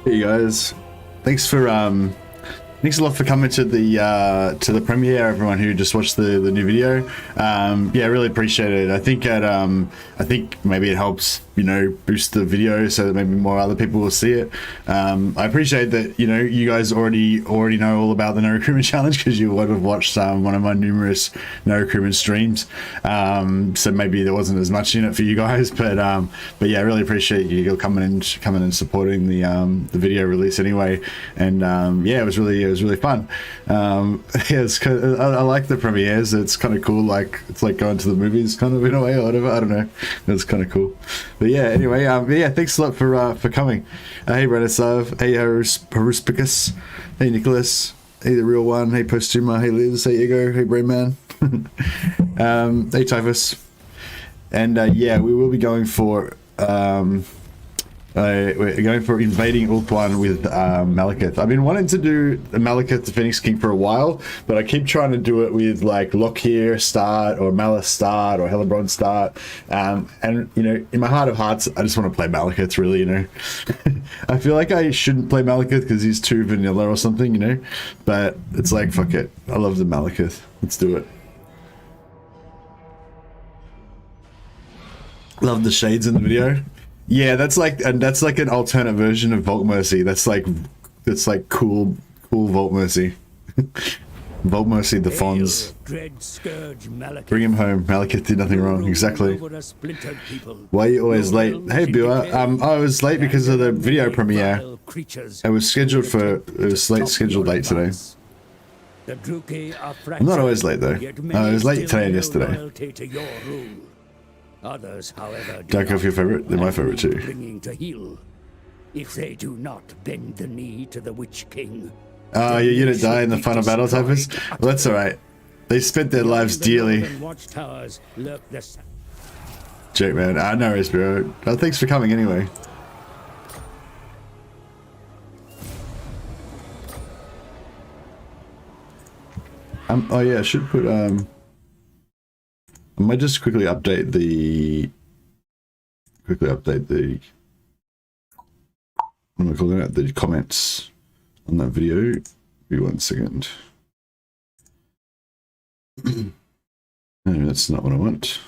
Hey guys, thanks for thanks a lot for coming to the premiere, everyone who just watched the new video. Yeah, I really appreciate it. I think maybe it helps, you know, boost the video so that maybe more other people will see it. I appreciate that, you know, you guys already know all about the no recruitment challenge because you would have watched one of my numerous no recruitment streams. So maybe there wasn't as much in it for you guys, but yeah, I really appreciate you coming and supporting the video release anyway. And yeah, it was really fun. Yeah, I like the premieres. It's kind of cool. Like it's like going to the movies, kind of in a way, or whatever. I don't know. It's kind of cool. But yeah, anyway, yeah, thanks a lot for coming. Hey, Branislav. Hey, Haruspicus. Hey, Nicholas. Hey, the real one. Hey, Postuma. Hey, Liz. Hey, Ego. Hey, Brainman. Hey, Typhus. And yeah, we will be going for we're going for invading Ulthuan with Malekith. I've been wanting to do Malekith the Phoenix King for a while, but I keep trying to do it with like Lockyer start or Malus start or Hellebron start. And you know, in my heart of hearts, I just want to play Malekith, really, you know. I feel like I shouldn't play Malekith because he's too vanilla or something, you know. But it's like, fuck it. I love the Malekith. Let's do it. Love the shades in the video. Yeah, that's like an alternate version of Vault Mercy. That's like cool Vault Mercy. Vault Mercy the Fonz. Bring him home. Malekith did nothing wrong. Exactly. Why are you always late? Hey, Bua. I was late because of the video premiere. It was scheduled scheduled late today. I'm not always late though. I was late today and yesterday. Others, however, Darkblade your favorite? They're my favorite too. Bringing to heal. If they do not bend the knee to the Witch King. Oh, you're gonna die in the final battle, Typhus? Well, that's alright. They spent their lives dearly. Joke, man. I know, bro. Oh, thanks for coming anyway. Oh yeah, I should put I might just quickly update the what am I calling it? The comments on that video. Give me 1 second. No, that's not what I want.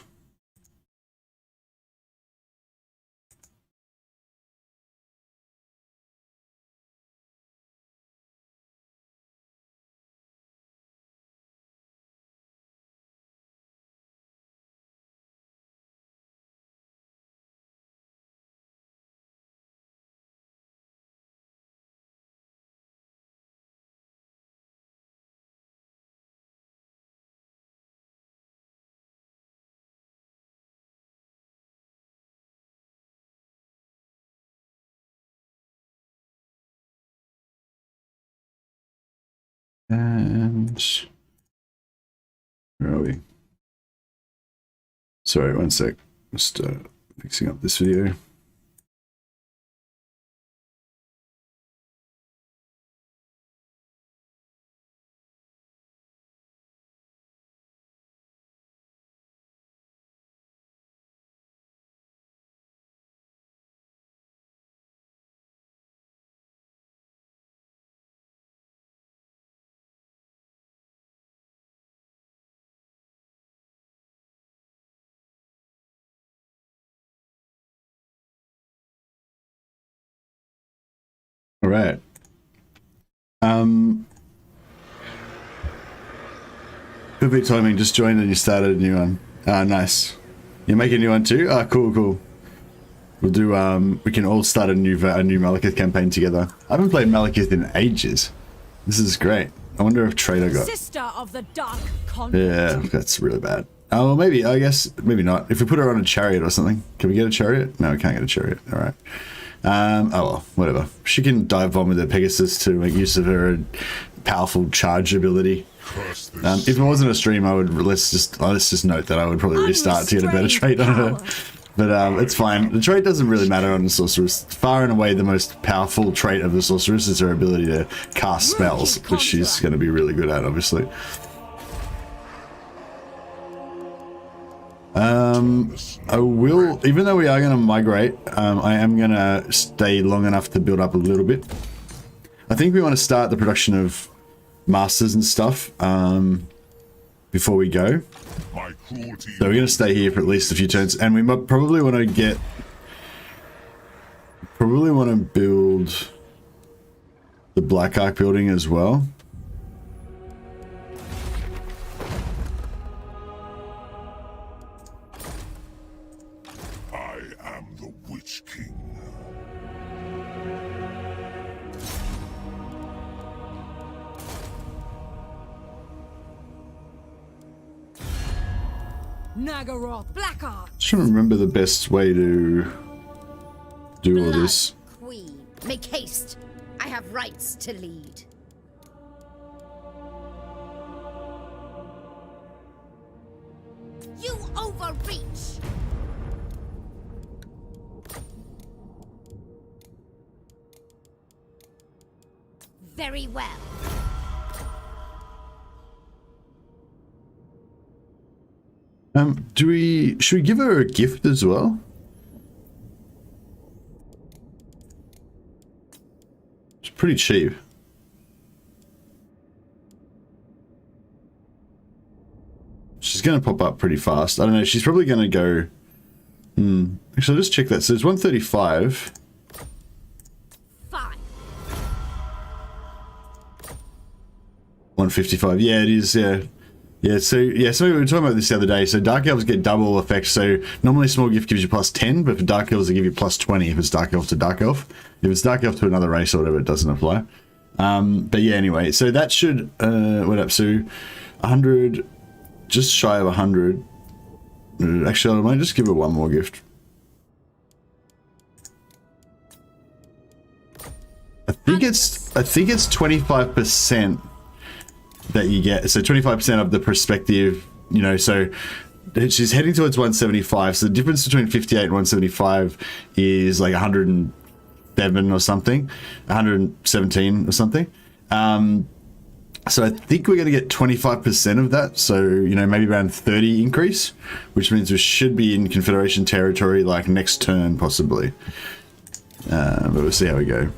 And where are we? Sorry, 1 sec. Just fixing up this video. All right. Perfect timing. Just joined and you started a new one. Nice. You make a new one too? Cool. We'll do. We can all start a new Malekith campaign together. I haven't played Malekith in ages. This is great. I wonder if Trader got. Sister of the Dark Yeah, that's really bad. Oh, well, maybe. I guess maybe not. If we put her on a chariot or something, can we get a chariot? No, we can't get a chariot. All right. Oh well, whatever. She can dive bomb with her Pegasus to make use of her powerful charge ability. If it wasn't a stream, I would let's just note that I would probably restart to get a better trait on her. But it's fine. The trait doesn't really matter on the sorceress. Far and away, the most powerful trait of the sorceress is her ability to cast spells, which she's going to be really good at, obviously. I will, even though we are going to migrate, I am going to stay long enough to build up a little bit. I think we want to start the production of masters and stuff before we go. So we're going to stay here for at least a few turns, and we might probably want to get, build the Black Ark building as well. I am the Witch King. Nagaroth, Black Ark. Just trying to remember the best way to do all this. Queen, make haste. I have rights to lead. You overreach. Very well. Should we give her a gift as well? It's pretty cheap. She's going to pop up pretty fast. I don't know. She's probably going to go... Actually, I'll just check that. So it's 135. Fine. 155. Yeah, it is. Yeah. Yeah, so we were talking about this the other day. So Dark Elves get double effects. So normally small gift gives you plus 10, but for Dark Elves they give you plus 20 if it's Dark Elf to Dark Elf. If it's Dark Elf to another race or whatever, it doesn't apply. But yeah, anyway, so that should what up? So 100, just shy of 100. Actually, I might just give her one more gift. I think it's 25%. That you get, so 25% of the perspective, you know, so she's heading towards 175, so the difference between 58 and 175 is like 107 or something, 117 or something. So I think we're going to get 25% of that, so, you know, maybe around 30 increase, which means we should be in Confederation territory like next turn, possibly. But we'll see how we go.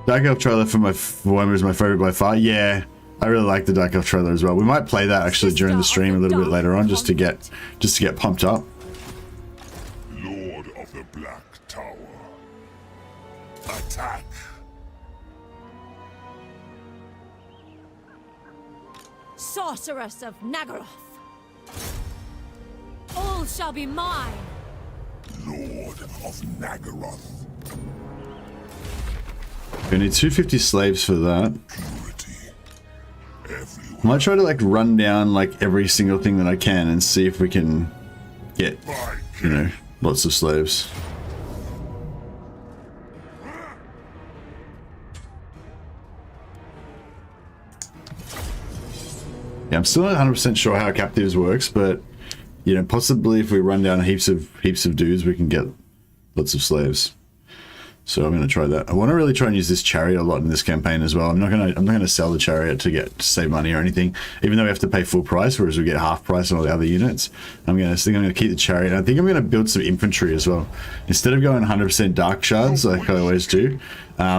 Dark Elf trailer for Warhammer is my favorite by far. Yeah. I really like the Dark Elf trailer as well. We might play that actually during the stream a little bit later on, just to get pumped up. Lord of the Black Tower. Attack. Sorceress of Nagaroth. All shall be mine. Lord of Nagaroth. We need 250 slaves for that. Everyone. I might try to like run down like every single thing that I can and see if we can get, you know, lots of slaves. Yeah, I'm still not 100% sure how captives works, but you know, possibly if we run down heaps of dudes, we can get lots of slaves. So I'm going to try that. I want to really try and use this chariot a lot in this campaign as well. I'm not going to sell the chariot to save money or anything, even though we have to pay full price, whereas we get half price on all the other units. I'm going to keep the chariot. I think I'm going to build some infantry as well. Instead of going 100% dark shards like I always do, I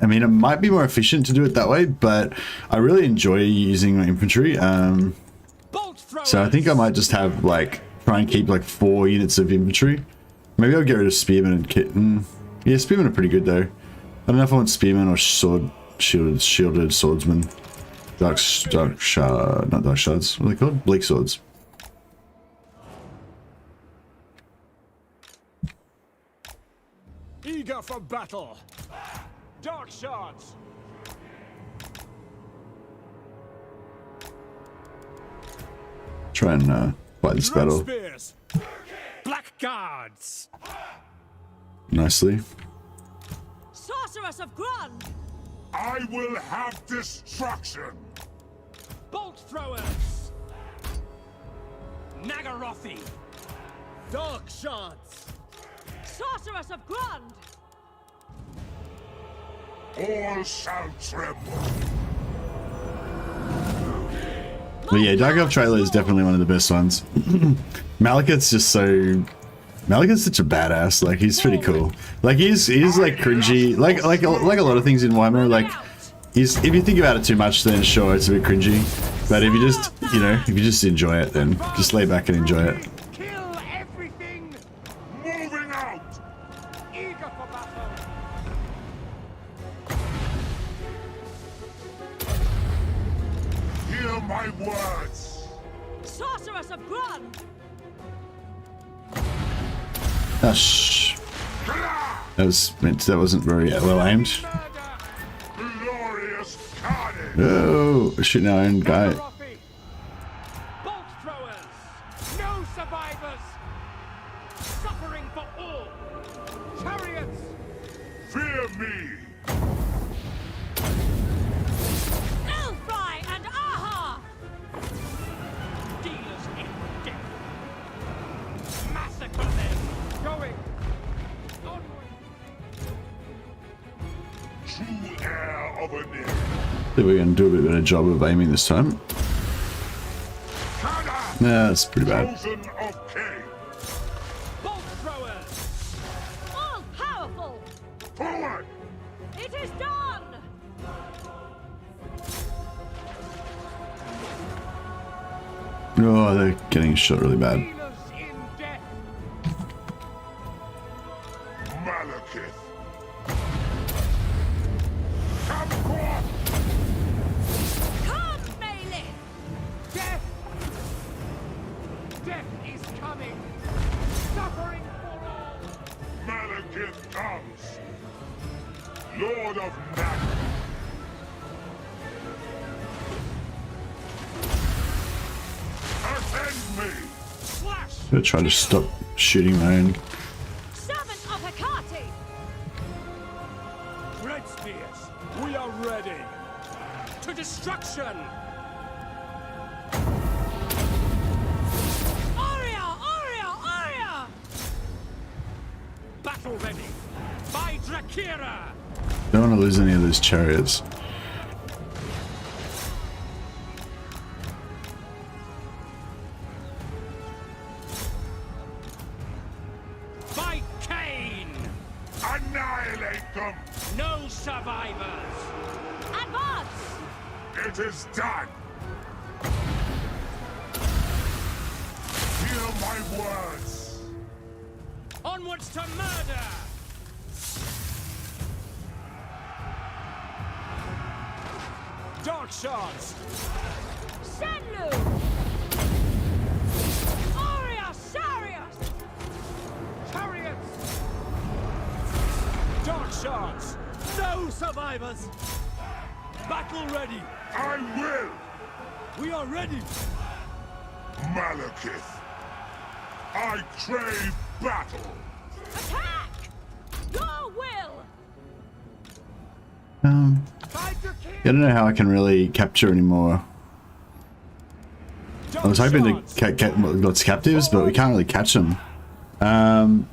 mean, it might be more efficient to do it that way, but I really enjoy using my infantry. So I think I might just have like try and keep like 4 units of infantry. Maybe I'll get rid of spearmen and kitten. Yeah, spearmen are pretty good though. I don't know if I want spearmen or shielded swordsmen. Not dark shards. What are they called? Bleak swords. Eager for battle. Dark shards. Try and fight this battle Spears. Black guards. nicely. Sorceress of Grund. I will have destruction. Bolt throwers. Nagarothi. Dark shards. Sorceress of Grund. All shall tremble. But yeah, Dark Elf trailer is definitely one of the best ones. Malekith's just so... Malekith's such a badass. Like, he's pretty cool. Like, he's like cringy. Like a lot of things in Warhammer. Like, if you think about it too much, then sure, it's a bit cringy. But if you just, you know, if you just enjoy it, then just lay back and enjoy it. Kill everything! Moving out! Eager for battle! Hear my words! Sorceress of Grund! Oh, shh. That wasn't very well aimed. Glorious carnage! Oh, shooting our own guy. Bolt throwers! No survivors! Suffering for all! Chariots! Fear me! Elfry and Aha! Dealers in death! Massacre them! Going! Onward! True heir of a name! I think we're going to do a bit better job of aiming this time. Nah, that's pretty bad. Chosen of Cain! Bolt throwers! All powerful! Forward! It is done! Oh, they're getting shot really bad. Dealers in death! Malekith! Come forth! Come, Malekith! Death! Death is coming! Suffering for all! Malekith comes! Lord of Nagel! Attend me! Slash! I'm gonna try to stop shooting my own. Servant of Hecate! Red Spears, we are ready! To destruction! Aria! Aria! Aria! Battle ready! By Drakira! Don't want to lose any of those chariots. By Cain! Annihilate them! No survivors! Advance! It is done! Hear my words! Onwards to murder! Dark shards! Senlu! Aria! Sarius! Chariots! Dark shards! No survivors! Battle ready! I will! We are ready! Malekith! I crave battle! Attack! Your will! Fight to I kill! don't know how I can really capture anymore. I was hoping to get lots of captives, but we can't really catch them. Oh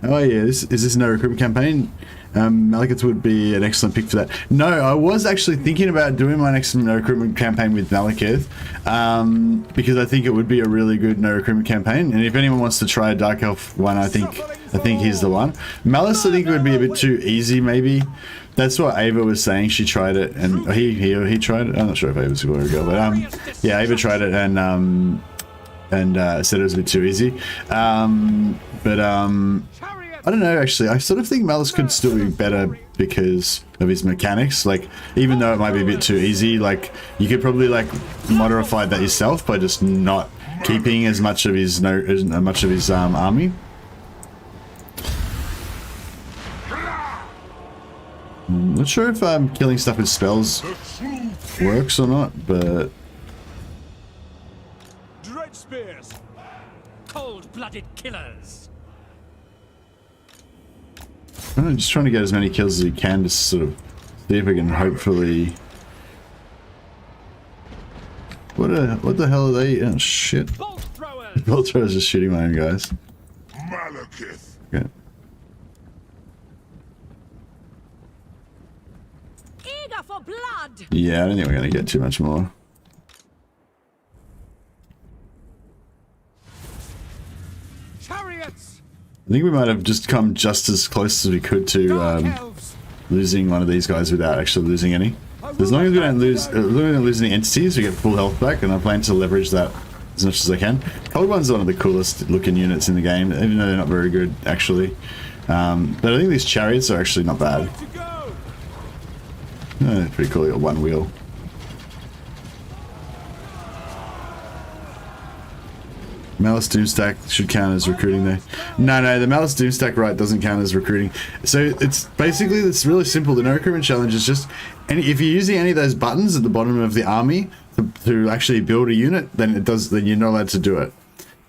yeah, is this no recruitment campaign? Malekith would be an excellent pick for that. No, I was actually thinking about doing my next no recruitment campaign with Malekith, because I think it would be a really good no recruitment campaign. And if anyone wants to try a Dark Elf one, I think he's the one. Malus, I think it would be a bit too easy, maybe. That's what Ava was saying. She tried it, and he tried it. I'm not sure if Ava's a boy or a girl, but yeah, Ava tried it and said it was a bit too easy. I don't know, actually. I sort of think Malus could still be better because of his mechanics. Like, even though it might be a bit too easy, like, you could probably, like, modify that yourself by just not keeping as much of his army. I'm not sure if killing stuff with spells works or not, but Dread spears! Cold-blooded killers! I'm just trying to get as many kills as we can to sort of see if we can hopefully... What the hell are they? Oh shit. Bolt throwers! Bolt throwers just shooting my own guys. Malekith! Okay. Eager for blood! blood! Yeah, I don't think we're gonna get too much more. chariots! I think we might have just come just as close as we could to Dark elves! losing one of these guys without actually losing any. As long as we don't lose any entities, we get full health back, and I plan to leverage that as much as I can. Cold One's one of the coolest looking units in the game, even though they're not very good actually. But I think these chariots are actually not bad. To go! Pretty cool, you got one wheel. Malus Doomstack should count as recruiting though. No, the Malus Doomstack right doesn't count as recruiting. So it's basically, it's really simple. The no recruitment challenge is just, if you're using any of those buttons at the bottom of the army to actually build a unit, then you're not allowed to do it.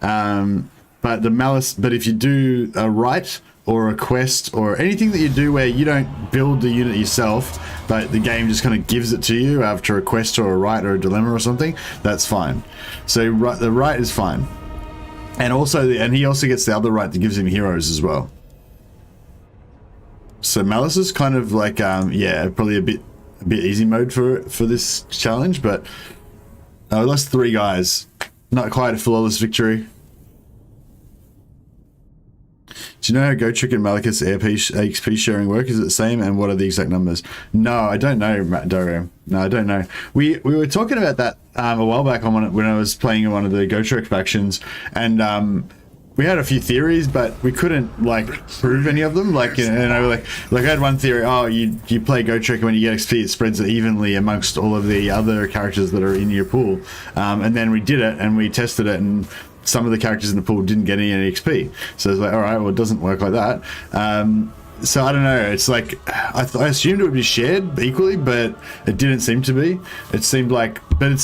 But if you do a right or a quest or anything that you do where you don't build the unit yourself, but the game just kind of gives it to you after a quest or a right or a dilemma or something, that's fine. So the right is fine. And also, he also gets the other right that gives him heroes as well. So Malus is kind of like, yeah, probably a bit easy mode for this challenge, but we lost 3 guys. Not quite a flawless victory. Do you know how Gotrek and Malekith's XP sharing work? Is it the same? And what are the exact numbers? No, I don't know, Dario. No, I don't know. We were talking about that a while back when I was playing one of the Gotrek factions, and we had a few theories, but we couldn't like prove any of them. Like, you know, like I had one theory. Oh, you play Gotrek, and when you get XP, it spreads it evenly amongst all of the other characters that are in your pool. And then we did it, and we tested it, and some of the characters in the pool didn't get any XP. So it's like, all right, well, it doesn't work like that. So I don't know. It's like, I assumed it would be shared equally, but it didn't seem to be. It seemed like, I'm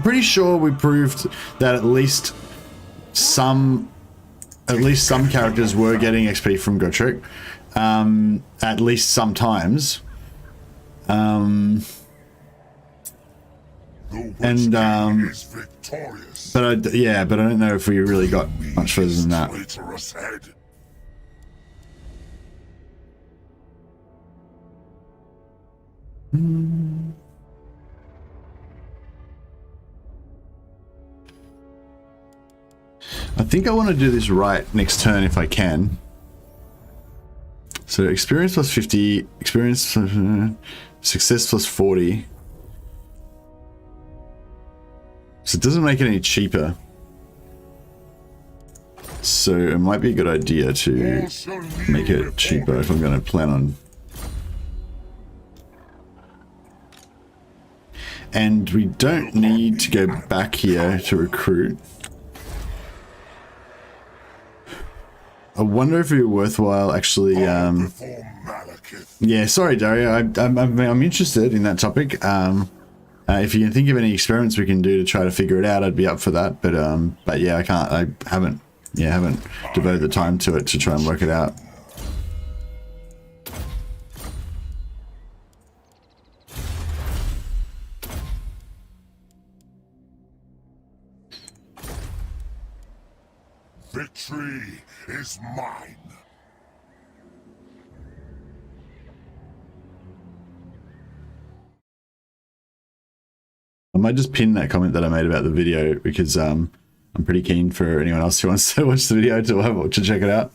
pretty sure we proved that at least some characters were getting XP from Gotrek, at least sometimes. But I don't know if we really got much further than that. I think I want to do this right next turn if I can. So experience plus 50, experience success plus 40. So it doesn't make it any cheaper. So it might be a good idea to make it cheaper if I'm going to plan on. And we don't need to go back here to recruit. I wonder if it would be worthwhile actually. Yeah, sorry, Dario. I'm interested in that topic. If you can think of any experiments we can do to try to figure it out, I'd be up for that. But yeah, I haven't devoted the time to it to try and work it out. Victory is mine. I might just pin that comment that I made about the video because I'm pretty keen for anyone else who wants to watch the video to check it out.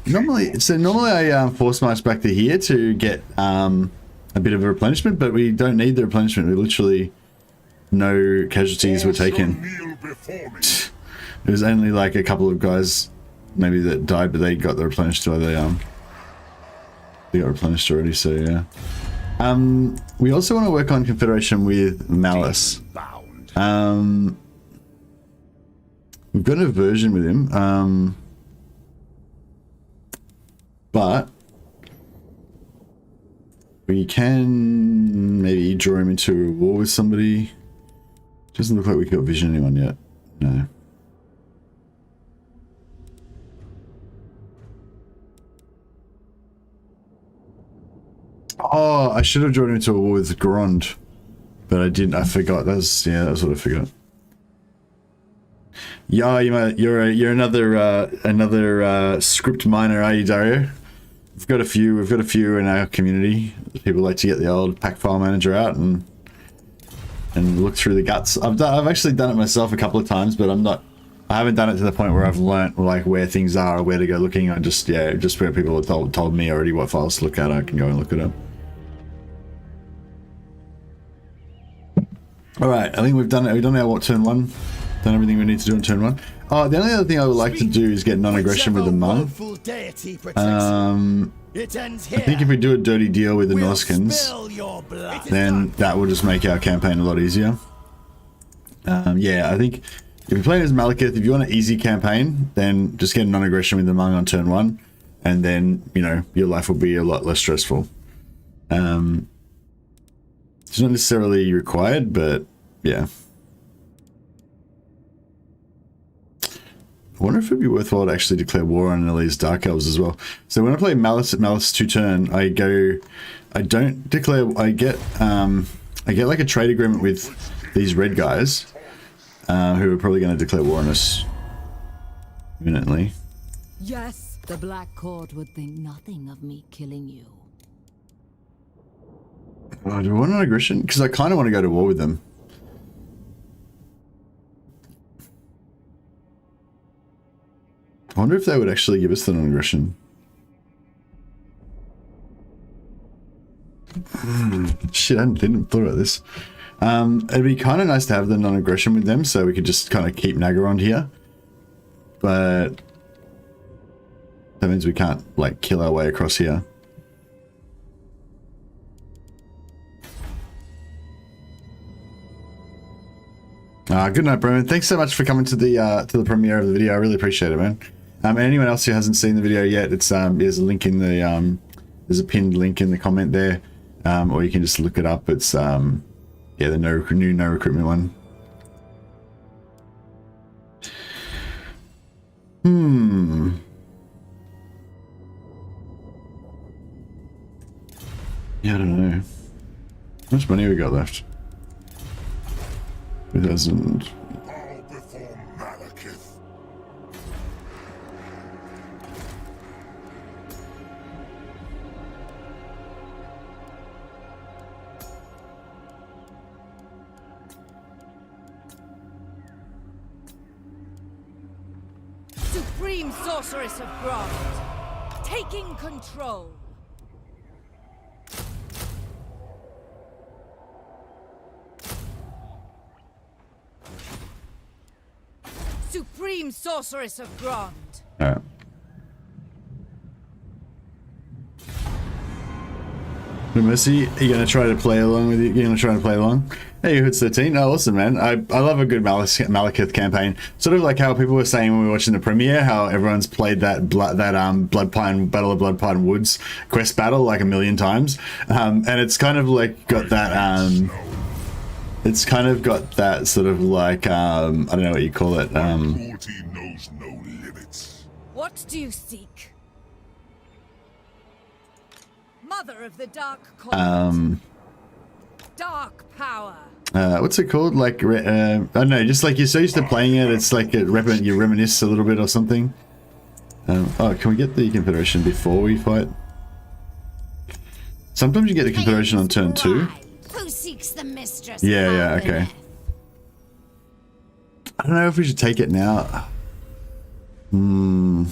Normally I force march back to here to get a bit of a replenishment, but we don't need the replenishment. We literally, no casualties were taken. It was only like a couple of guys maybe that died, but they got the replenished, or they got replenished already. So yeah. We also want to work on Confederation with Malus. We've got an aversion with him, but we can maybe draw him into a war with somebody. Doesn't look like we got vision anyone yet. No. Oh, I should have drawn him into a war with Grond, but I didn't. I forgot. That's what I forgot. Yeah, you're another script miner, are you, Dario? we've got a few in our community. People like to get the old pack file manager out and look through the guts. I've actually done it myself a couple of times, but I haven't done it to the point where I've learnt like where things are or where to go looking. I just where people have told me already what files to look at, I can go and look it up. All right, I think we've done it. We've done our turn 1. Done everything we need to do on turn 1. Oh, the only other thing I would like to do is get non-aggression with the Hmong. I think if we do a dirty deal with the Norskins, then that will just make our campaign a lot easier. Yeah, I think if you're playing as Malekith, if you want an easy campaign, then just get a non-aggression with the Hmong on turn 1, and then, you know, your life will be a lot less stressful. It's not necessarily required, but yeah. I wonder if it'd be worthwhile to actually declare war on Ellie's Dark Elves as well. So when I play Malus 2-turn, I don't declare, I get like a trade agreement with these red guys, who are probably going to declare war on us imminently. Yes, the Black Court would think nothing of me killing you. Oh, do I want an aggression? Because I kind of want to go to war with them. I wonder if they would actually give us the non-aggression. Shit, I didn't thought about this. It'd be kind of nice to have the non-aggression with them, so we could just kind of keep Nagaron here. But that means we can't like kill our way across here. Good night, Bremen. Thanks so much for coming to the premiere of the video. I really appreciate it, man. And anyone else who hasn't seen the video yet, it's there's a link in the there's a pinned link in the comment there, or you can just look it up. It's yeah, the new no recruitment one. Yeah, I don't know. How much money have we got left? 2000. Bow before Malekith. Supreme Sorceress of Graef, taking control. Supreme Sorceress of Graef. Alright. Mercy, are you gonna try to play along with you? You're gonna try to play along? Hey, Hoods 13. Oh, awesome, man. I love a good Malekith campaign. Sort of like how people were saying when we were watching the premiere, how everyone's played that Bloodpine Battle of Bloodpine Woods quest battle like a million times, and it's kind of like got that it's kind of got that sort of like I don't know what you call it. Cruelty knows no limits. What do you seek? Mother of the Dark Court. Dark power. What's it called? Like I don't know, just like you're so used to playing it, it's like you reminisce a little bit or something. Oh, can we get the Confederation before we fight? Sometimes you get the Confederation on turn 2. Who seeks the mistress? Yeah, okay. I don't know if we should take it now. I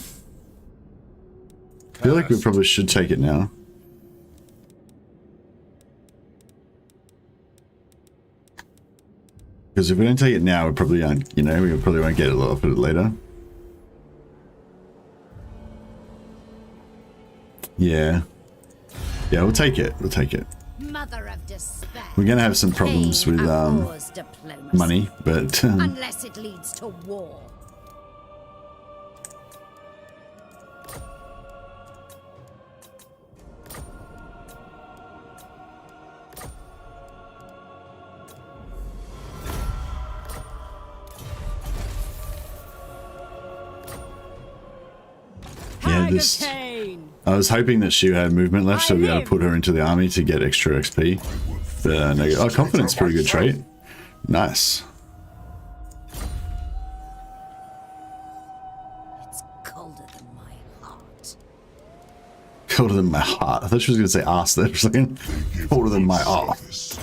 feel like we probably should take it now. Because if we don't take it now, we probably aren't, you know, we probably won't get it off it later. Yeah. Yeah, we'll take it. We'll take it. Mother of despair. We're gonna have some problems with money, but unless it leads to war. yeah, this. I was hoping that she had movement left, so we'd be able to put her into the army to get extra XP. But no, oh, confidence, pretty good trait. Nice. It's colder than my heart. Colder than my heart. I thought she was going to say ass there for a second. Colder than my ass.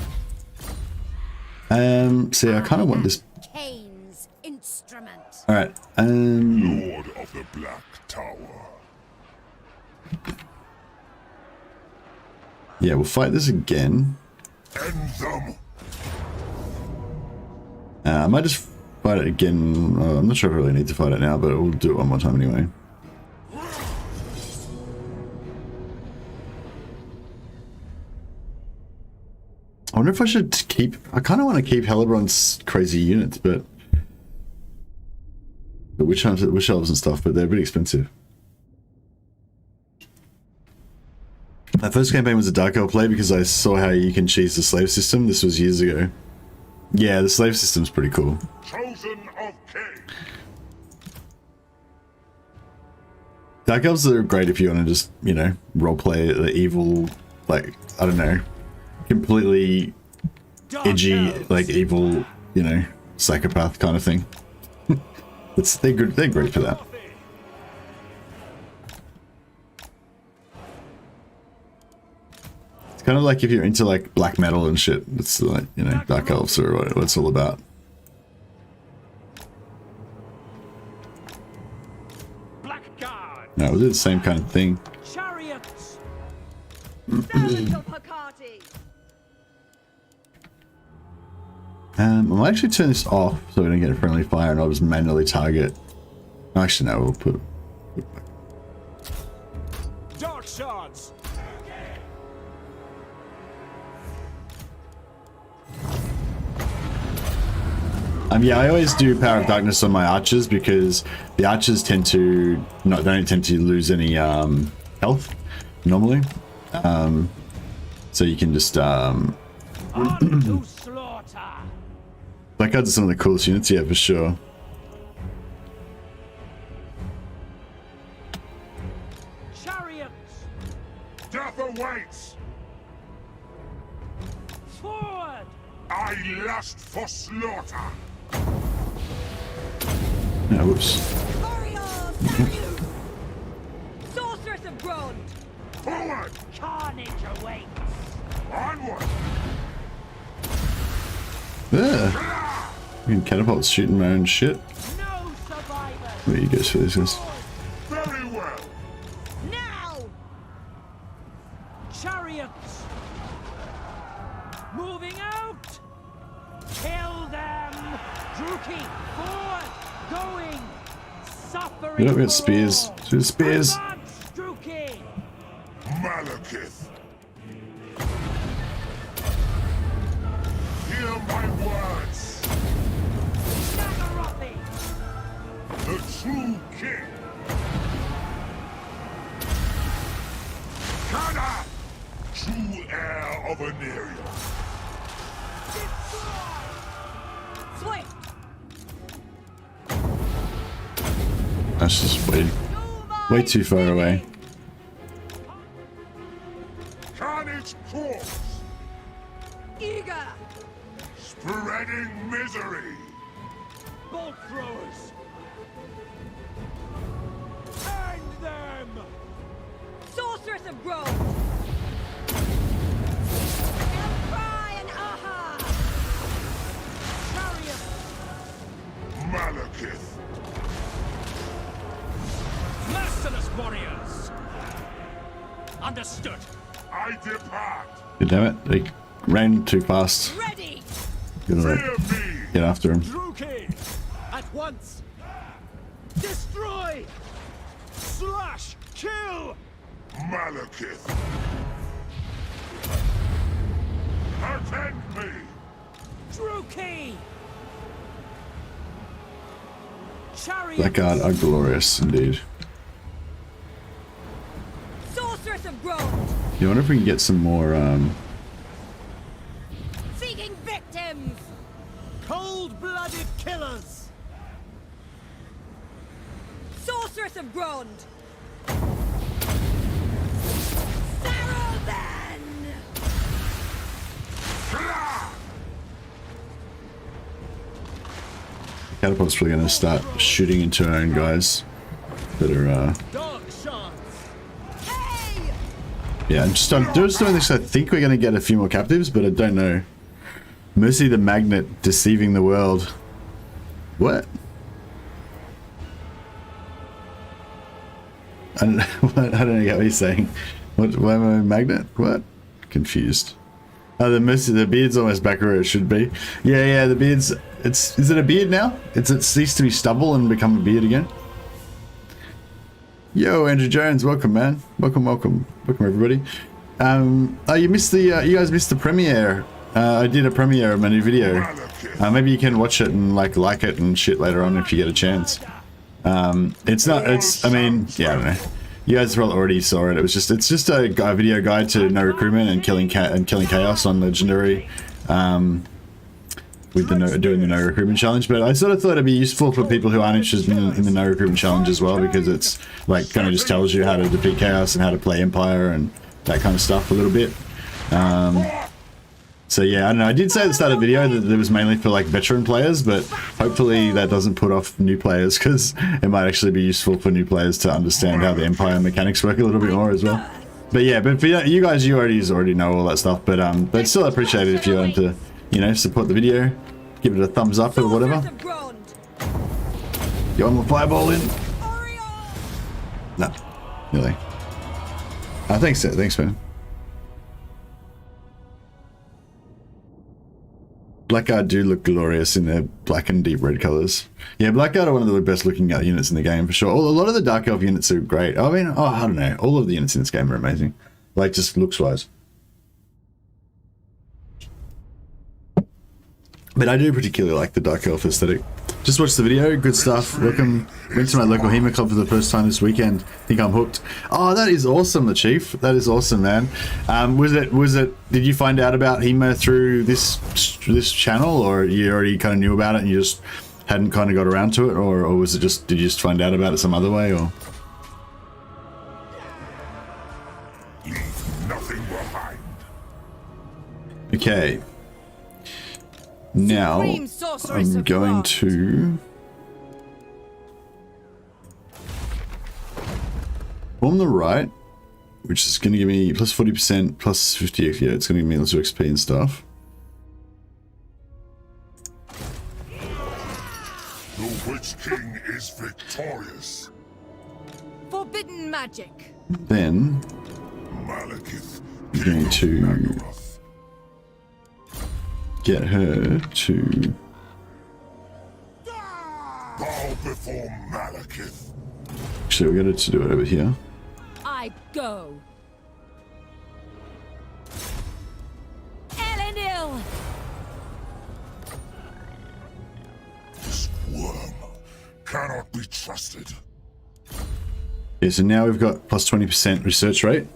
See, I kind of want this. Cain's instrument. Alright, Lord of the Black Tower. yeah, we'll fight this again. End them. I might just fight it again. I'm not sure if I really need to fight it now, but we'll do it one more time anyway. I wonder if I should keep... I kind of want to keep Helibron's crazy units, but... the witch elves and stuff, but they're pretty expensive. My first campaign was a Dark Elf play because I saw how you can cheese the slave system. This was years ago. Yeah, the slave system's pretty cool. Chosen of Cain. Dark Elves are great if you want to just, you know, roleplay the evil, like, I don't know, completely edgy, like evil, you know, psychopath kind of thing. They're good. They're great for that. It's kind of like if you're into like black metal and shit. It's like, you know, Dark Elves are what it's all about. Blackguard. No, we did the same kind of thing. Chariots. I might actually turn this off so we don't get a friendly fire, and I'll just manually target. Actually, no, we'll put. Dark shards. Yeah, I always do Power of Darkness on my archers because the archers tend to don't tend to lose any health normally. So you can just Blackguards are some of the coolest units, yeah, for sure. Chariots. Death awaits. Forward. I lust for slaughter. No, whoops. Sorceress of Grond! Forward. Carnage awaits. Onward. Fucking catapults shooting my own shit. No survivors. Where you guys for this guys? Very well. Now. Chariots. Moving out. Kill them. Druki. Forward. Going. Suffering. We don't for get spears. all. Do the spears. Advance, Druki. Malekith. Hear my words. Nagarothi. The true king. Kana. True heir of Aneria. Swift! That's just way too far away. Carnage corpse. Eager! Spreading misery. Bolt throwers. End them. Sorceress of Grond! Cry and aha! Chariots. Malekith. Merciless warriors. Understood. I depart. God damn it, they ran too fast. Ready! Gotta Fear me. get after him. Druki. At once. Destroy. Slash. Kill. Malekith. Attend me. Druki. Chariots. Blackguard are glorious indeed. Sorceress of Grond! You wonder if we can get some more Seeking victims! Cold-blooded killers. Sorceress of Grond! Saruman! catapult's probably gonna start shooting into our own guys that are Dark shards. Hey! Yeah, I'm just doing this. I think we're going to get a few more captives, but I don't know. Mercy the Magnet deceiving the world. What? I don't know get what you're saying. Why am I a magnet? What? Confused. Oh, the beard's almost back where it should be. Yeah, the beard's... Is it a beard now? It ceased to be stubble and become a beard again? Yo, Andrew Jones, welcome, man. Welcome everybody. Oh, you missed the... you guys missed the premiere. I did a premiere of my new video. Maybe you can watch it and like it and shit later on if you get a chance. I mean, yeah, I don't know. You guys probably already saw it. It's just a video guide to no recruitment and killing chaos on legendary, with doing the no recruitment challenge. But I sort of thought it'd be useful for people who aren't interested in the no recruitment challenge as well, because it's like kind of just tells you how to defeat chaos and how to play Empire and that kind of stuff a little bit. So yeah, I don't know. I did say at the start of the video that it was mainly for like veteran players, but hopefully that doesn't put off new players, because it might actually be useful for new players to understand how the Empire mechanics work a little bit more as well. But yeah, but for you guys, you already know all that stuff. But still appreciate it if you wanted to, you know, support the video, give it a thumbs up or whatever. You want more fireball in? No, really. Thanks, man. Blackguard do look glorious in their black and deep red colors. Yeah, Blackguard are one of the best looking units in the game for sure. A lot of the Dark Elf units are great. I mean, I don't know. All of the units in this game are amazing. Like, just looks wise. But I do particularly like the Dark Elf aesthetic. Just watched the video, good stuff. Went to my local HEMA club for the first time this weekend. Think I'm hooked. Oh, that is awesome, the Chief. That is awesome, man. Did you find out about HEMA through this channel, or you already kind of knew about it and you just hadn't kind of got around to it, or was it just, did you just find out about it some other way, or? Leave nothing behind. Okay. Now, I'm going to form the right, which is going to give me plus 40%, plus 50, yeah, it's going to give me lots of XP and stuff. The Witch King is victorious. Forbidden magic. Then, Malekith, I'm going to get her to bow before Malekith. actually we'll get her to do it over here. I go. Elenil! This worm cannot be trusted. Yeah, so now we've got plus 20% research rate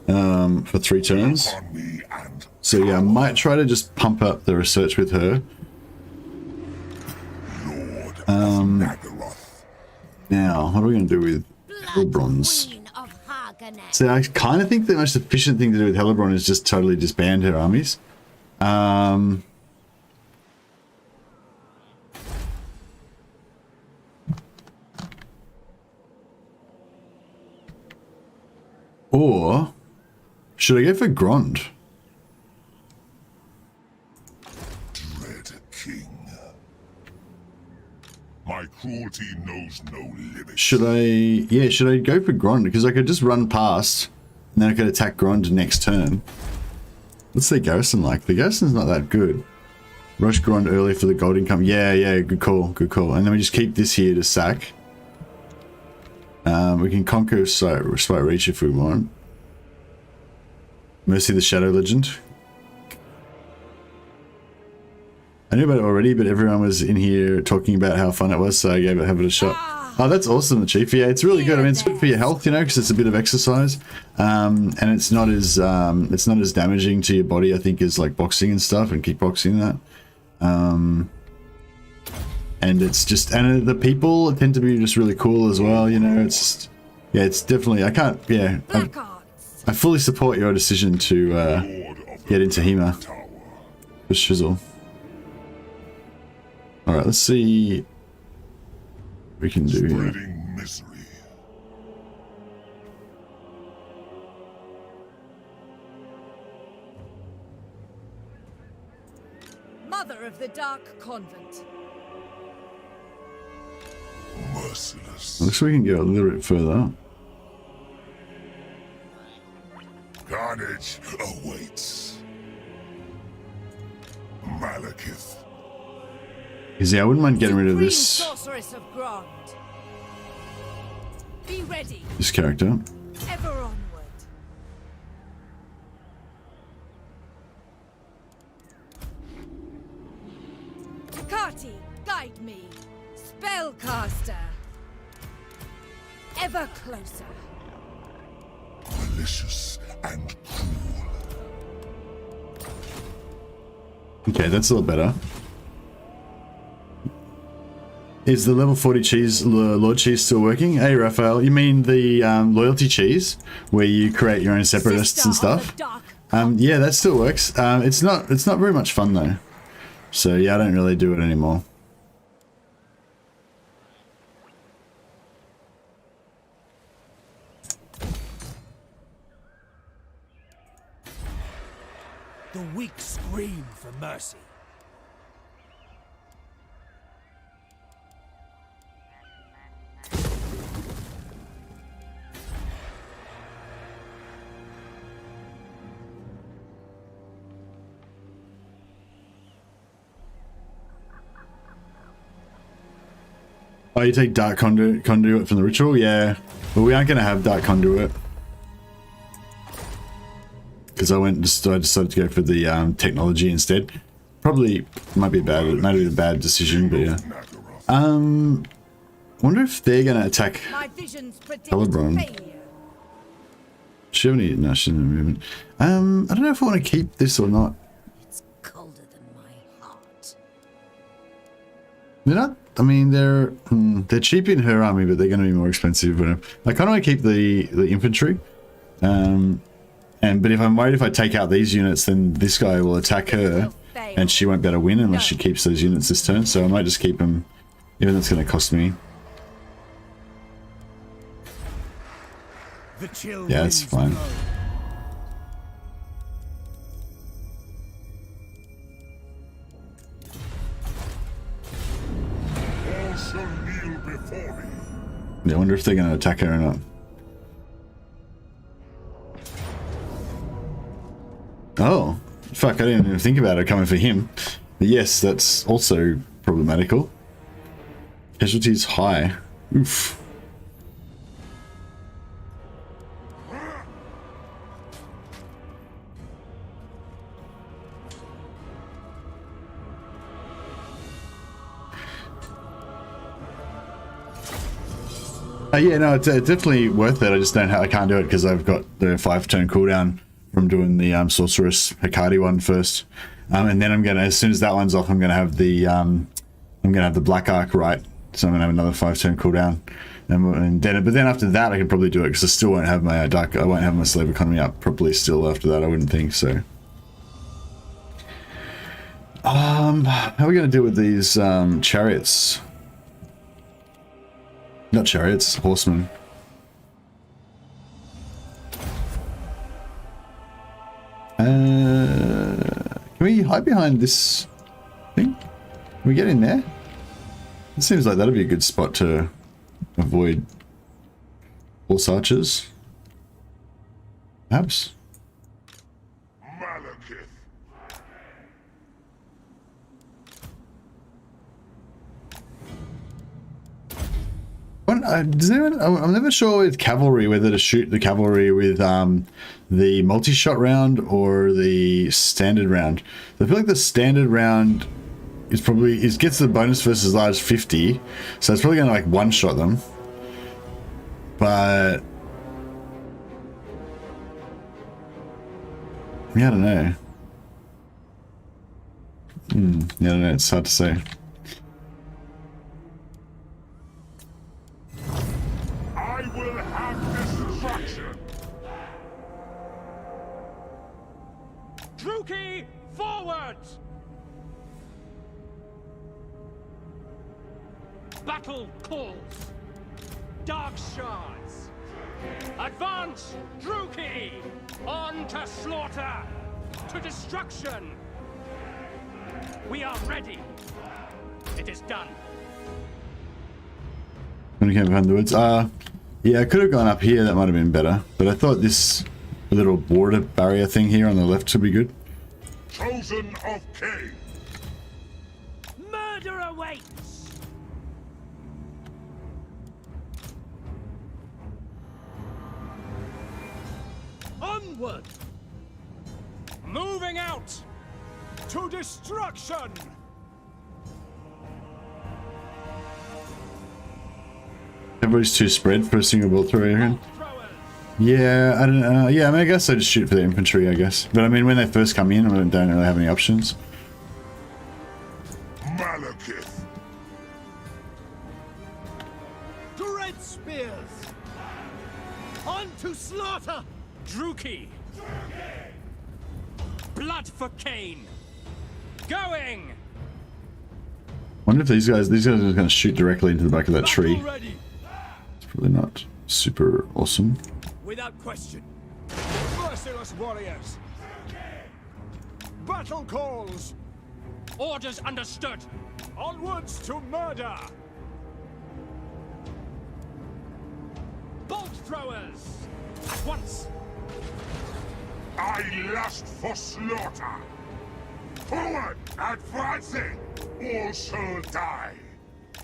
for 3 turns. On me and So yeah, I might try to just pump up the research with her. Lord of Nagaroth. Now, what are we going to do with Hellbronze? So I kind of think the most efficient thing to do with Hellebron is just totally disband her armies. Or should I go for Grond? Dread King. My cruelty knows no limit. Should I go for Grond? Because I could just run past and then I could attack Grond next turn. What's their garrison like? The garrison's not that good. Rush Grond early for the gold income. Yeah, good call. And then we just keep this here to sack. We can conquer Spite Reach if we want. Mercy the Shadow Legend. I knew about it already, but everyone was in here talking about how fun it was, so I gave it a shot. Oh, that's awesome, the Chief. Yeah, it's really good. I mean, it's good for your health, you know, because it's a bit of exercise, and it's not as damaging to your body, I think, as like boxing and stuff and kickboxing and that. And it's just, and the people tend to be just really cool as well, you know. It's just, yeah, it's definitely, I fully support your decision to get into HEMA for shizzle. All right, let's see what we can do here. Spreading misery. mother of the Dark Convent. Merciless. Looks like we can go a little bit further. Carnage awaits. Malekith. Because, yeah, I wouldn't mind getting rid of Supreme this Sorceress of Grant. Be ready. this character. Ever onward. Takati, guide me. Spellcaster. Ever closer. Malicious and cruel. Okay, that's a little better. Is the level 40 cheese, Lord Cheese, still working? Hey, Raphael, you mean the loyalty cheese, where you create your own separatists and stuff? Yeah, that still works. It's not very much fun though. So yeah, I don't really do it anymore. The weak scream for mercy. Oh, you take Dark Conduit from the ritual? Yeah. But we aren't going to have Dark Conduit. Because I decided to go for the technology instead. Probably might be a bad decision, but yeah. Wonder if they're going to attack Colorblind. She have any? No, she doesn't have movement. I don't know if I want to keep this or not. It's colder than my heart. They're not. I mean, they're cheap in her army, but they're going to be more expensive. But I kind of want to keep the infantry. But if I'm worried if I take out these units, then this guy will attack her, and she won't be able to win unless she keeps those units this turn. So I might just keep them, even though it's going to cost me. Yeah, it's fine. All shall kneel before me. Yeah, I wonder if they're going to attack her or not. Oh, fuck, I didn't even think about it coming for him. But yes, that's also problematical. Casualties high. Oof. Yeah, no, it's definitely worth it. I just I can't do it because I've got the 5-turn cooldown from doing the Sorceress Hikari one first, and then I'm gonna, as soon as that one's off, I'm gonna have the Black Arc right. So I'm gonna have another 5-turn cooldown, but then after that I can probably do it because I still won't have my I won't have my slave economy up properly still after that. I wouldn't think so. How are we gonna deal with these chariots? Not chariots, horsemen. Can we hide behind this thing? Can we get in there? It seems like that'd be a good spot to avoid horse archers. Perhaps. Malekith. Does anyone, I'm never sure with cavalry whether to shoot the cavalry with the multi-shot round or the standard round. I feel like the standard round is probably gets the bonus versus large 50, so it's probably going to like one-shot them. But yeah, I don't know. Yeah, I don't know. It's hard to say. I will have destruction. Druki, forward! Battle calls. Dark shards. Advance, Druki! On to slaughter! To destruction! We are ready. It is done. When we came behind the woods. Yeah, I could have gone up here. That might have been better. But I thought this little border barrier thing here on the left should be good. Chosen of Cain. Murder awaits. Onward. Moving out. To destruction. Everybody's too spread for a single bolt thrower here. Throwers. Yeah, I don't know. Yeah, I mean, I guess I just shoot for the infantry, I guess. But I mean, when they first come in, I don't really have any options. Malekith. Dread spears. On to slaughter. Druki. Blood for Cain. Going. Wonder if these guys are just going to shoot directly into the back of that tree. Battle ready. It's probably not super awesome. Without question. Merciless warriors. Battle calls. Orders understood. Onwards to murder. Bolt throwers. At once. I lust for slaughter. Forward, advancing. All shall die.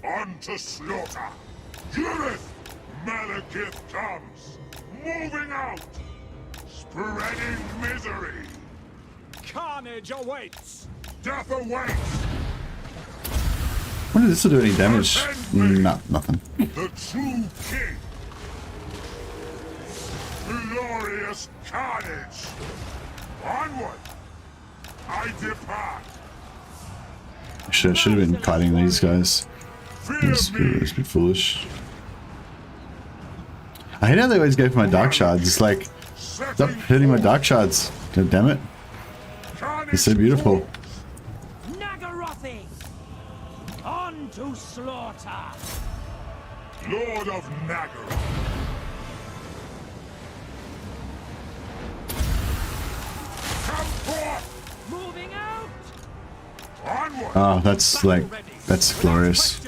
On to slaughter. Judith, Malekith comes. Moving out. Spreading misery. Carnage awaits. Death awaits. Wonder if this will do any damage. No, nothing. The true king. Glorious carnage. Onward. I depart. Actually, I should have been fighting these guys. Fear It's me. a bit foolish. I hate how they always go for my dark shards. It's like, stop hitting my dark shards. God damn it. They're so beautiful. Nagarothi. On to slaughter. Lord of Nagaroth. Come forth. Moving out. Onward. Oh, that's like, that's glorious.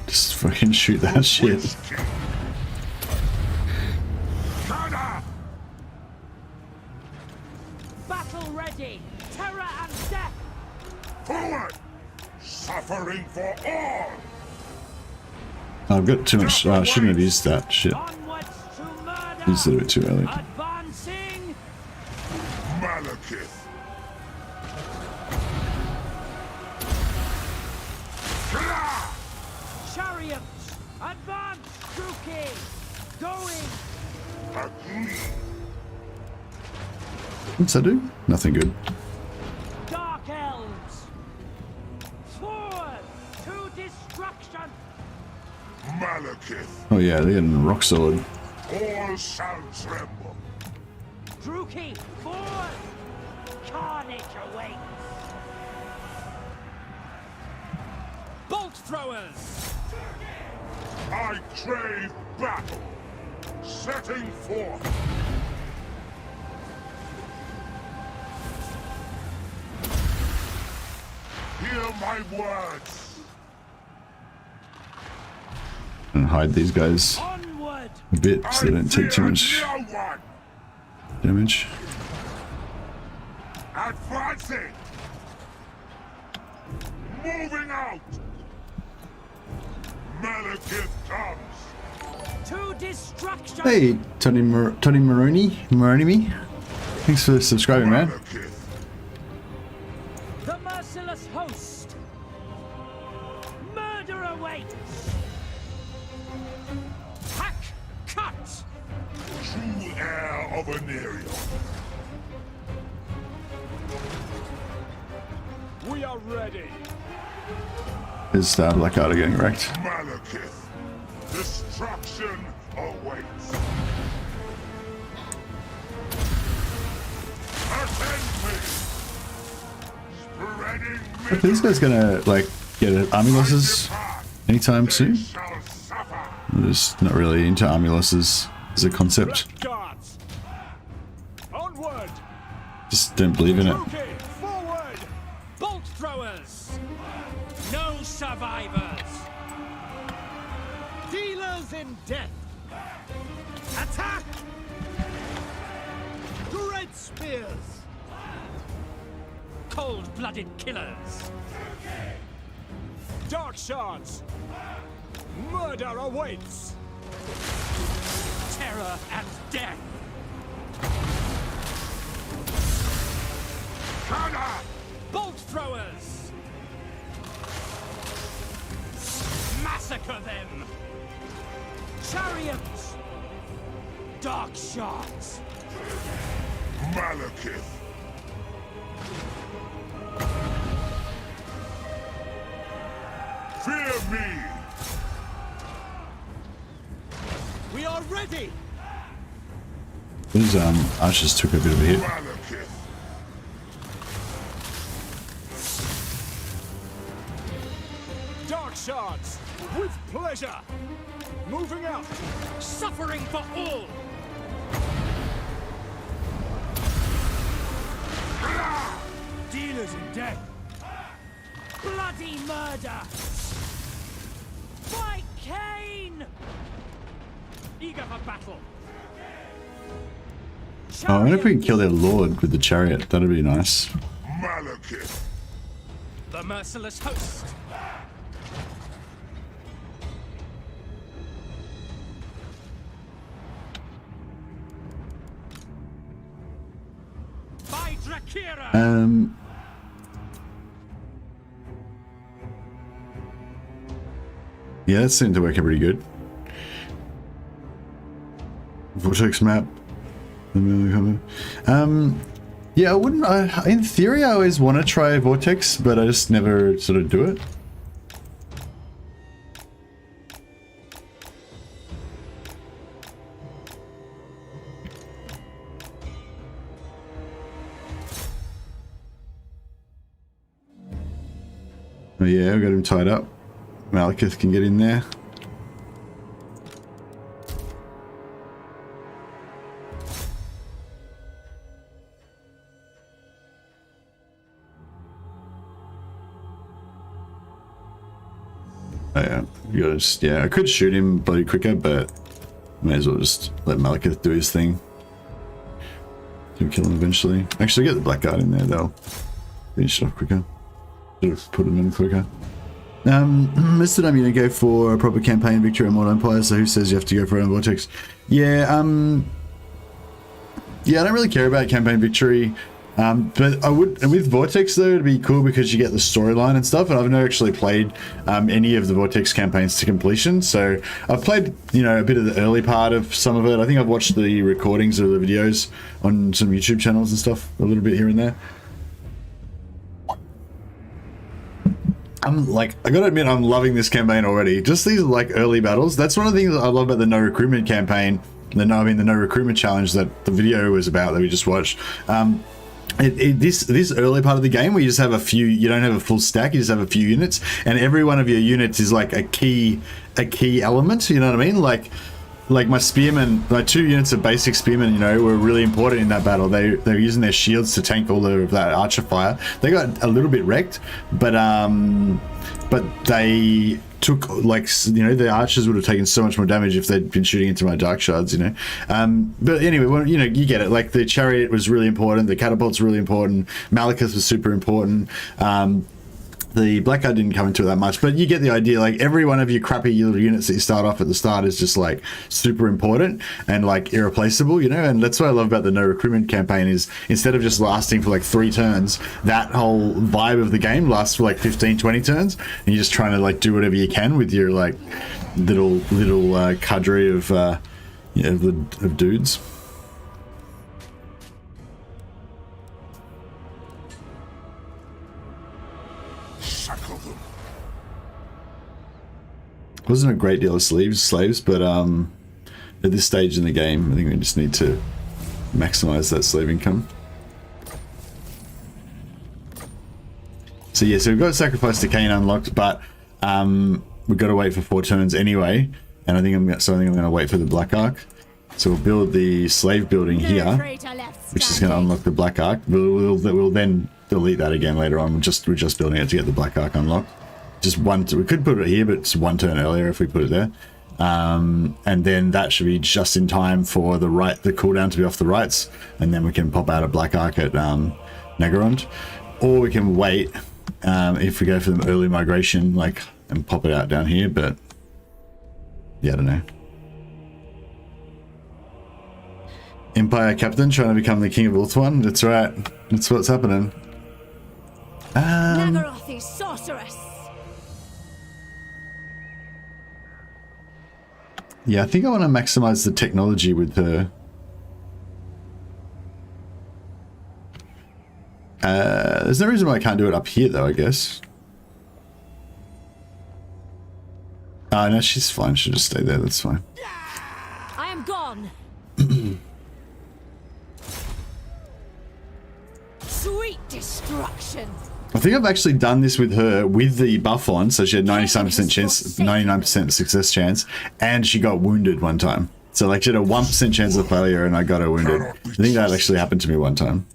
Just fucking shoot that shit. Kada. Battle ready. Terror and death. Forward. Suffering for all. Oh, I've got too much. I shouldn't have used that shit. Onwards to murder. Used it a bit too early. Advancing. Malekith. Kla. Chariots. Advance. Druki. Going. Agree. What's that do? Nothing good. Dark elves. Forward to destruction. Malekith. Oh yeah, they're getting a rock sword. All shall tremble. Druki. Forward. Carnage awaits. Bolt throwers. I crave battle. Setting forth. Hear my words. And hide these guys Onward. a bit so they don't take too much fear no one. damage. Advancing. Moving out. Malekith comes. To destruction. Hey, Tony Maroney me. Thanks for subscribing, man. Malekith. The merciless host. Murder awaits. Hack. Cut. True heir of Anariel. We are ready. His Blackadder getting wrecked. Malekith. Destruction awaits. Attend me. Spreading Are these guys gonna like get army losses anytime soon? shall suffer. I'm just not really into army losses as a concept. Guards. Onward. Just don't believe in it. Druki. Forward. Bolt throwers. survivors! Dealers in death! Attack! Dread spears! Cold-blooded killers! Dark shards! Murder awaits! Terror and death! Counter! Bolt throwers! Massacre them! Chariots! Dark shards! Malekith! Fear me! We are ready! These archers took a bit of a hit. Malekith! Dark shards! With pleasure! Moving out! Suffering for all! Dealers in death! Bloody murder! By Cain! Eager for battle! Oh, I wonder if we can kill their lord with the chariot. That'd be nice. Malekith! The merciless host! By Drakira! Yeah, that seemed to work out pretty good. Vortex map. Yeah, I wouldn't. In theory, I always want to try Vortex, but I just never sort of do it. Oh yeah, we got him tied up. Malekith can get in there. Oh yeah, you gotta just, yeah, I could shoot him bloody quicker, but may as well just let Malekith do his thing. Do kill him eventually. Actually, get the Blackguard in there though. Finish it off quicker. Should have put him in quicker. Mr. I'm gonna go for a proper campaign victory on Modern Empire, so who says you have to go for a Vortex? Yeah, yeah, I don't really care about campaign victory. But I would, and with Vortex though, it'd be cool because you get the storyline and stuff, and I've never actually played any of the Vortex campaigns to completion, so I've played, you know, a bit of the early part of some of it. I think I've watched the recordings of the videos on some YouTube channels and stuff, a little bit here and there. I'm like, I gotta admit, I'm loving this campaign already. Just these like early battles. That's one of the things I love about the no recruitment campaign. The no recruitment challenge that the video was about that we just watched. This early part of the game where you just have a few, you don't have a full stack, you just have a few units, and every one of your units is like a key element. You know what I mean? Like my spearmen, my 2 units of basic spearmen, you know, were really important in that battle. They're using their shields to tank all of that archer fire. They got a little bit wrecked, but they took, like, you know, the archers would have taken so much more damage if they'd been shooting into my dark shards, you know. But anyway, well, you know, you get it. Like, the chariot was really important, the catapult's really important, Malekith was super important. The Blackguard didn't come into it that much, but you get the idea. Like, every one of your crappy little units that you start off at the start is just like super important and like irreplaceable, you know. And that's what I love about the no recruitment campaign is instead of just lasting for like 3 turns, that whole vibe of the game lasts for like 15-20 turns, and you're just trying to like do whatever you can with your like little cadre of of dudes. Wasn't a great deal of slaves, but at this stage in the game, I think we just need to maximize that slave income. So yeah, so we've got Sacrifice to Cain unlocked, but we've got to wait for 4 turns anyway, and I think I'm going to wait for the Black Ark. So we'll build the slave building here, which is going to unlock the Black Ark. We'll then delete that again later on. We're just building it to get the Black Ark unlocked. just one. We could put it here, but it's one turn earlier if we put it there. And then that should be just in time for the cooldown to be off the rights, and then we can pop out a Black Arc at Nagarond, or we can wait if we go for the early migration, like, and pop it out down here. But yeah, I don't know. Empire Captain trying to become the King of Ulthuan. That's right. That's what's happening. Nagaroth is sorceress. Yeah, I think I want to maximize the technology with her. There's no reason why I can't do it up here, though, I guess. No, she's fine. She'll just stay there. That's fine. I am gone. Sweet destruction. I think I've actually done this with her with the buff on, so she had 97% chance, 99% success chance, and she got wounded one time. So like she had a 1% chance of failure, and I got her wounded. I think that actually happened to me one time.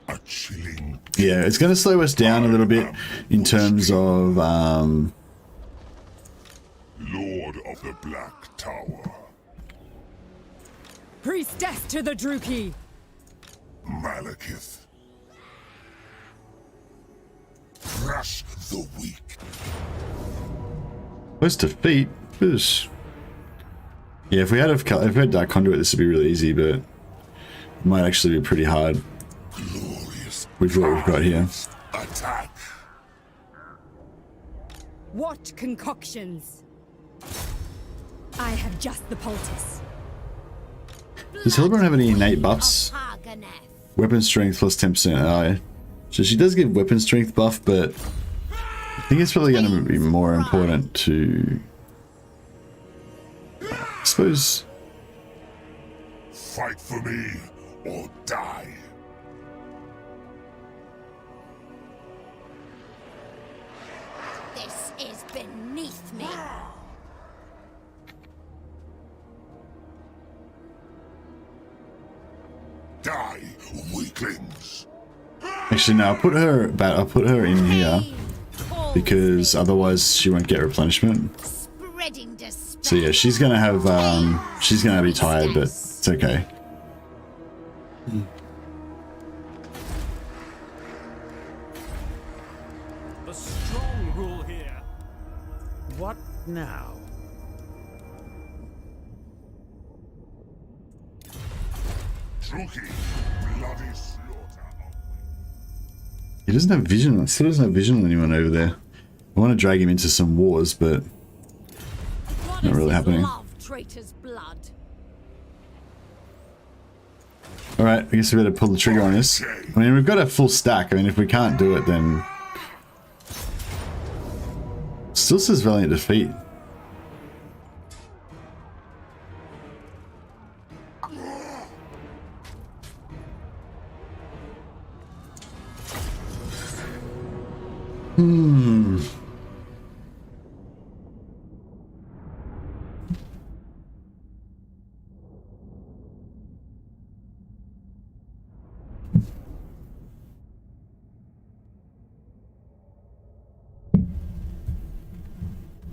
A chilling. Yeah, it's going to slow us down a little bit in terms of Lord of the Black Tower. Priestess to the Druki. Malekith. Crush the weak. close to feet. Yeah, if we had Dark Conduit, this would be really easy, but it might actually be pretty hard. Glorious. With what we've got here. Attack. What concoctions? I have just the poultice. Does Hildebrand have any innate buffs? Weapon strength plus 10%. So she does give weapon strength buff, but I think it's probably going to be more important to... I suppose... Fight for me or die. This is beneath me. Die, weaklings. Actually, no, I'll put her in here, because otherwise she won't get replenishment. So yeah, she's gonna have, she's gonna be tired, but it's okay. The strong rule here. What now? Druki, bloody slaughter. He doesn't have vision. Still doesn't have vision on anyone over there. I want to drag him into some wars, but not really happening. Alright, I guess we better pull the trigger on this. I mean, we've got a full stack. I mean, if we can't do it, then... Still says Valiant Defeat.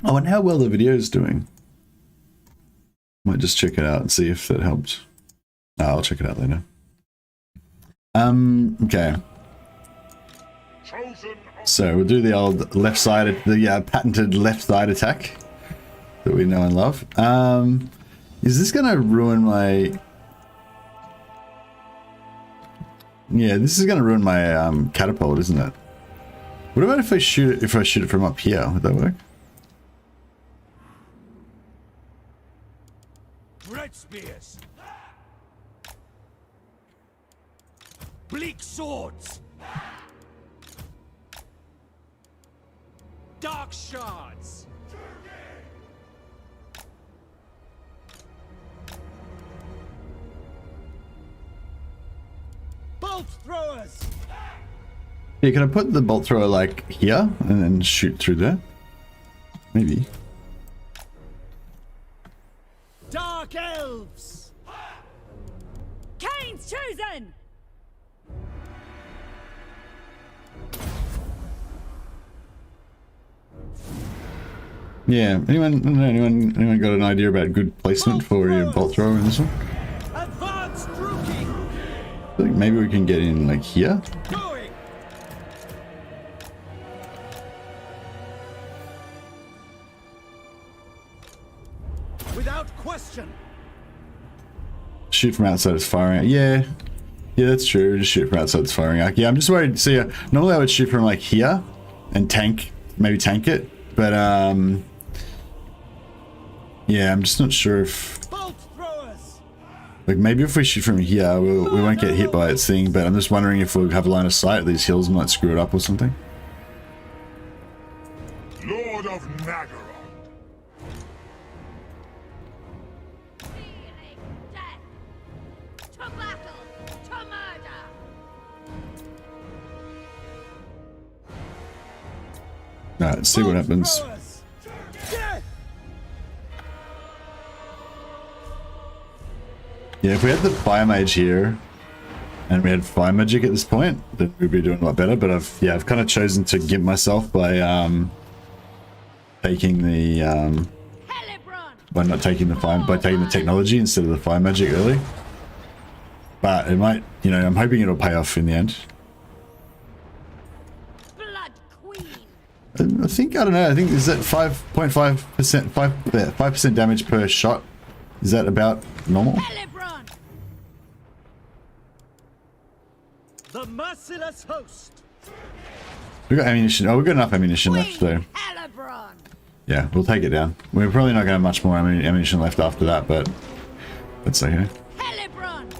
Oh, and how well the video is doing. Might just check it out and see if that helped. I'll check it out later. Okay. So we'll do the old left side, the patented left side attack that we know and love. Is this gonna ruin my? Yeah, this is gonna ruin my catapult, isn't it? What about if I shoot it? If I shoot it from up here, would that work? Red spears. Bleak swords. Dark shards. Bolt throwers. Yeah, can I put the bolt thrower like here and then shoot through there? Maybe. Dark elves. Kane's chosen. Yeah. Anyone? I don't know, anyone got an idea about good placement for your bolt thrower in this one? Advance, Druki! I think maybe we can get in like here. Going! Without question! Shoot from outside is firing. Yeah. Yeah, that's true. Just shoot from outside is firing arc. Yeah, I'm just worried. See, normally I would shoot from like here and tank, maybe tank it. But yeah, I'm just not sure if Bolt throwers! like maybe if we shoot from here, we won't get hit by its thing. But I'm just wondering if we'll have a line of sight. These hills might screw it up or something. Lord of Nagaron. Death! To battle! To murder! Alright, let's see what happens. Throwers! Death! Yeah, if we had the fire mage here and we had fire magic at this point, then we'd be doing a lot better. But I've kind of chosen to gimp myself by taking the Hellebron! by not taking the fire, by taking the technology instead of the fire magic early. But it might, you know, I'm hoping it'll pay off in the end. Blood Queen! I think, I don't know, I think is that 5.5%, 5% damage per shot. Is that about normal? Hellebron! The merciless host! We got ammunition. Oh, we've got enough ammunition left though. Hellebron! Yeah, we'll take it down. We're probably not going to have much more ammunition left after that, but that's okay. Hellebron!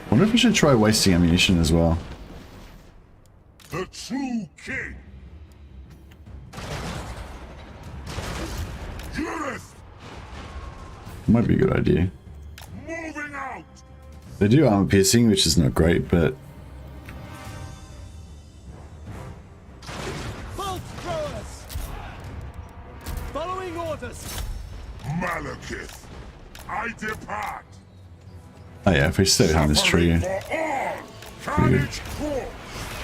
I wonder if we should try wasting ammunition as well. The true king. Graef, Might be a good idea. moving out. They do armor piercing, which is not great, but Bolt throwers! Following orders! Malekith, I depart. oh yeah, if we stay behind this tree. For all. Carnage cool.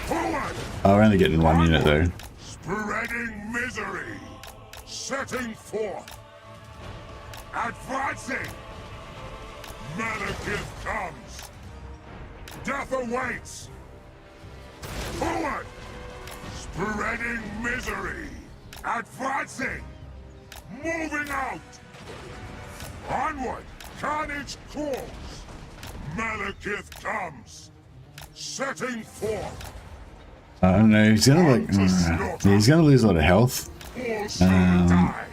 Forward. Oh, we're only getting one unit though. Spreading misery. Setting forth. Advancing. Malekith comes. Death awaits. Forward. Spreading misery. Advancing. Moving out. Onward. Carnage calls. Malekith comes. Setting forth. I don't know, he's gonna like, yeah, he's gonna lose a lot of health. All shall die.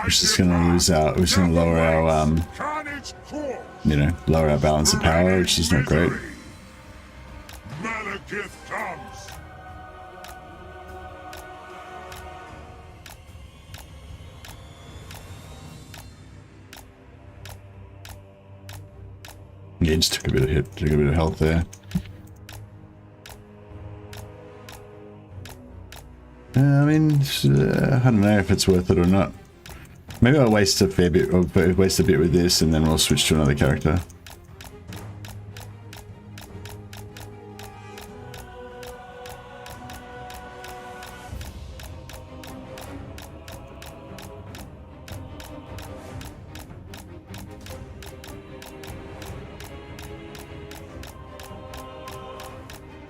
We're just gonna lose out, we're just gonna lower our, Carnage calls. you know, lower our balance of power, which is not great. Malekith comes. Yeah, just took a bit of hit, took a bit of health there. I mean, I don't know if it's worth it or not. Maybe I'll waste a fair bit, or waste a bit with this, and then we'll switch to another character.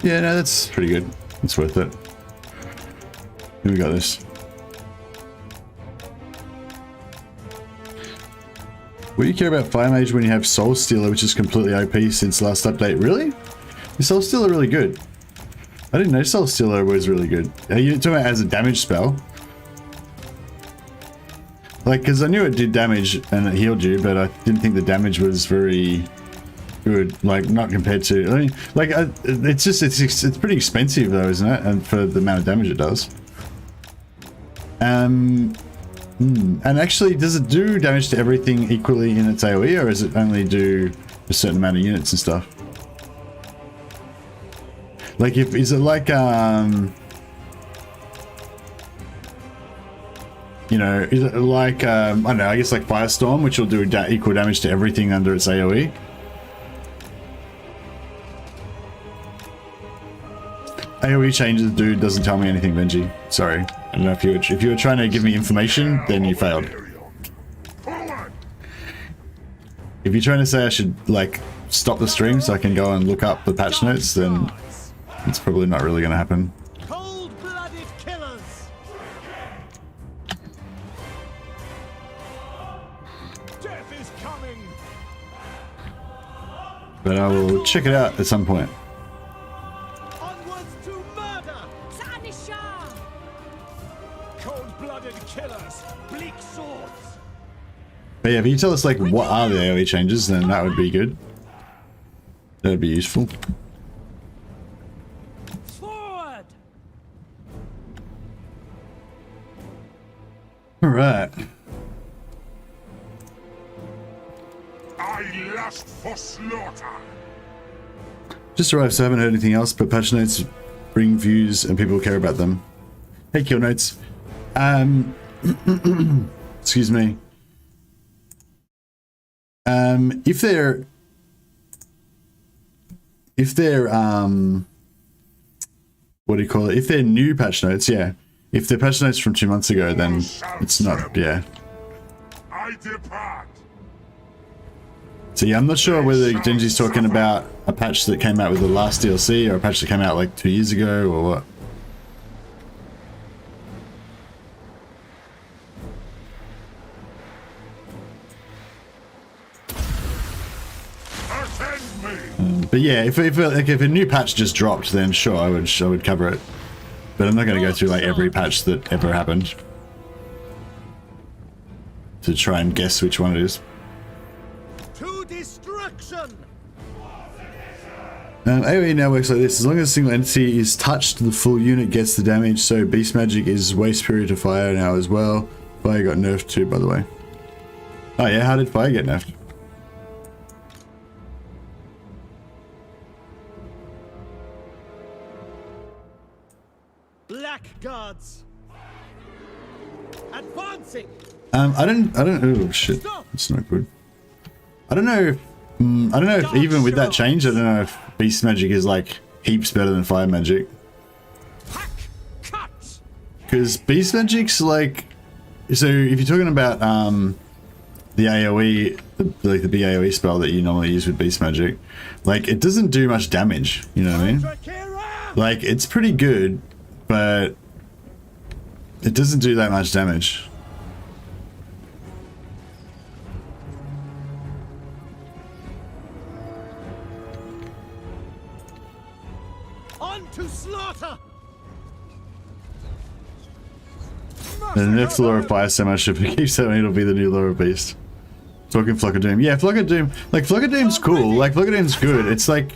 Yeah, no, that's pretty good. It's worth it. Here we got this. What do you care about Fire Mage when you have Soul Stealer, which is completely OP since last update? Really? Is Soul Stealer really good? I didn't know Soul Stealer was really good. Are you talking about as a damage spell? Like, because I knew it did damage and it healed you, but I didn't think the damage was very good. Like, not compared to, I mean, like, it's just, it's pretty expensive though, isn't it? And for the amount of damage it does. And actually, does it do damage to everything equally in its AoE, or does it only do a certain amount of units and stuff? Like, is it like, you know, is it like, I don't know, I guess like Firestorm, which will do equal damage to everything under its AoE? AoE changes, dude, doesn't tell me anything, Benji. Sorry. I don't know if you were trying to give me information, then you failed. If you're trying to say I should, like, stop the stream so I can go and look up the patch notes, then it's probably not really going to happen. Cold-blooded killers. Death is coming. But I will check it out at some point. Onwards to murder. Cold-blooded killers. Bleak swords. But yeah, if you tell us, like, what are the AoE changes, then that would be good. That would be useful. Forward. Alright. I lust for slaughter. Just arrived, so I haven't heard anything else, but patch notes bring views and people care about them. Hey, kill notes. Excuse me. If they're what do you call it? If they're new patch notes, yeah. If they're patch notes from 2 months ago, then it's not, yeah. I depart. So yeah, I'm not sure whether Genji's talking about a patch that came out with the last DLC or a patch that came out like 2 years ago or what. But yeah, if a new patch just dropped, then sure, I would cover it. But I'm not going to go through like every patch that ever happened to try and guess which one it is. To destruction. AoE now works like this: as long as a single entity is touched, the full unit gets the damage. So beast magic is way superior to fire now as well. Fire got nerfed too, by the way. Oh yeah, how did fire get nerfed? Blackguards. Advancing. I don't. Oh shit, that's not good. I don't know. I don't know if even with that change, I don't know if beast magic is like heaps better than fire magic. Because beast magic's like, so if you're talking about the AoE, like the big AoE spell that you normally use with beast magic, like it doesn't do much damage. You know what I mean? Like it's pretty good, but it doesn't do that much damage. On to slaughter. The nerf lore of fire so much if it keeps saying it'll be the new lore of beast. Talking Flock of Doom. Yeah, Flock of Doom. Like Flock of Doom's cool. Like Flock of Doom's good. It's like,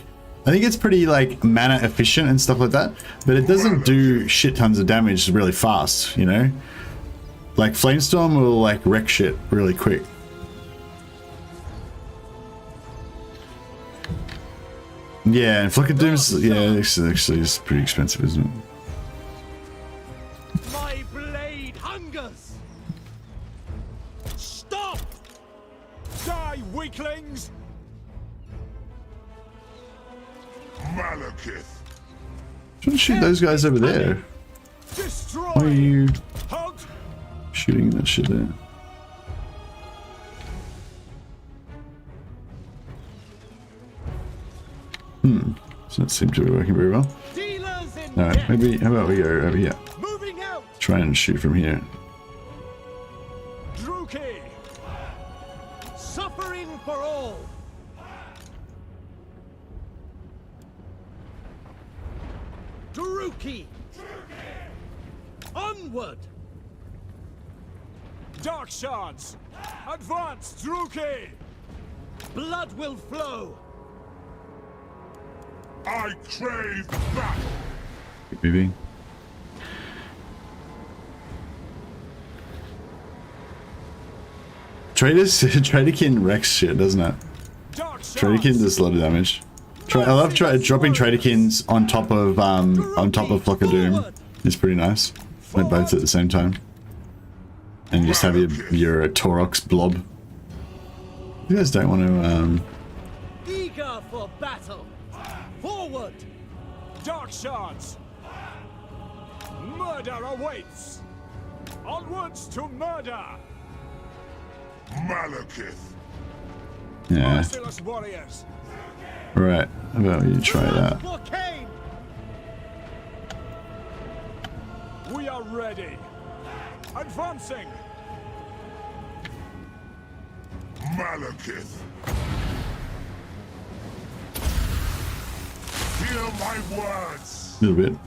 I think it's pretty like mana efficient and stuff like that, but it doesn't do shit tons of damage really fast, you know? Like Flamestorm will like wreck shit really quick. Yeah, and Flock of Doom's, yeah, actually is pretty expensive, isn't it? My blade hungers. Stop! Die, weaklings! Malekith. Trying to shoot those guys over there. Destroy! Why are you Halt! shooting that shit there? Does not seem to be working very well. Dealers in Alright, death. maybe, how about we go over here? Moving out! Try and shoot from here. Druki! Suffering for all! Druki! Onward! Dark shards! Advance, Druki! Blood will flow! I crave battle. Keep moving. Traderkin wrecks shit, doesn't it? Dark shards! Traderkin does a lot of damage. I love dropping Traderkins on top of Flock of Doom. It's pretty nice. Like both at the same time. And just have your Taurox blob. You guys don't want to Eager for battle! Forward! Dark shards! Murder awaits! Onwards to murder! Malekith. Yeah. Merciless warriors! Right. How about you try that? For Cain! We are ready! Advancing! Malekith. Hear my words. A little bit.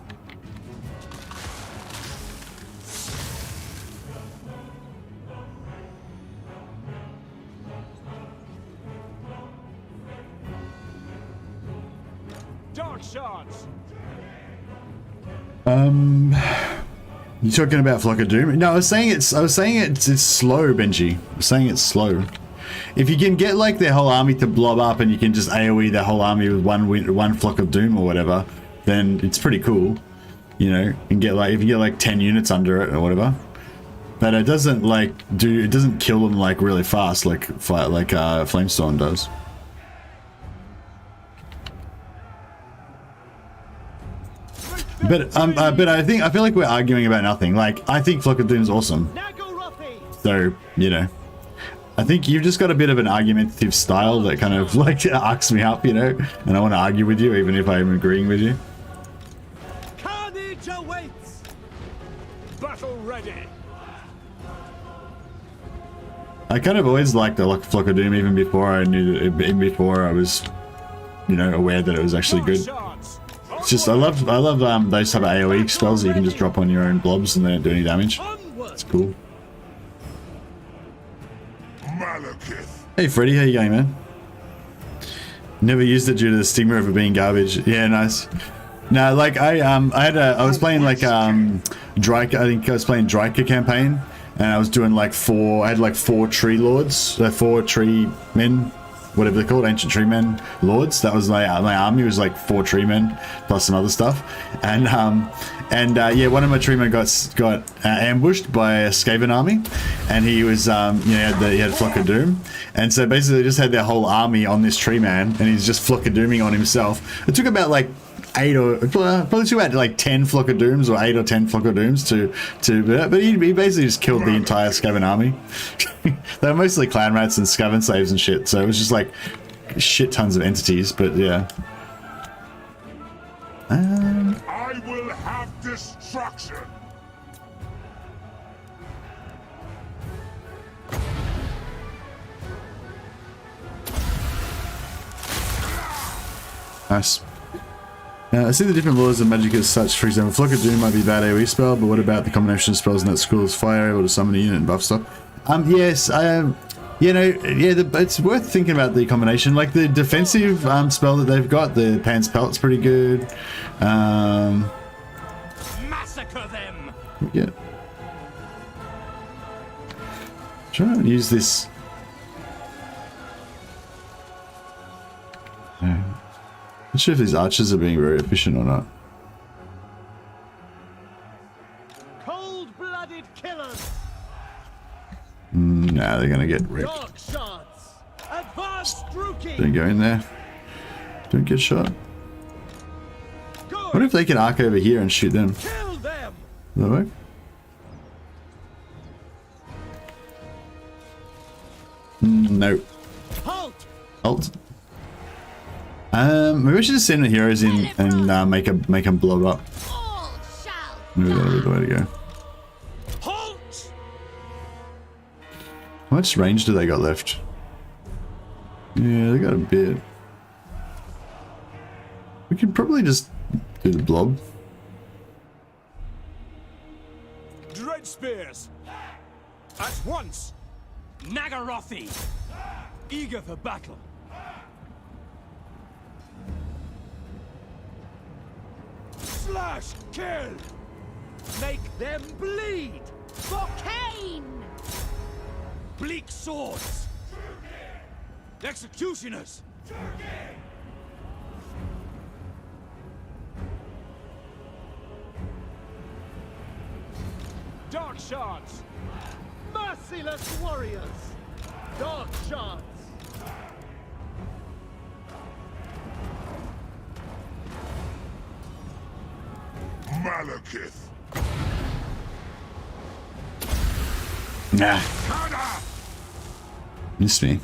Dark shards! You talking about Flock of Doom? No, I was saying it's slow, Benji. I was saying it's slow. If you can get like their whole army to blob up and you can just AoE their whole army with one Flock of Doom or whatever, then it's pretty cool. You know, and get like if you get like 10 units under it or whatever. But it doesn't it doesn't kill them like really fast like Flamestorm does. But I feel like we're arguing about nothing. Like, I think Flock of Doom is awesome. So, you know, I think you've just got a bit of an argumentative style that kind of like arcs me up, you know, and I want to argue with you even if I'm agreeing with you. Carnage awaits! Battle ready! I kind of always liked the Flock of Doom even before I knew that, even before I was, you know, aware that it was actually good. It's just I love those type of AoE spells that you can just drop on your own blobs and they don't do any damage. It's cool. Malekith. Hey Freddy, how you going, man? Never used it due to the stigma of it being garbage. Yeah, nice. No, like I was playing like Dryka, I think I was playing Dryka campaign, and I was doing like I had like 4 tree lords, 4 tree men, whatever they're called, ancient tree men lords. That was my army was like 4 tree men plus some other stuff, and yeah, one of my tree men got ambushed by a Skaven army, and he was he had Flock of Doom, and so basically they just had their whole army on this tree man, and he's just Flock of Dooming on himself. It took about like 8 or probably took about like 10 Flock of Dooms or 8 or 10 Flock of Dooms but he basically just killed the entire Skaven army. They were mostly clan rats and Skaven slaves and shit, so it was just like shit tons of entities, but yeah. I will have destruction. Nice. I see the different laws of magic as such. For example, Flock of Doom might be a bad AoE spell, but what about the combination of spells in that school is fire able to summon a unit and buff stuff? Yes, it's worth thinking about the combination. Like the defensive spell that they've got, the Pan's Pelt's pretty good. Massacre them! Yeah. Try and use this. Not sure if these archers are being very efficient or not. Cold-blooded killers! Nah, they're gonna get ripped. Dark shards! Advance, Druki! Don't go in there. Don't get shot. What if they can arc over here and shoot them? Kill them! Will that work? No. Halt! Halt. Maybe we should just send the heroes in and make them blow up. All shall Maybe that'll be the way to go. Halt! How much range do they got left? Yeah, they got a bit. We could probably just do the blob. Dread spears! At once! Nagarothi! Eager for battle! Slash! Kill! Make them bleed! for Cain! Bleak swords! Executioners! Dark shards! Merciless warriors! Dark shards! Malekith. Nah. Missed me.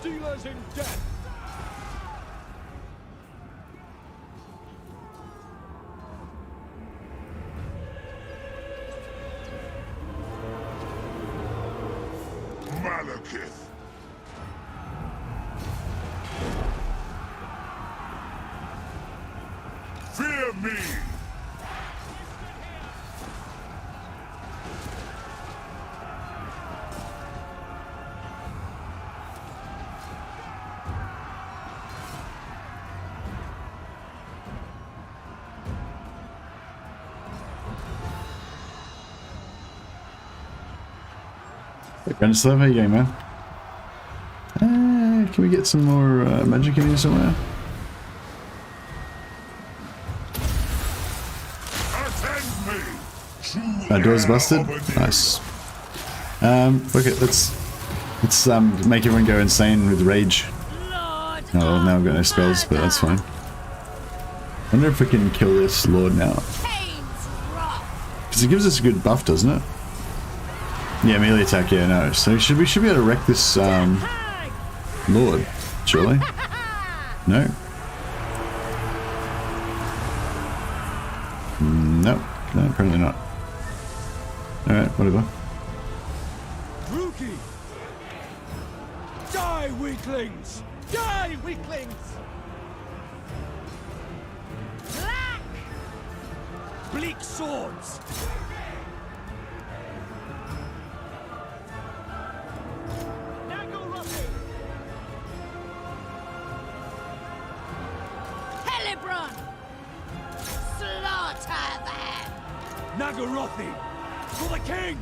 Dealers in death. Malekith. Fear me. Branislav, how you going, man? Can we get some more magic in here somewhere? Doors busted. Nice. Fuck it. Let's make everyone go insane with rage. Oh, well, now I've got no spells, but that's fine. I wonder if we can kill this lord now. Because it gives us a good buff, doesn't it? Yeah, melee attack. Yeah, no. So we should be able to wreck this lord, surely. No. Nope. No, apparently not. Alright, whatever. Rookie! Die, weaklings! Die, weaklings! Black! Bleak swords! Helibron! Slaughter them! Nagarothi! For the king!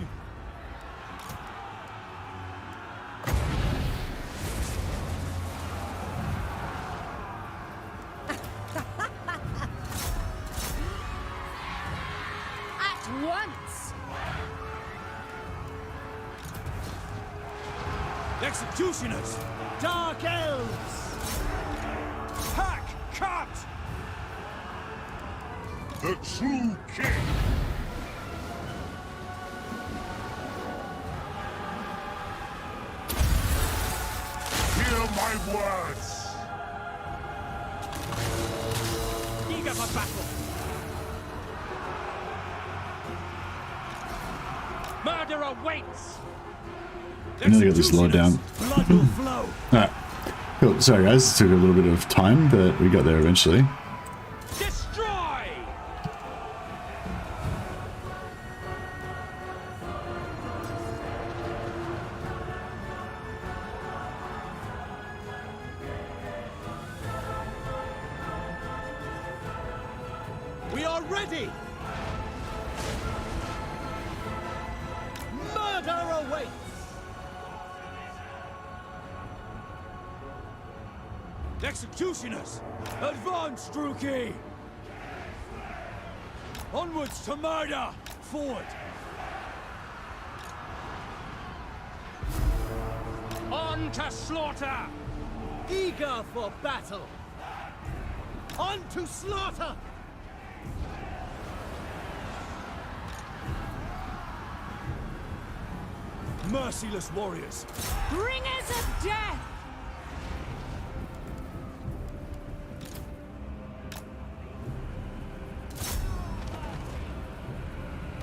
At once! Executioners! Dark elves! Hack! Cut! The true king. Hear my words. Eager for battle! Murder awaits! I need to get this lord down. Blood will flow! Alright. Cool. Sorry guys, it took a little bit of time, but we got there eventually. Destroy! We are ready! Murder awaits! Executioners! Advance, Druki! Onwards to murder! Forward! On to slaughter! Eager for battle! On to slaughter! Merciless warriors! Bringers of death!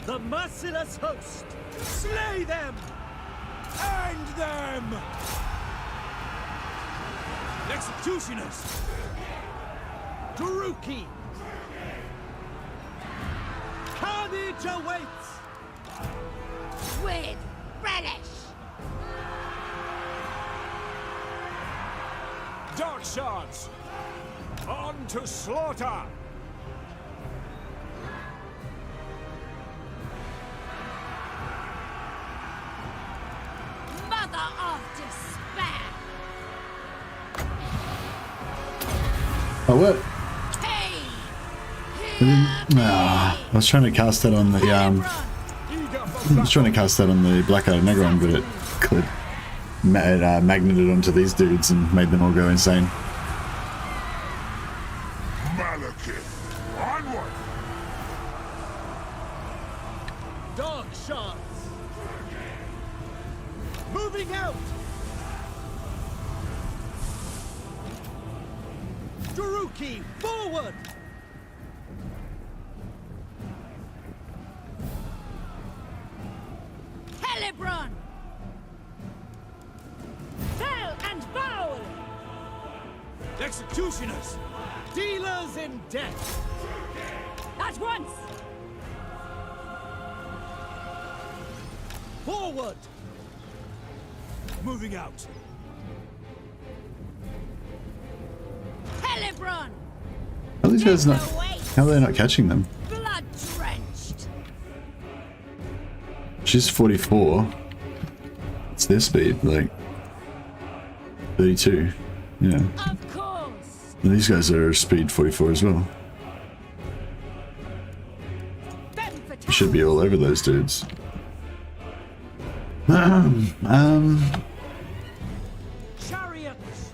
The merciless host! Slay them! End them! Executioners! Druki! Carnage awaits! With relish! Dark shards! On to slaughter! Mother of despair! Oh, what? Hey! I was trying to cast that on the I was trying to cast that on the Blackguard Negron, but it cleared. magneted onto these dudes and made them all go insane. Malekith, onward! Dark shards. Moving out. Daruki, forward. Helebron! Fell and foul! Executioners, dealers in death. At once! Forward. Moving out. Helebron! How are these guys not? How are they not catching them? Blood drenched! She's 44. What's their speed? Like 32. Yeah. Of course! And these guys are speed 44 as well. You should be all over those dudes. Chariots.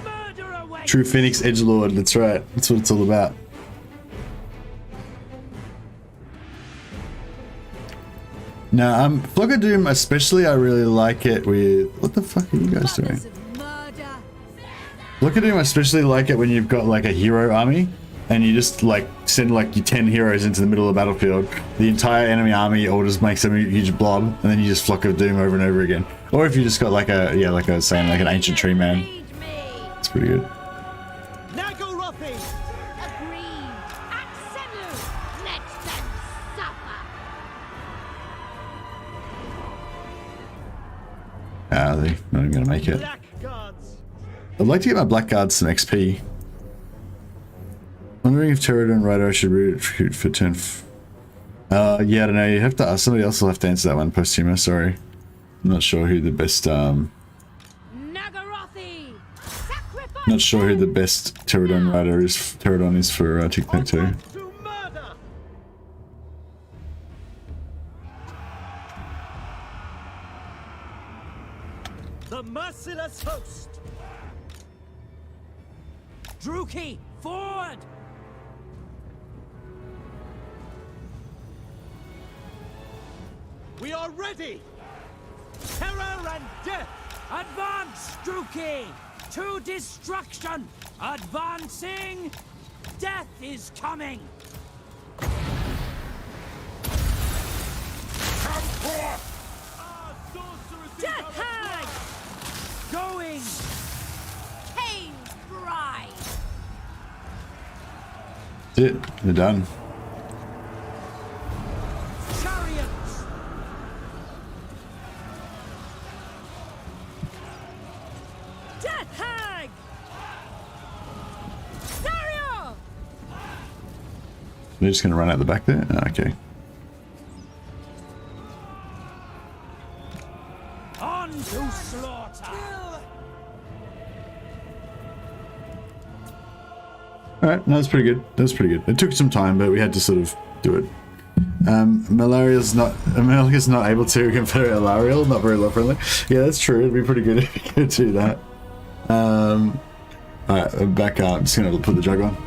Murder away. True Phoenix Edgelord, that's right. That's what it's all about. Now, Flogger Doom especially, I really like it with... What the fuck are you guys doing? Flogger Doom, I especially like it when you've got like a hero army and you just like send like your 10 heroes into the middle of the battlefield. The entire enemy army all just makes a huge blob and then you just Flock of Doom over and over again. Or if you just got like a, yeah, like I was saying, like an ancient tree man. It's pretty good. Nagorothi. Agreed! Axelu! Let them suffer! They're not even gonna make it. Black guards. I'd like to get my Blackguards some XP. Wondering if Pterodon Rider should recruit for turn. Yeah, I don't know. You have to ask somebody else. Will have to answer that one. Posthuma. Sorry, I'm not sure who the best. Nagorothi! Not sure who the best Pterodon Rider is. Pterodon is for Tic Tac Toe. To murder. The merciless host. Druki, forward. We are ready. Terror and death. Advance, Druki, to destruction. Advancing. Death is coming. Come forth! Death hag! Going. Cain's bride! That's it. They're done. Chariots. Death hag! Dario! They're just gonna run out the back there. Oh, okay. On to slaughter. Alright, no, that's pretty good. That's pretty good. It took some time, but we had to sort of do it. Malaria's not able to Confederate Alariel, not very love friendly. Yeah, that's true. It'd be pretty good if you could do that. Alright, back up. I'm just gonna put the jug on.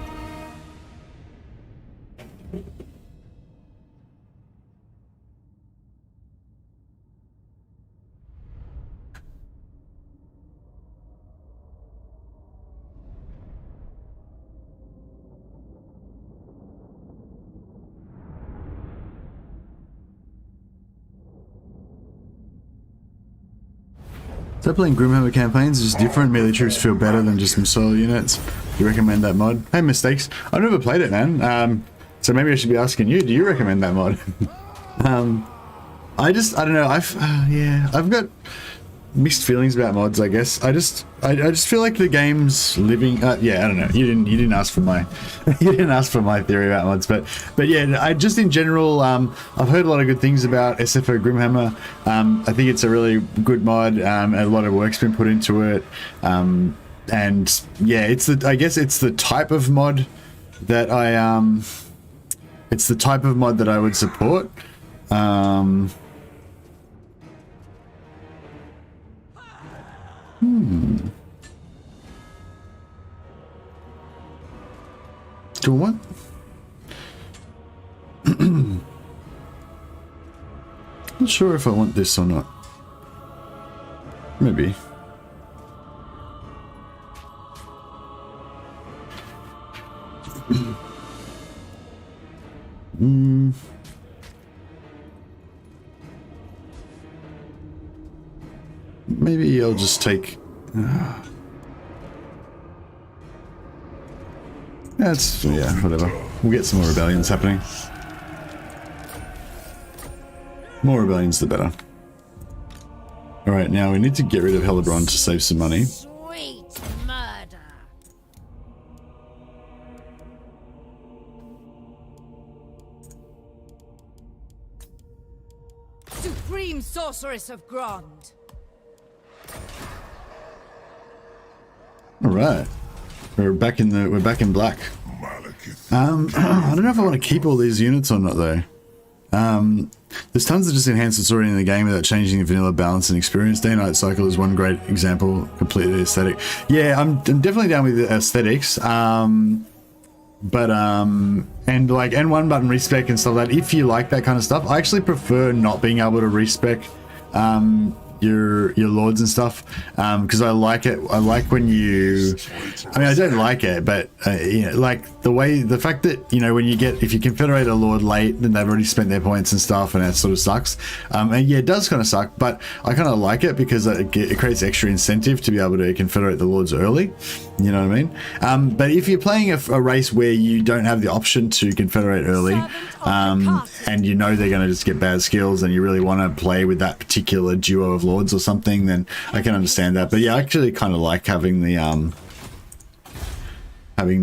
So playing Grimhammer campaigns is just different. Melee troops feel better than just some solo units. Do you recommend that mod? Hey, Mistakes. I've never played it, man. So maybe I should be asking you. Do you recommend that mod? I don't know. I've got mixed feelings about mods, I guess. I just feel like the game's living. Yeah, I don't know. You didn't ask for my you didn't ask for my theory about mods, but yeah, I just in general, I've heard a lot of good things about SFO Grimhammer. I think it's a really good mod. A lot of work's been put into it, and yeah, I guess it's the type of mod that I would support. Do what? Not sure if I want this or not. Maybe. Maybe I'll just take... That's... yeah, whatever. We'll get some more rebellions happening. More rebellions, the better. Alright, now we need to get rid of Hellebron to save some money. Sweet murder. Supreme Sorceress of Grond. Alright. We're back in black. Malekith. I don't know if I want to keep all these units or not though. There's tons of just enhancements already in the game without changing the vanilla balance and experience. Day-Night Cycle is one great example, completely aesthetic. Yeah, I'm definitely down with the aesthetics. And one button respec and stuff like that. If you like that kind of stuff, I actually prefer not being able to respec your lords and stuff, because I like it. I like when you, I mean, I don't like it, but you know, like the fact that, you know, when you get, if you confederate a lord late, then they've already spent their points and stuff, and that sort of sucks. And yeah, it does kind of suck, but I kind of like it because it creates extra incentive to be able to confederate the lords early. You know what I mean? But if you're playing a race where you don't have the option to confederate early, and you know they're going to just get bad skills, and you really want to play with that particular duo of lords or something, then I can understand that. But yeah, I actually kind of like having the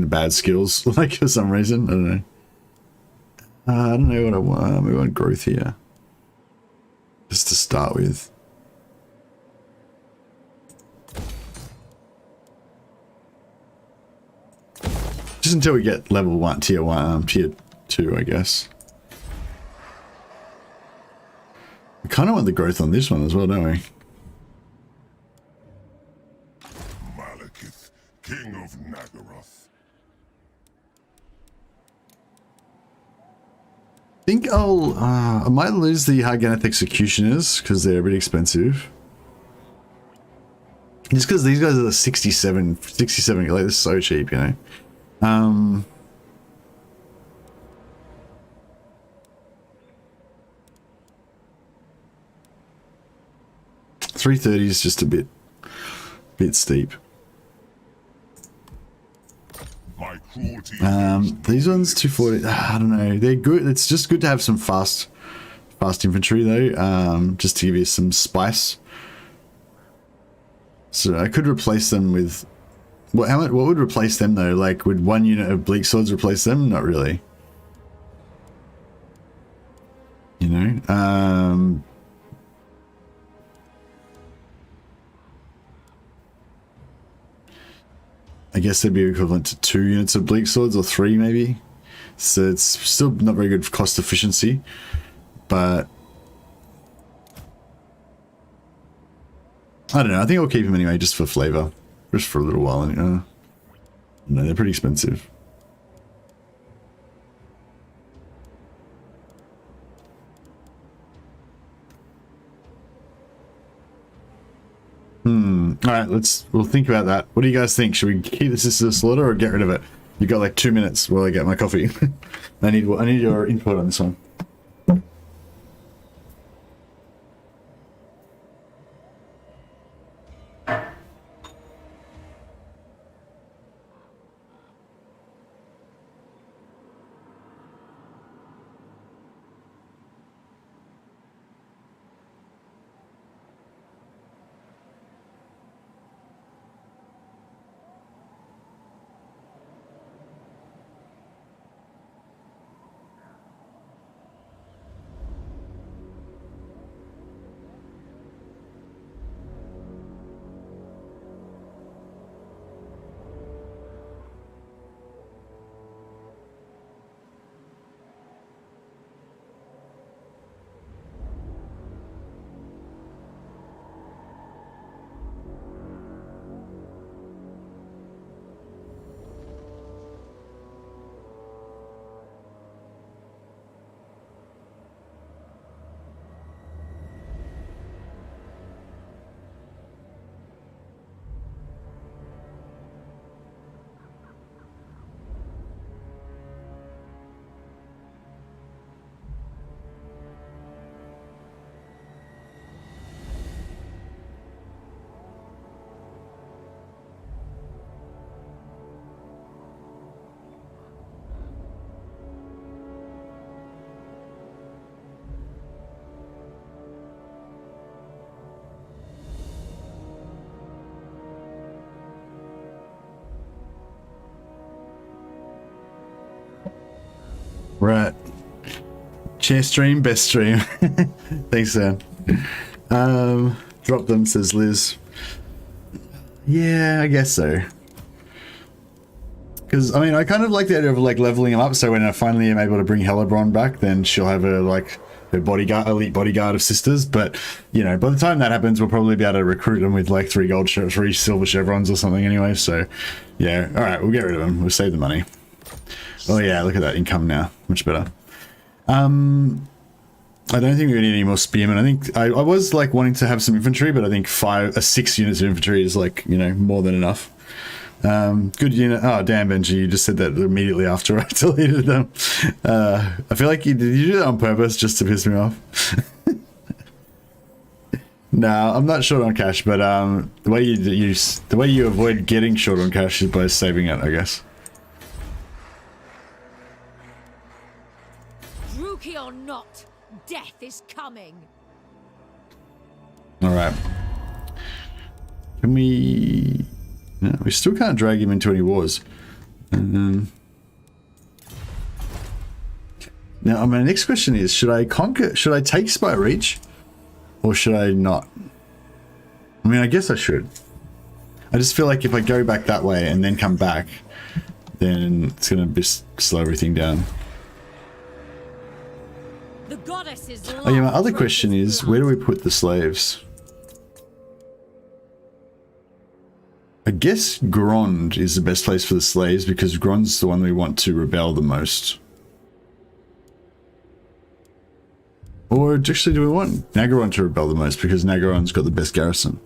bad skills, like, for some reason. I don't know what I want. We want growth here, just to start with. Just until we get level 1, tier 1, tier 2, I guess. We kind of want the growth on this one as well, don't we? Malekith, King of Nagaroth. I think I might lose the Harganeth Executioners because they're a bit expensive. Just because these guys are the 67, like, they're so cheap, you know. 330 is just a bit steep. My cruelty. These ones 240. I don't know. They're good. It's just good to have some fast infantry though. Just to give you some spice. So I could replace them with. What would replace them though? Like, would one unit of bleak swords replace them? Not really. You know. I guess they'd be equivalent to 2 units of bleak swords, or 3 maybe. So it's still not very good for cost efficiency, but I don't know. I think I'll keep them anyway, just for flavor, just for a little while. No, they're pretty expensive. All right, we'll think about that. What do you guys think? Should we keep this as a slaughter or get rid of it? You've got like 2 minutes while I get my coffee. I need your input on this one. Right. Chair stream, best stream. Thanks, Sam. Drop them, says Liz. Yeah, I guess so. Because, I mean, I kind of like the idea of, like, leveling him up, so when I finally am able to bring Hellebrand back, then she'll have a, like, her bodyguard, elite bodyguard of sisters, but, you know, by the time that happens, we'll probably be able to recruit them with, like, 3 silver chevrons or something anyway, so, yeah. Alright, we'll get rid of them. We'll save the money. Oh, yeah, look at that income now. Much better. I don't think we need any more spearmen. I think I was, like, wanting to have some infantry, but I think 6 units of infantry is, like, you know, more than enough. Good unit. Oh, damn, Benji, you just said that immediately after I deleted them. I feel like did you do that on purpose just to piss me off? No, I'm not short on cash, but the way you avoid getting short on cash is by saving it, I guess. Rookie or not, death is coming. All right. Can we? No, we still can't drag him into any wars. Now, my next question is: should I take Spire Reach, or should I not? I mean, I guess I should. I just feel like if I go back that way and then come back, then it's gonna slow everything down. The goddess is Oh yeah, my other question is: where do we put the slaves? I guess Grond is the best place for the slaves because Grond's the one we want to rebel the most. Or actually, do we want Nagaron to rebel the most because Nagaron's got the best garrison?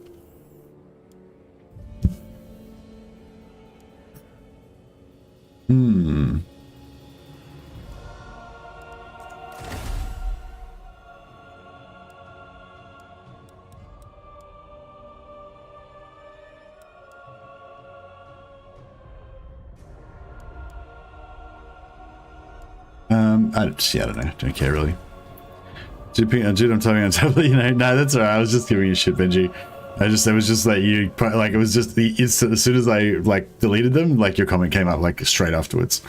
I don't know. Don't care really. Dude, I'm telling you on top of, you know, no, that's alright. I was just giving you shit, Benji. It was just like you, like it was just the instant, as soon as I like deleted them, like your comment came up like straight afterwards.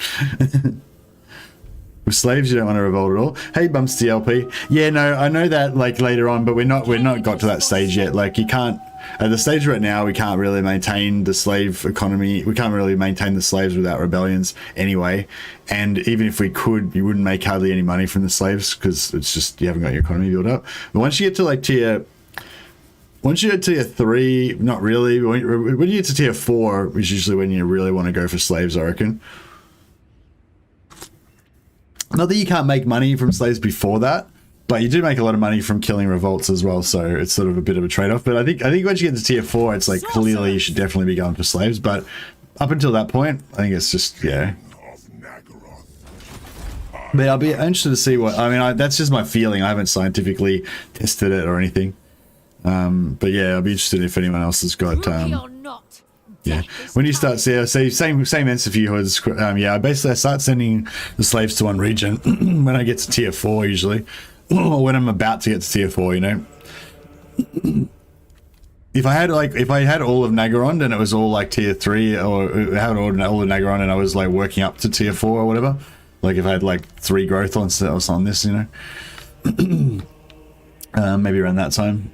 With slaves, you don't want to revolt at all. Hey, Bumps DLP. Yeah, no, I know that like later on, but we're not got to that stage yet. Like you can't. At the stage right now, we can't really maintain the slave economy. We can't really maintain the slaves without rebellions anyway. And even if we could, you wouldn't make hardly any money from the slaves because it's just, you haven't got your economy built up. But once you get to like tier 3, not really. When you get to tier 4 is usually when you really want to go for slaves, I reckon. Not that you can't make money from slaves before that, but you do make a lot of money from killing revolts as well, so it's sort of a bit of a trade-off. But I think once you get to tier 4, it's like clearly you should definitely be going for slaves. But up until that point, I think it's just, yeah. But I'll be interested to see what, I mean, that's just my feeling. I haven't scientifically tested it or anything. But yeah, I'll be interested if anyone else has got, yeah. When you start, same answer for you, yeah, I start sending the slaves to one region when I get to tier 4 usually. Or when I'm about to get to tier 4, you know. If I had all of Nagaron and it was all like tier 3, or I had all of Nagaron and I was like working up to tier 4 or whatever, like if I had like 3 growth on this, you know, maybe around that time.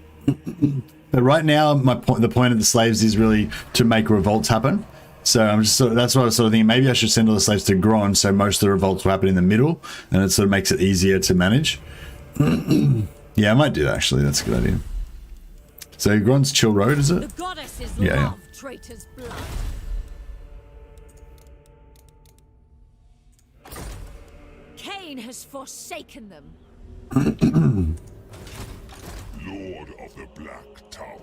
But right now, the point of the slaves is really to make revolts happen. So I'm just that's what I was sort of thinking. Maybe I should send all the slaves to Gron, so most of the revolts will happen in the middle, and it sort of makes it easier to manage. Yeah, I might do that actually. That's a good idea. So Gron's Chill Road, is it? The goddesses yeah. love traitors' blood. Cain has forsaken them. Lord of the Black Tower.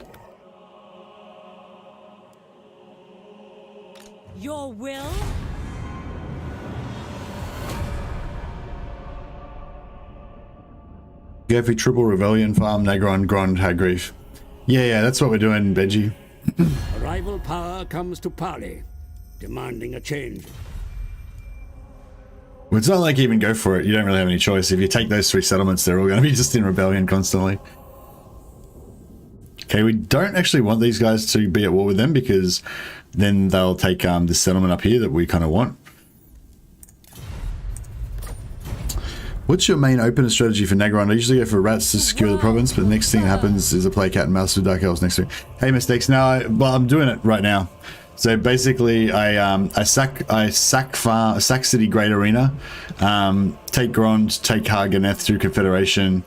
Your will? Gaffy triple rebellion farm Nagron Grand Graef. Yeah, that's what we're doing, Benji. A rival power comes to parley, demanding a change. Well, it's not like you even go for it. You don't really have any choice. If you take those 3 settlements, they're all going to be just in rebellion constantly. Okay, we don't actually want these guys to be at war with them because then they'll take this settlement up here that we kind of want. What's your main opener strategy for Nagron? I usually go for rats to secure the province, but the next thing that happens is I play cat and mouse with Dark Elves next week. Hey, mistakes. Now, well, I'm doing it right now. So basically, I sack City Great Arena, take Grond, take Harganeth through Confederation,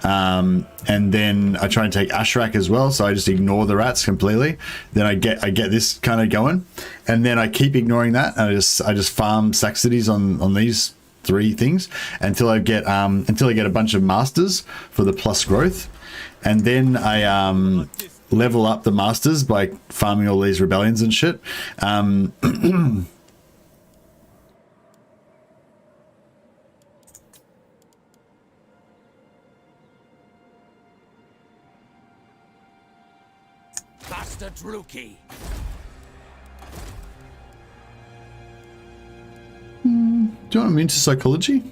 and then I try and take Ashrak as well. So I just ignore the rats completely. Then I get this kind of going, and then I keep ignoring that, and I just farm sack cities on these 3 things until I get a bunch of masters for the plus growth, and then I level up the masters by farming all these rebellions and shit. Bastard rookie. Do you want immune to psychology?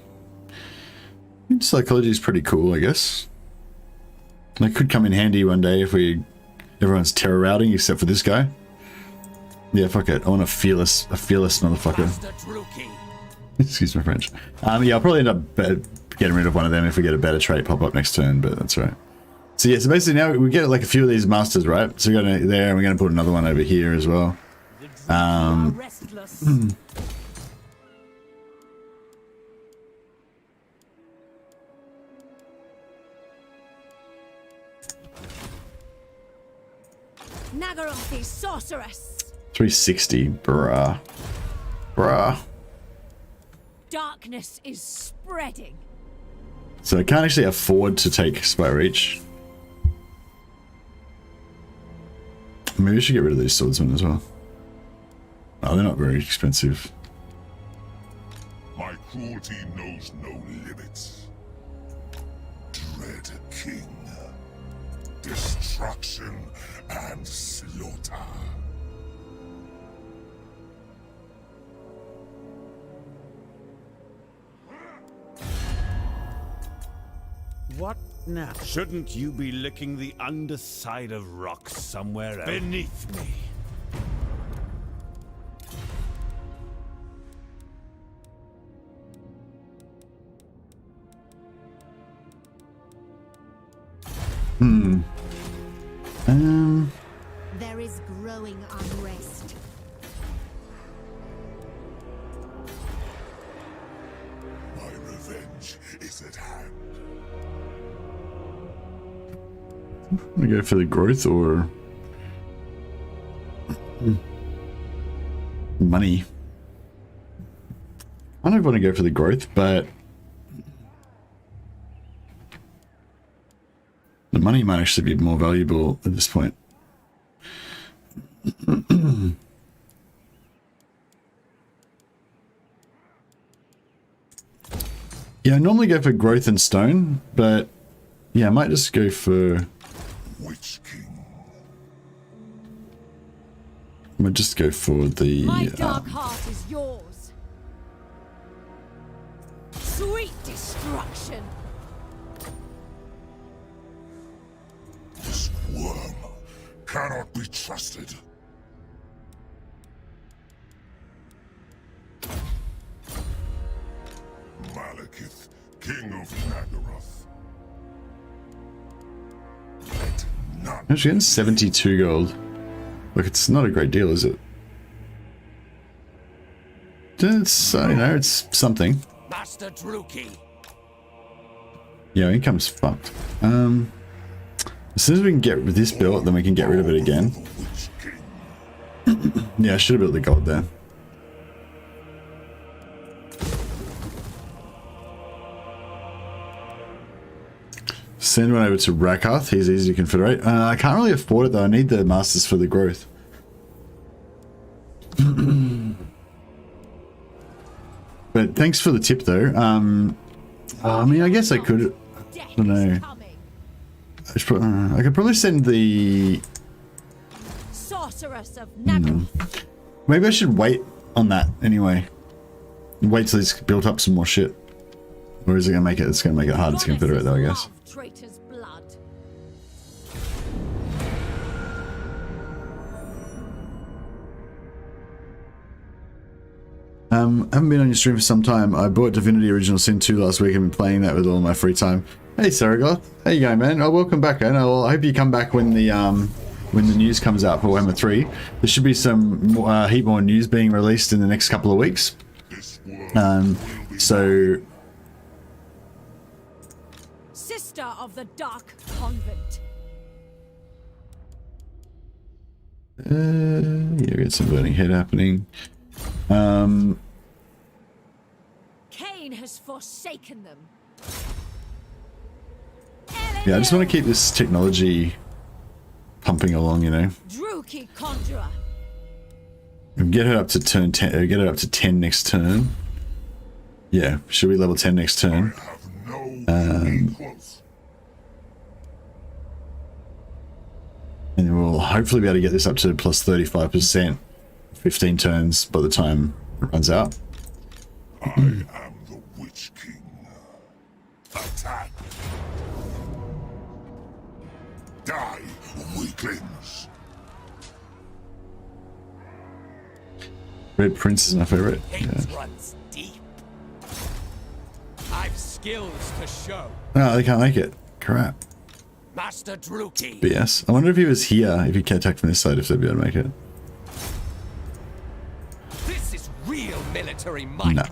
Immune to psychology is pretty cool, I guess. It could come in handy one day if everyone's terror routing except for this guy. Yeah, fuck it. I want a fearless motherfucker. Excuse my French. Yeah, I'll probably end up getting rid of one of them if we get a better trait pop up next turn, but that's right. So yeah, so basically now we get like a few of these masters, right? So we're gonna there, and we're gonna put another one over here as well. Nagaroth is sorceress. 360, bruh. Darkness is spreading. So I can't actually afford to take Spy Reach. Maybe we should get rid of these swordsmen as well. Oh, they're not very expensive. My cruelty knows no limits. Dread King. Destruction and slaughter. What now? Shouldn't you be licking the underside of rocks somewhere else? Beneath me. There is growing unrest. My revenge is at hand. I'm gonna go for the growth or money. I don't want to go for the growth, but the money might actually be more valuable at this point. Yeah, I normally go for growth and stone, but yeah, I might just go for... Witch King. I might just go for the... My dark heart is yours. Sweet destruction. This worm cannot be trusted. Malekith, King of Nagaroth. Let none. I'm actually getting 72 gold. Look, it's not a great deal, is it? It's, I don't know, it's something. Bastard rookie. Yeah, income's fucked. As soon as we can get this built, then we can get rid of it again. Witch King. Yeah, I should have built the gold there. Send one over to Rakath. He's easy to confederate. I can't really afford it though. I need the masters for the growth. But thanks for the tip though. I mean, I guess I could. I don't know. I could probably send the... Sorceress of Nagaroth. Maybe I should wait on that anyway. Wait till he's built up some more shit. Or is it gonna make it? It's gonna make it hard to confederate though, I guess. Traitor's blood. Haven't been on your stream for some time. I bought Divinity Original Sin 2 last week and been playing that with all my free time. Hey Saragoth, how you going, man? Oh, welcome back, man. Well, I hope you come back when the news comes out for Warhammer 3. There should be some heap more news being released in the next couple of weeks. So Sister of the Dark Convent. yeah, we got some burning head happening. Cain has forsaken them. Yeah, I just want to keep this technology pumping along, you know. Druki Conjurer. Get her up to turn 10. Get her up to 10 next turn. Yeah, should we level 10 next turn? And then we'll hopefully be able to get this up to plus 35%, 15 turns by the time it runs out. I am the Witch King. Attack. Die, weaklings. Red Prince is my favorite. Hate Yeah. runs deep. I've skills to show. Oh, they can't make it. Crap. Master Druki. BS. I wonder if he was here, if he can attack from this side, if they'd be able to make it. This is real military might. No.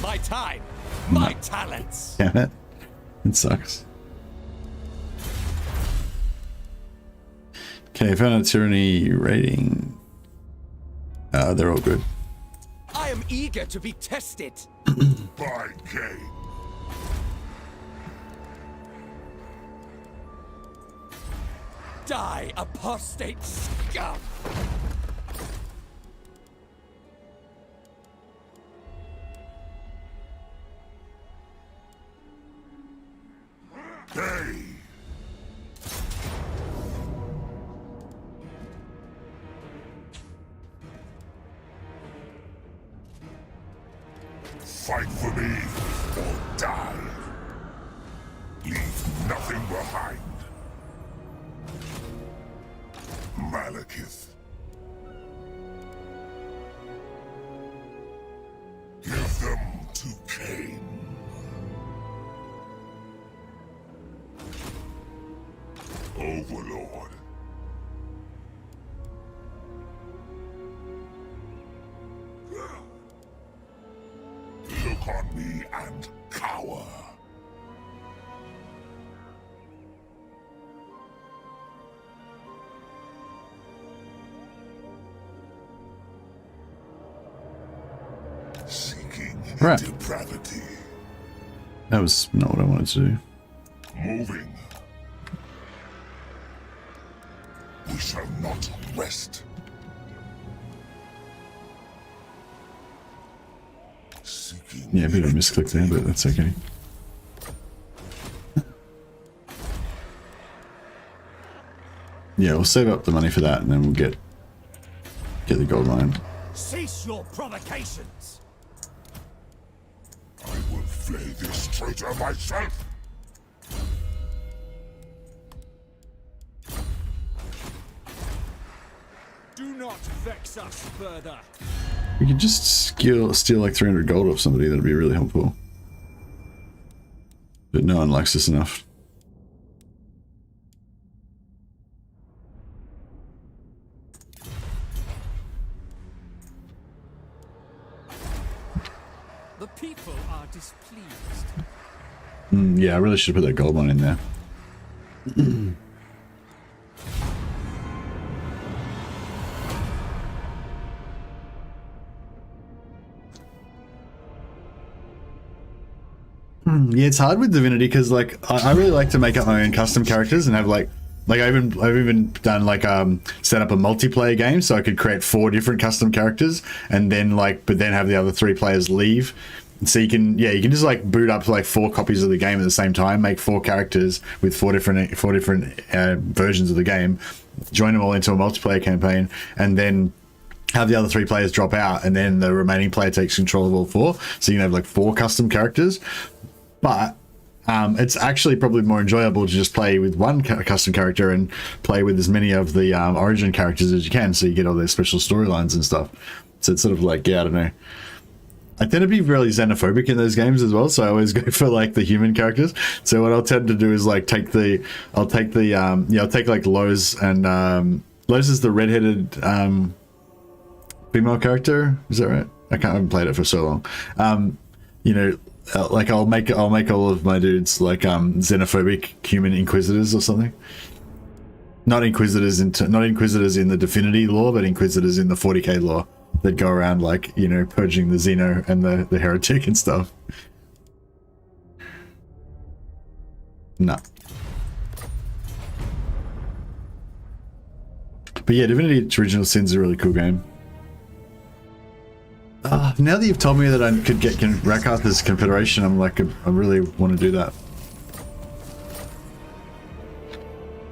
My time, my talents. Damn it. It sucks. Okay, found a tyranny rating. They're all good. I am eager to be tested. By Cain. Die, apostate scum. Day. Fight for me or die. Leave nothing behind. Malekith. Give them to Cain. Overlord. Look on me and cower. Seeking Right. depravity. That was not what I wanted to do. Moving. We shall not rest. Seeking Yeah, a bit of a misclick there, but that's okay. Yeah, we'll save up the money for that, and then we'll get the gold mine. Cease your provocations. I will flay this traitor myself. Do not vex us further. We could just steal like 300 gold off somebody. That'd be really helpful. But no one likes us enough. The people are displeased. Yeah, I really should put that gold mine in there. Yeah, it's hard with Divinity because like I really like to make up my own custom characters and have like I've even done like set up a multiplayer game so I could create 4 different custom characters and then but then have the other 3 players leave. So you can just like boot up like 4 copies of the game at the same time, make 4 characters with 4 different versions of the game, join them all into a multiplayer campaign, and then have the other 3 players drop out, and then the remaining player takes control of all 4. So you can have like 4 custom characters. But it's actually probably more enjoyable to just play with one custom character and play with as many of the origin characters as you can, so you get all their special storylines and stuff. So it's sort of like, yeah, I don't know. I tend to be really xenophobic in those games as well, so I always go for like the human characters. So what I'll tend to do is like I'll take like Lowe's, and Lowe's is the redheaded female character. Is that right? I haven't played it for so long. You know, like I'll make all of my dudes like xenophobic human inquisitors or something. Not inquisitors in the Divinity lore, but inquisitors in the 40k lore that go around like, you know, purging the Xeno and the heretic and stuff. No. But yeah, Divinity Original Sin's a really cool game. Now that you've told me that I could get Rakarth's Confederation, I'm like, I really want to do that.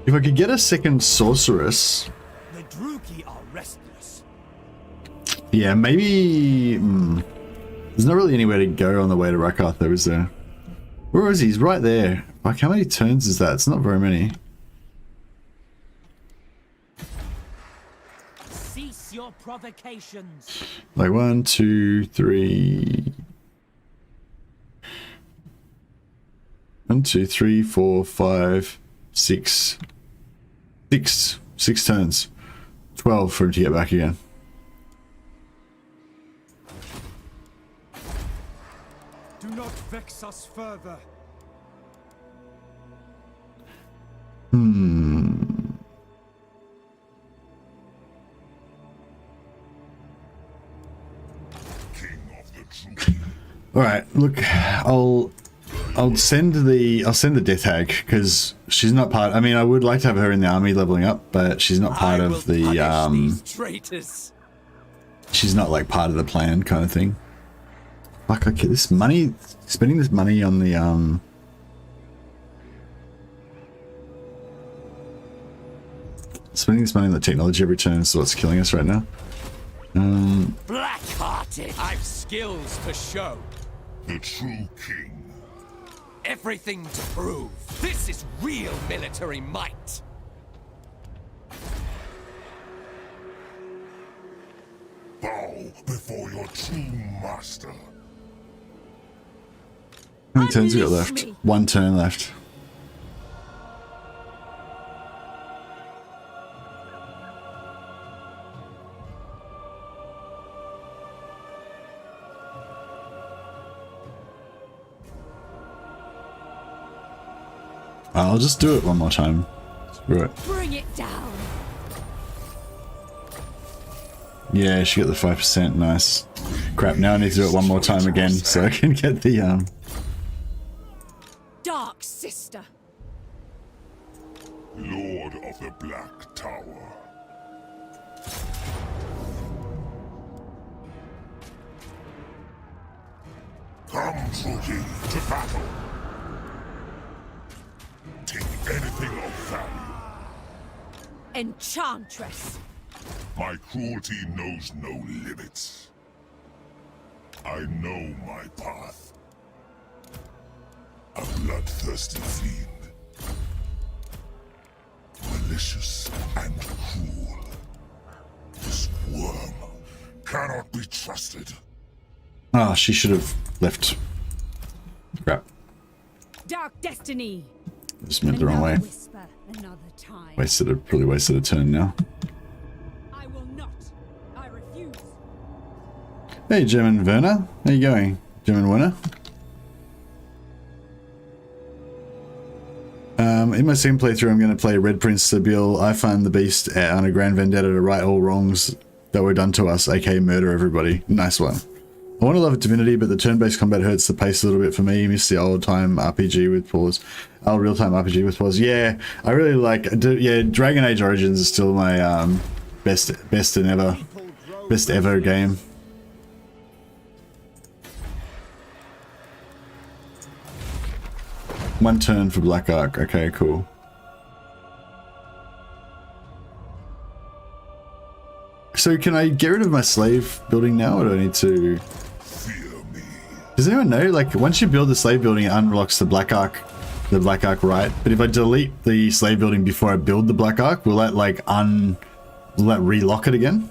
If I could get a second sorceress. The Druki are restless. Yeah, maybe. There's not really anywhere to go on the way to Rakarth, though, is there? Where is he? He's right there. Like, how many turns is that? It's not very many. Cease your provocations. Like 1, 2, 3. 1, 2, 3, 4, 5, 6. 6 turns. 12 for him to get back again. Do not vex us further. All right, look, I'll send the Death Hag, because she's not part. I mean, I would like to have her in the army leveling up, but she's not part of the Traitors. She's not like part of the plan kind of thing. Fuck, okay, this money, spending this money on the technology every turn is what's killing us right now. Black-hearted. I've skills to show. The true king. Everything to prove. This is real military might. Bow before your true master. How many turns we got left? Unleash me. 1 turn left. I'll just do it one more time. Screw it. Bring it down. Yeah, she got the 5%. Nice. Crap, now I need to do it one more time again so I can get the Dark sister. Lord of the Black Tower. Come, Druki, to battle. Take anything of value. Enchantress. My cruelty knows no limits. I know my path. A bloodthirsty fiend. Malicious and cruel. This worm cannot be trusted. Oh, she should have left. Crap. Dark destiny. Just went the wrong way. Another whisper, another time. Probably wasted a turn now. I will not. I refuse. Hey, German Werner. How you going, German Werner? In my sim playthrough, I'm going to play Red Prince Sibyl. I find the beast on a grand vendetta to right all wrongs that were done to us, aka murder everybody. Nice one. I want to love Divinity, but the turn-based combat hurts the pace a little bit for me. You miss the old-time RPG with pause. Oh, real-time RPG with pause. Yeah, I really like. Yeah, Dragon Age Origins is still my best ever game. One turn for Black Ark. Okay, cool. So can I get rid of my slave building now, or do I need to? Fear me. Does anyone know? Like, once you build the slave building, it unlocks the Black Ark right? But if I delete the slave building before I build the Black Ark, will that like will that relock it again?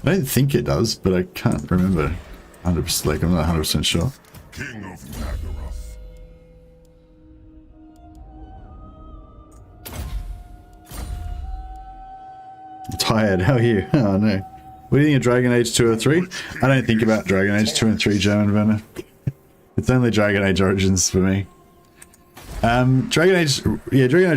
I don't think it does, but I can't remember 100%. Like, I'm not 100% sure. King of Nagaroth. I'm tired. How are you? Oh no. What do you think of Dragon Age 2 or 3? I don't think about Dragon Age 2 and 3, German Werner. It's only Dragon Age Origins for me. Dragon Age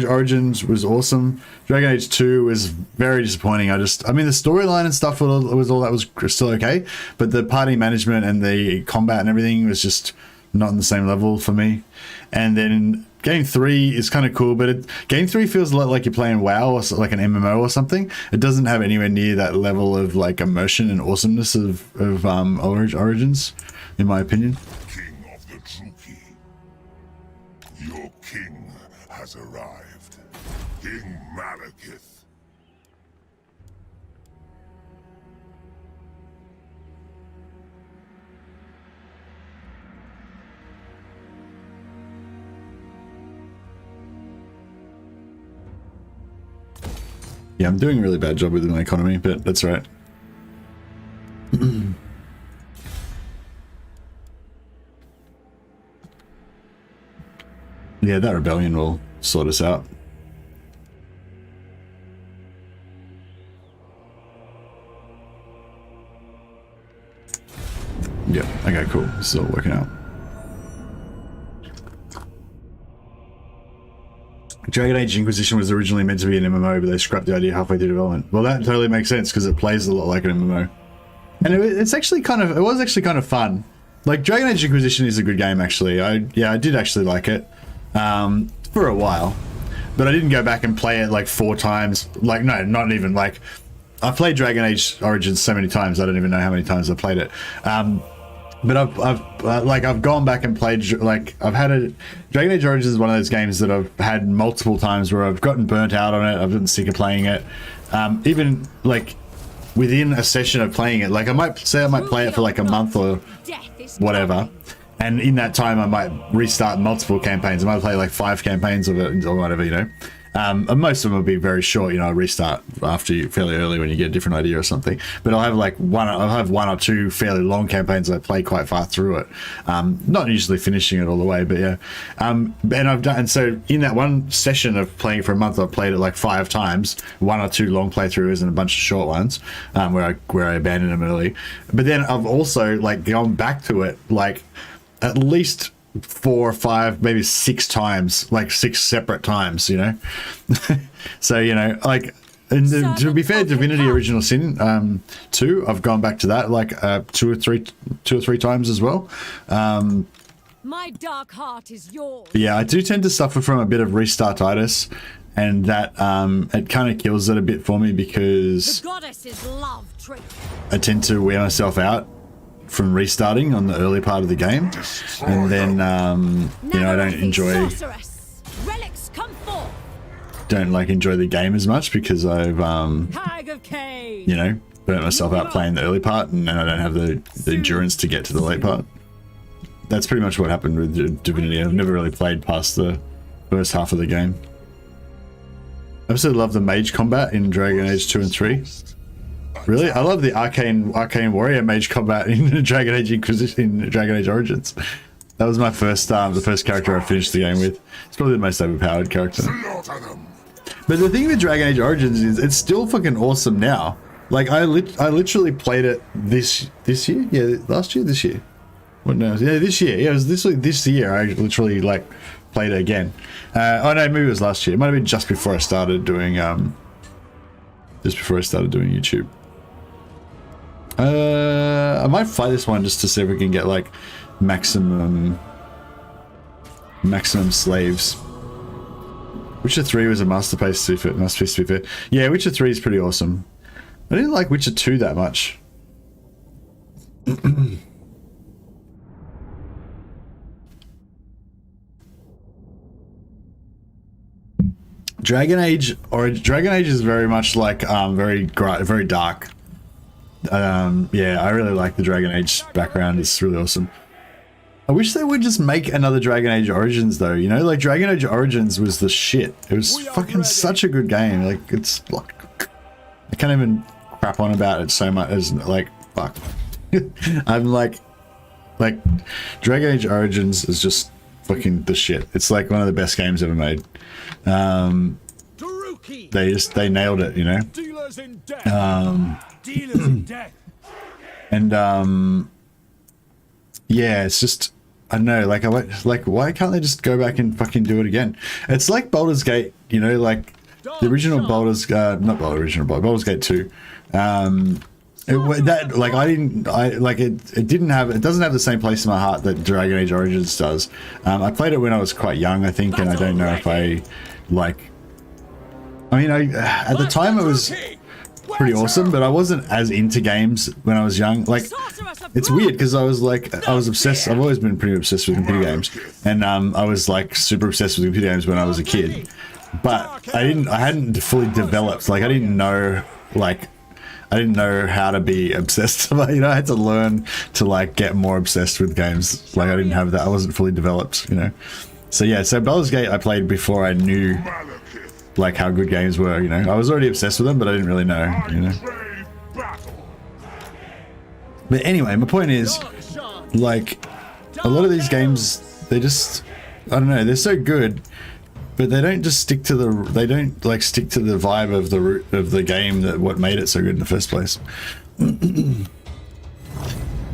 Origins was awesome. Dragon Age 2 was very disappointing. I mean, the storyline and stuff was all that was still okay, but the party management and the combat and everything was just not on the same level for me. And then Game 3 is kind of cool, but Game 3 feels a lot like you're playing WoW or like an MMO or something. It doesn't have anywhere near that level of like immersion and awesomeness of Origins, in my opinion. King of the Druki. Your king has arrived. King Malekith. Yeah, I'm doing a really bad job with my economy, but that's right. Yeah, that rebellion will sort us out. Yeah, okay, cool. This is all working out. Dragon Age Inquisition was originally meant to be an MMO, but they scrapped the idea halfway through development. Well, that totally makes sense because it plays a lot like an MMO, and it was actually kind of fun. Like, Dragon Age Inquisition is a good game, actually. I did actually like it for a while, but I didn't go back and play it like 4 times. Like, no, not even like. I've played Dragon Age Origins so many times I don't even know how many times I've played it. But I've gone back and played, like, I've had a Dragon Age Origins is one of those games that I've had multiple times where I've gotten burnt out on it. I've gotten sick of playing it. Even like within a session of playing it, like I might play it for like a month or whatever, and in that time I might restart multiple campaigns. I might play like 5 campaigns of it or whatever, you know. And most of them will be very short, you know. I restart after you fairly early when you get a different idea or something. But I'll have like one or two fairly long campaigns I play quite far through it. Not usually finishing it all the way, but yeah. And so in that one session of playing for a month, I've played it like 5 times, 1 or 2 long playthroughs and a bunch of short ones, where I abandoned them early. But then I've also like gone back to it like at least 4 or 5, maybe 6 times, like 6 separate times, you know. So, you know, like, and to be fair, Divinity Original Sin 2, I've gone back to that like 2 or 3 times as well. My dark heart is yours. Yeah, I do tend to suffer from a bit of restartitis, and that it kind of kills it a bit for me because the goddess's love trick. I tend to wear myself out from restarting on the early part of the game, and then you know, I don't enjoy the game as much because I've you know, burnt myself out playing the early part, and then I don't have the endurance to get to the late part. That's pretty much what happened with Divinity. I've never really played past the first half of the game. I also love the mage combat in Dragon Age 2 and 3. Really? I love the arcane warrior mage combat in Dragon Age Inquisition, in Dragon Age Origins. That was my first, the first character I finished the game with. It's probably the most overpowered character. But the thing with Dragon Age Origins is it's still fucking awesome now. Like, I literally played it this year? Yeah, last year? This year? What no? Yeah, this year. Yeah, it was this year I literally, like, played it again. Oh no, maybe it was last year. It might have been just before I started doing, YouTube. I might fight this one just to see if we can get like maximum slaves. Witcher 3 was a masterpiece to be fair. Yeah, Witcher 3 is pretty awesome. I didn't like Witcher 2 that much. Dragon Age is very much like very dark. Yeah, I really like the Dragon Age background. It's really awesome. I wish they would just make another Dragon Age Origins though, you know, like Dragon Age Origins was the shit. It was fucking such a good game. Like it's like, I can't even crap on about it so much as like, fuck. I'm like Dragon Age Origins is just fucking the shit. It's like one of the best games ever made. They nailed it, you know. Dealers in death. Dealers in death. And yeah, it's just, I don't know, like why can't they just go back and fucking do it again? It's like Baldur's Gate, you know, like the original Baldur's Baldur's Gate 2. It doesn't have the same place in my heart that Dragon Age Origins does. I played it when I was quite young, I think, and I don't know if I like. I mean, at the time it was pretty awesome, but I wasn't as into games when I was young. Like, it's weird because I was obsessed. I've always been pretty obsessed with computer games, and I was like super obsessed with computer games when I was a kid. But I hadn't fully developed. Like, I didn't know how to be obsessed. You know, I had to learn to like get more obsessed with games. Like, I didn't have that. I wasn't fully developed, you know. So yeah, so Baldur's Gate I played before I knew like how good games were, you know. I was already obsessed with them, but I didn't really know, you know. But anyway, my point is, like, a lot of these games, they just, I don't know, they're so good, but they don't just stick to the, they don't like stick to the vibe of the root of the game, that what made it so good in the first place.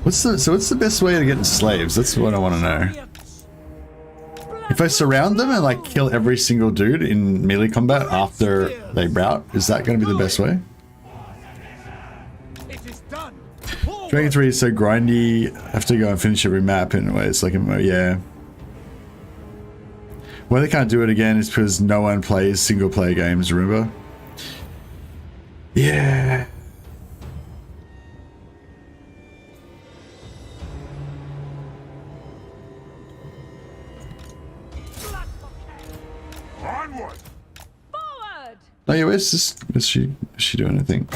What's the best way to get slaves? That's what I want to know. If I surround them and like kill every single dude in melee combat after they rout, is that going to be the best way? Dragon 3 is so grindy. I have to go and finish every map in a way. It's like, yeah. Why they can't do it again is because no one plays single player games, remember? Yeah. Oh yeah, is she doing anything?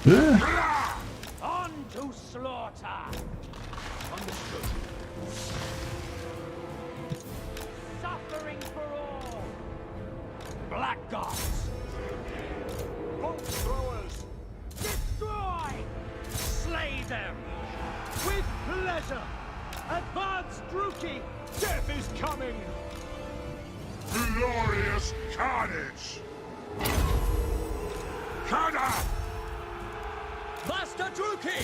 Yeah. On to slaughter. Understood. Suffering for all. Blackguards. Bolt throwers. Destroy. Slay them. With pleasure. Advance, Druki. Death is coming. Glorious carnage. Kada! Master Druki!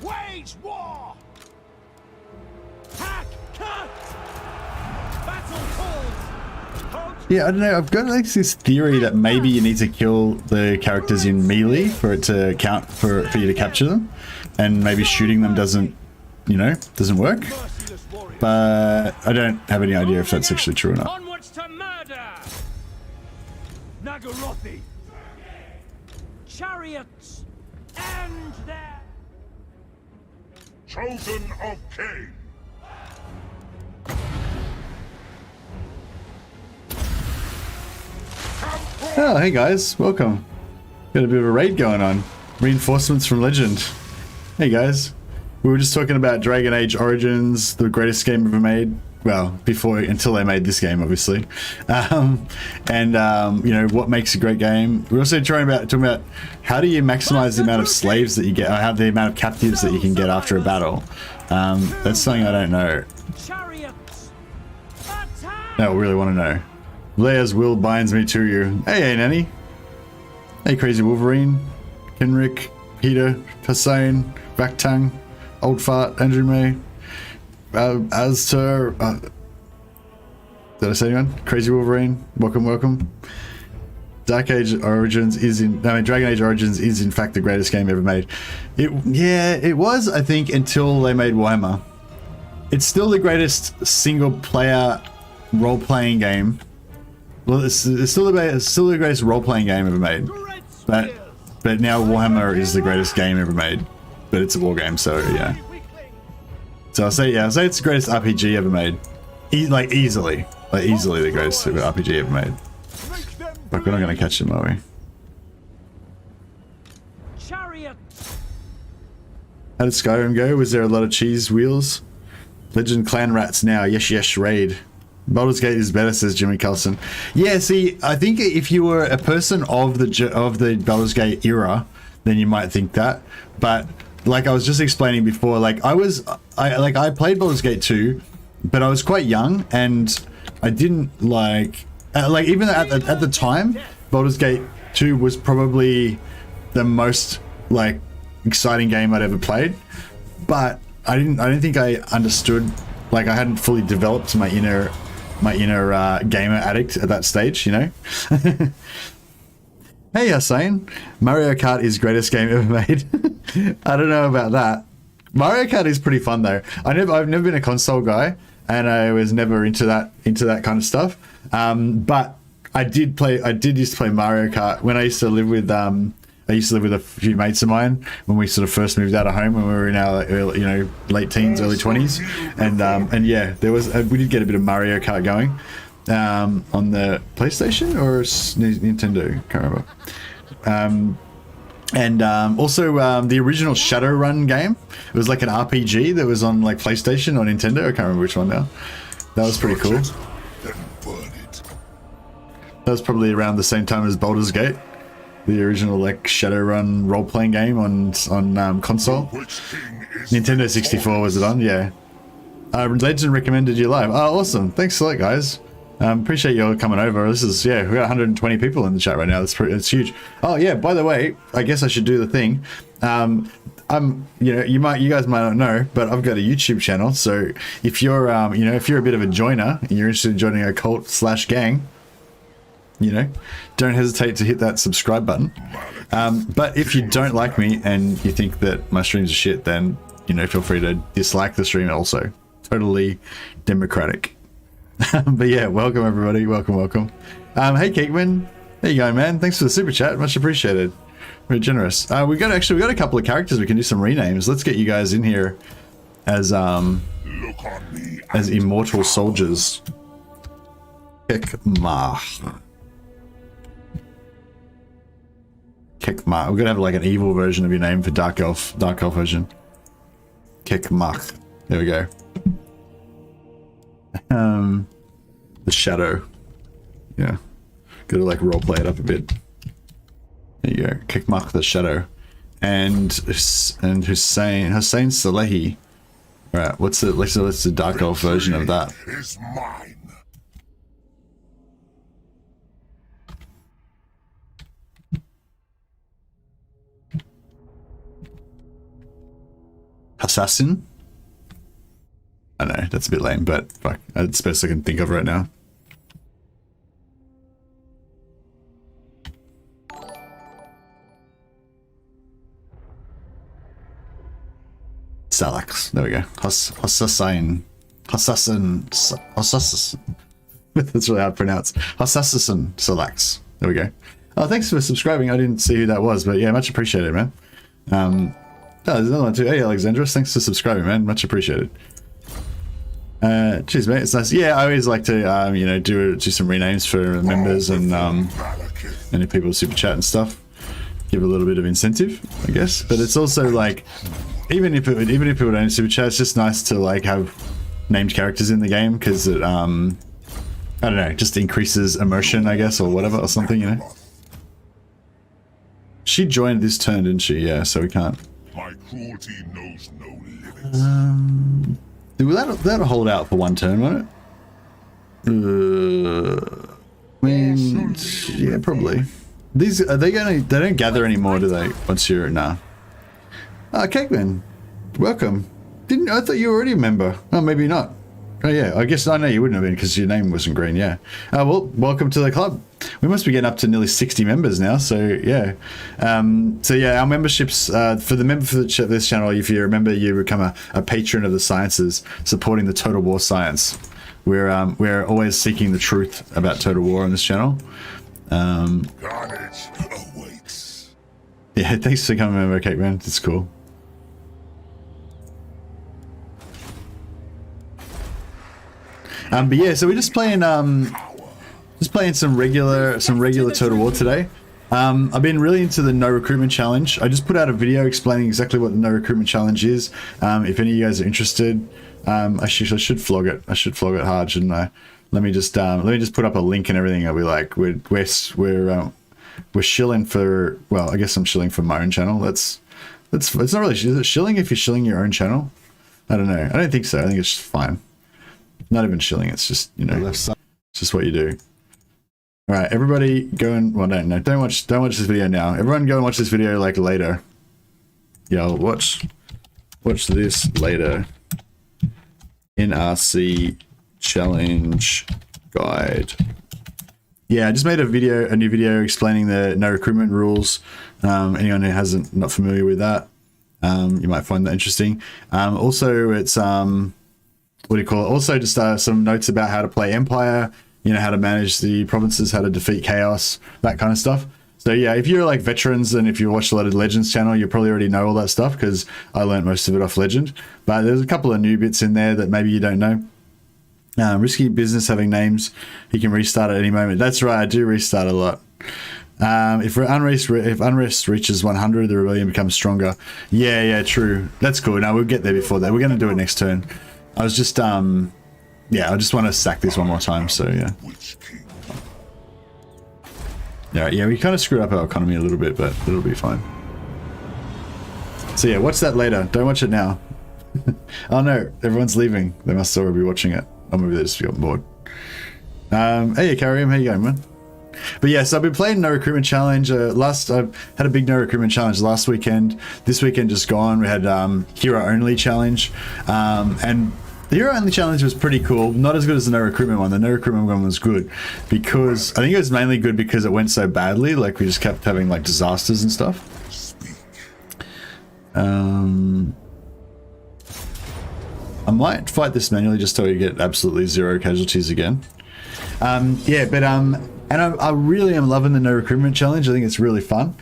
Wage war! Hack! Cut! Battle calls! Yeah, I don't know. I've got like this theory that maybe you need to kill the characters in melee for it to count for you to capture them, and maybe shooting them doesn't, you know, doesn't work. But I don't have any idea if that's actually true or not. Onwards to murder! Nagarothi! Chariots and their Chosen of Cain. Oh, hey guys, welcome. Got a bit of a raid going on. Reinforcements from Legend. Hey guys. We were just talking about Dragon Age Origins, the greatest game ever made. Well, until they made this game, obviously. You know, what makes a great game. We're also talking about how do you maximize the amount of slaves that you get, or how the amount of captives that you can get after a battle. That's something I don't know. I really want to know. Leia's will binds me to you. Hey, Nanny. Hey, Crazy Wolverine. Kenrick, Peter, Hussein, Backtongue, Old Fart, Andrew May. Azter, did I say anyone? Crazy Wolverine, welcome. Dragon Age Origins is in fact the greatest game ever made. It was, I think, until they made Warhammer. It's still the greatest single player role-playing game. Well, it's still the greatest role-playing game ever made. But now Warhammer is the greatest game ever made. But it's a war game, so yeah. So I'll say it's the greatest RPG ever made. Like, easily. Like, easily the greatest RPG ever made. But we're not going to catch him, are we? Chariot! How did Skyrim go? Was there a lot of cheese wheels? Legend clan rats now. Yes, raid. Baldur's Gate is better, says Jimmy Carlson. Yeah, see, I think if you were a person of the Baldur's Gate era, then you might think that. But like I was just explaining before, like I played Baldur's Gate 2, but I was quite young and I didn't like even at the time, Baldur's Gate 2 was probably the most like exciting game I'd ever played. But I don't think I understood, like I hadn't fully developed my inner gamer addict at that stage, you know. Hey Hussein, Mario Kart is greatest game ever made. I don't know about that. Mario Kart is pretty fun though. I've never been a console guy, and I was never into that kind of stuff. But I did used to play Mario Kart when I used to live with a few mates of mine when we sort of first moved out of home when we were in our early, late teens, early 20s, and yeah, we did get a bit of Mario Kart going on the PlayStation or Nintendo, can't remember. And also the original Shadowrun game. It was like an RPG that was on like PlayStation or Nintendo. I can't remember which one now. That was pretty cool. That was probably around the same time as Baldur's Gate, the original like Shadowrun role-playing game on console. Nintendo 64 was it on? Yeah. Legend recommended you live. Oh, awesome! Thanks a lot, guys. Appreciate you all coming over. This is, yeah, we got 120 people in the chat right now. That's huge. Oh yeah, by the way, I guess I should do the thing. You guys might not know, but I've got a YouTube channel. So if you're, if you're a bit of a joiner and you're interested in joining a cult/gang, don't hesitate to hit that subscribe button. But if you don't like me and you think that my streams are shit, then, feel free to dislike the stream also. Totally democratic. But yeah, welcome everybody. Welcome. Hey Cakeman, there you go, man. Thanks for the super chat, much appreciated. Very generous. We got a couple of characters we can do some renames. Let's get you guys in here as immortal soldiers. Kekmah. We're gonna have like an evil version of your name for Dark Elf version. Kekmah. There we go. The Shadow. Yeah. Gotta like roleplay it up a bit. There you go. Kekmah the Shadow. And Hussein Salehi. Alright, what's the Dark Elf version of that? Is mine. Assassin? I know, that's a bit lame, but fuck, that's the best I can think of right now. Salax, there we go. Assassin. That's really hard to pronounce. Assassin Salax. There we go. Oh, thanks for subscribing. I didn't see who that was, but yeah, much appreciated, man. Oh, there's another one too. Hey, Alexandros, thanks for subscribing, man. Much appreciated. Cheers, mate. It's nice. Yeah, I always like to, do some renames for members and if people super chat and stuff. Give a little bit of incentive, I guess. But it's also like, even if people don't super chat, it's just nice to like have named characters in the game because it, I don't know, just increases immersion, I guess, or whatever, or something, She joined this turn, didn't she? Yeah, so we can't. My cruelty knows no limits. That'll hold out for one turn, won't it? I mean, yeah, probably. They don't gather anymore, do they? Once you're, nah. Cakeman, welcome. I thought you were already a member. Oh, maybe not. Oh yeah, I guess I know you wouldn't have been because your name wasn't green, yeah. Well, welcome to the club. We must be getting up to nearly 60 members now, so yeah. Our memberships, for this channel, if you remember, you become a patron of the sciences, supporting the Total War science. We're always seeking the truth about Total War on this channel. Carnage awaits. Yeah, thanks for coming over, Cake Man. It's cool. But yeah, so we're just playing some regular Total War today. I've been really into the no recruitment challenge. I just put out a video explaining exactly what the no recruitment challenge is. If any of you guys are interested, I should flog it. I should flog it hard, shouldn't I? Let me just put up a link and everything. I'll be like, we're shilling for. Well, I guess I'm shilling for my own channel. It's not really. Is it shilling if you're shilling your own channel? I don't know. I don't think so. I think it's just fine. Not even shilling. It's just, you know, it's just what you do. All right, everybody go and, well, don't watch this video now. Everyone go and watch this video like later. Yeah, I'll watch this later. NRC challenge guide. Yeah, I just made a new video explaining the no recruitment rules. Anyone who not familiar with that, you might find that interesting. Also, it's what do you call it? Also, just some notes about how to play Empire. You know, how to manage the provinces, how to defeat chaos, that kind of stuff. So yeah, if you're like veterans and if you watch a lot of Legends channel, you probably already know all that stuff because I learned most of it off Legend. But there's a couple of new bits in there that maybe you don't know. Risky business having names. You can restart at any moment. That's right, I do restart a lot. If unrest reaches 100, the rebellion becomes stronger. Yeah, true. That's cool. No, we'll get there before that. We're going to do it next turn. I was just yeah, I just want to sack this one more time, so yeah. Yeah, we kind of screwed up our economy a little bit, but it'll be fine. So yeah, watch that later. Don't watch it now. Oh no, everyone's leaving. They must already be watching it. Or maybe they just got bored. Hey, Karim, how you going, man? But yeah, so I've been playing No Recruitment Challenge. I've had a big No Recruitment Challenge last weekend. This weekend just gone, we had Hero Only Challenge. And the Hero Only Challenge was pretty cool. Not as good as the No Recruitment one. The No Recruitment one was good because I think it was mainly good because it went so badly. Like we just kept having like disasters and stuff. I might fight this manually just so you get absolutely 0 casualties again. Yeah, but and I really am loving the No Recruitment Challenge. I think it's really fun.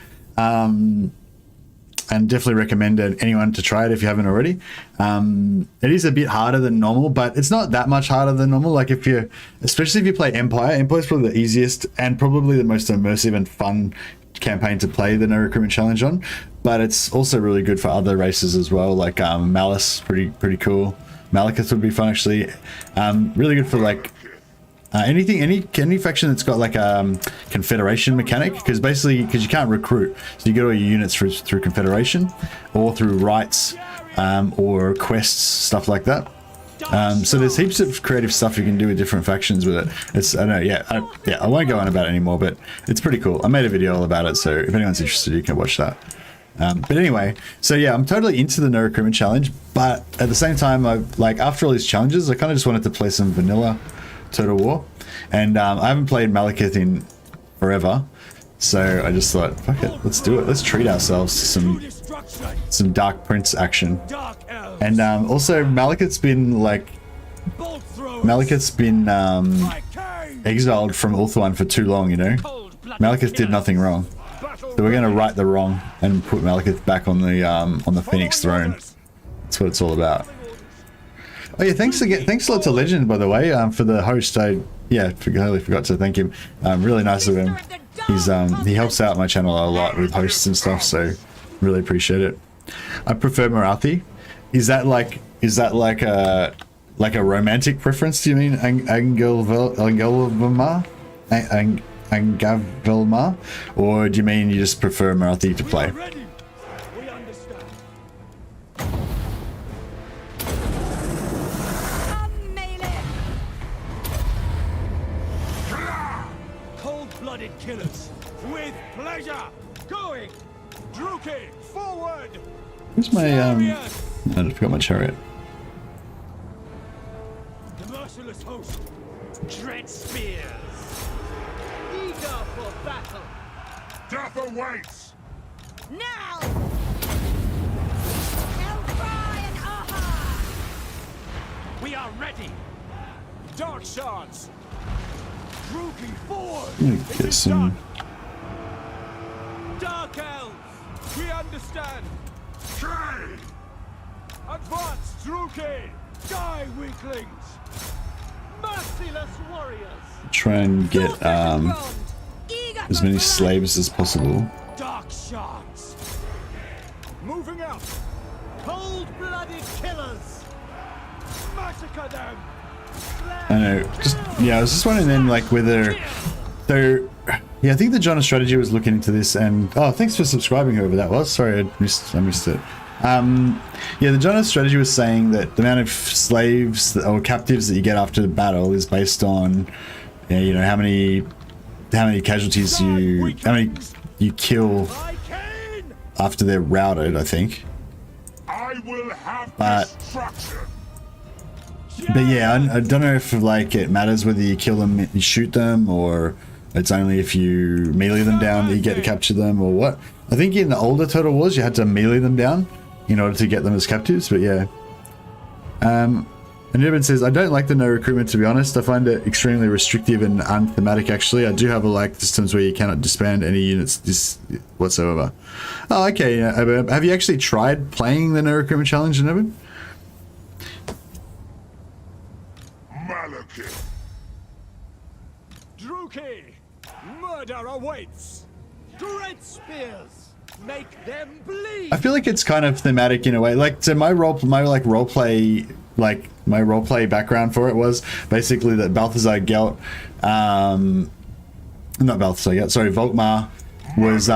And definitely recommend anyone to try it if you haven't already. It is a bit harder than normal, but it's not that much harder than normal. Like especially if you play Empire is probably the easiest and probably the most immersive and fun campaign to play the No Recruitment Challenge on. But it's also really good for other races as well, like Malus, pretty cool. Malekith would be fun actually. Really good for like any faction that's got like a Confederation mechanic, because you can't recruit, so you get all your units through Confederation or through rights or quests, stuff like that. So there's heaps of creative stuff you can do with different factions with it. I don't know, I won't go on about it anymore, but it's pretty cool. I made a video all about it, so if anyone's interested, you can watch that. But anyway, so yeah, I'm totally into the No Recruitment Challenge, but at the same time, after all these challenges, I kind of just wanted to play some vanilla Total War, and I haven't played Malekith in forever, so I just thought, fuck it, let's do it. Let's treat ourselves to some Dark Prince action. And also Malekith's been exiled from Ulthuan for too long, you know. Malekith did nothing wrong, so we're going to right the wrong and put Malekith back on the Phoenix throne. That's what it's all about. Oh yeah, thanks a lot to Legend, by the way, for the host. I totally forgot to thank him. Really nice of him. He helps out my channel a lot with hosts and stuff, so really appreciate it. I prefer Marathi. Is that like a romantic preference? Do you mean Angavelma, or do you mean you just prefer Marathi to play? Killers with pleasure. Going, Druki, forward. Where's my I forgot my chariot. The merciless host, dread spears, eager for battle. Death awaits. Now! Hellfire and Aha! We are ready. Dark shards. Druki, forward! Get some. Dark elves, we understand. Advance, Druki! Die, weaklings! try and get as many slaves as possible. Dark shards. Moving out. Cold-blooded killers. Massacre them. I know. Just yeah, I was just wondering then, like, whether so. Yeah, I think the John strategy was looking into this, and oh, thanks for subscribing, whoever that was. Sorry, I missed it. Yeah, the John strategy was saying that the amount of slaves or captives that you get after the battle is based on, you know, how many casualties you kill after they're routed, I think. I will have But destruction. yeah, I don't know if like it matters whether you kill them, you shoot them, or it's only if you melee them down that you get to capture them, or what. I think in the older Total Wars you had to melee them down in order to get them as captives, but yeah. And Urban says, I don't like the no recruitment, to be honest. I find it extremely restrictive and unthematic, actually. I do have a like systems where you cannot disband any units whatsoever. Oh, okay. Yeah. Have you actually tried playing the no recruitment challenge, Urban? Malekith. Druki, murder awaits. Dread spears. Make them bleed. I feel like it's kind of thematic in a way. Like, so my roleplay background for it was basically that Balthazar Gelt, not Balthazar Gelt, sorry, Volkmar was,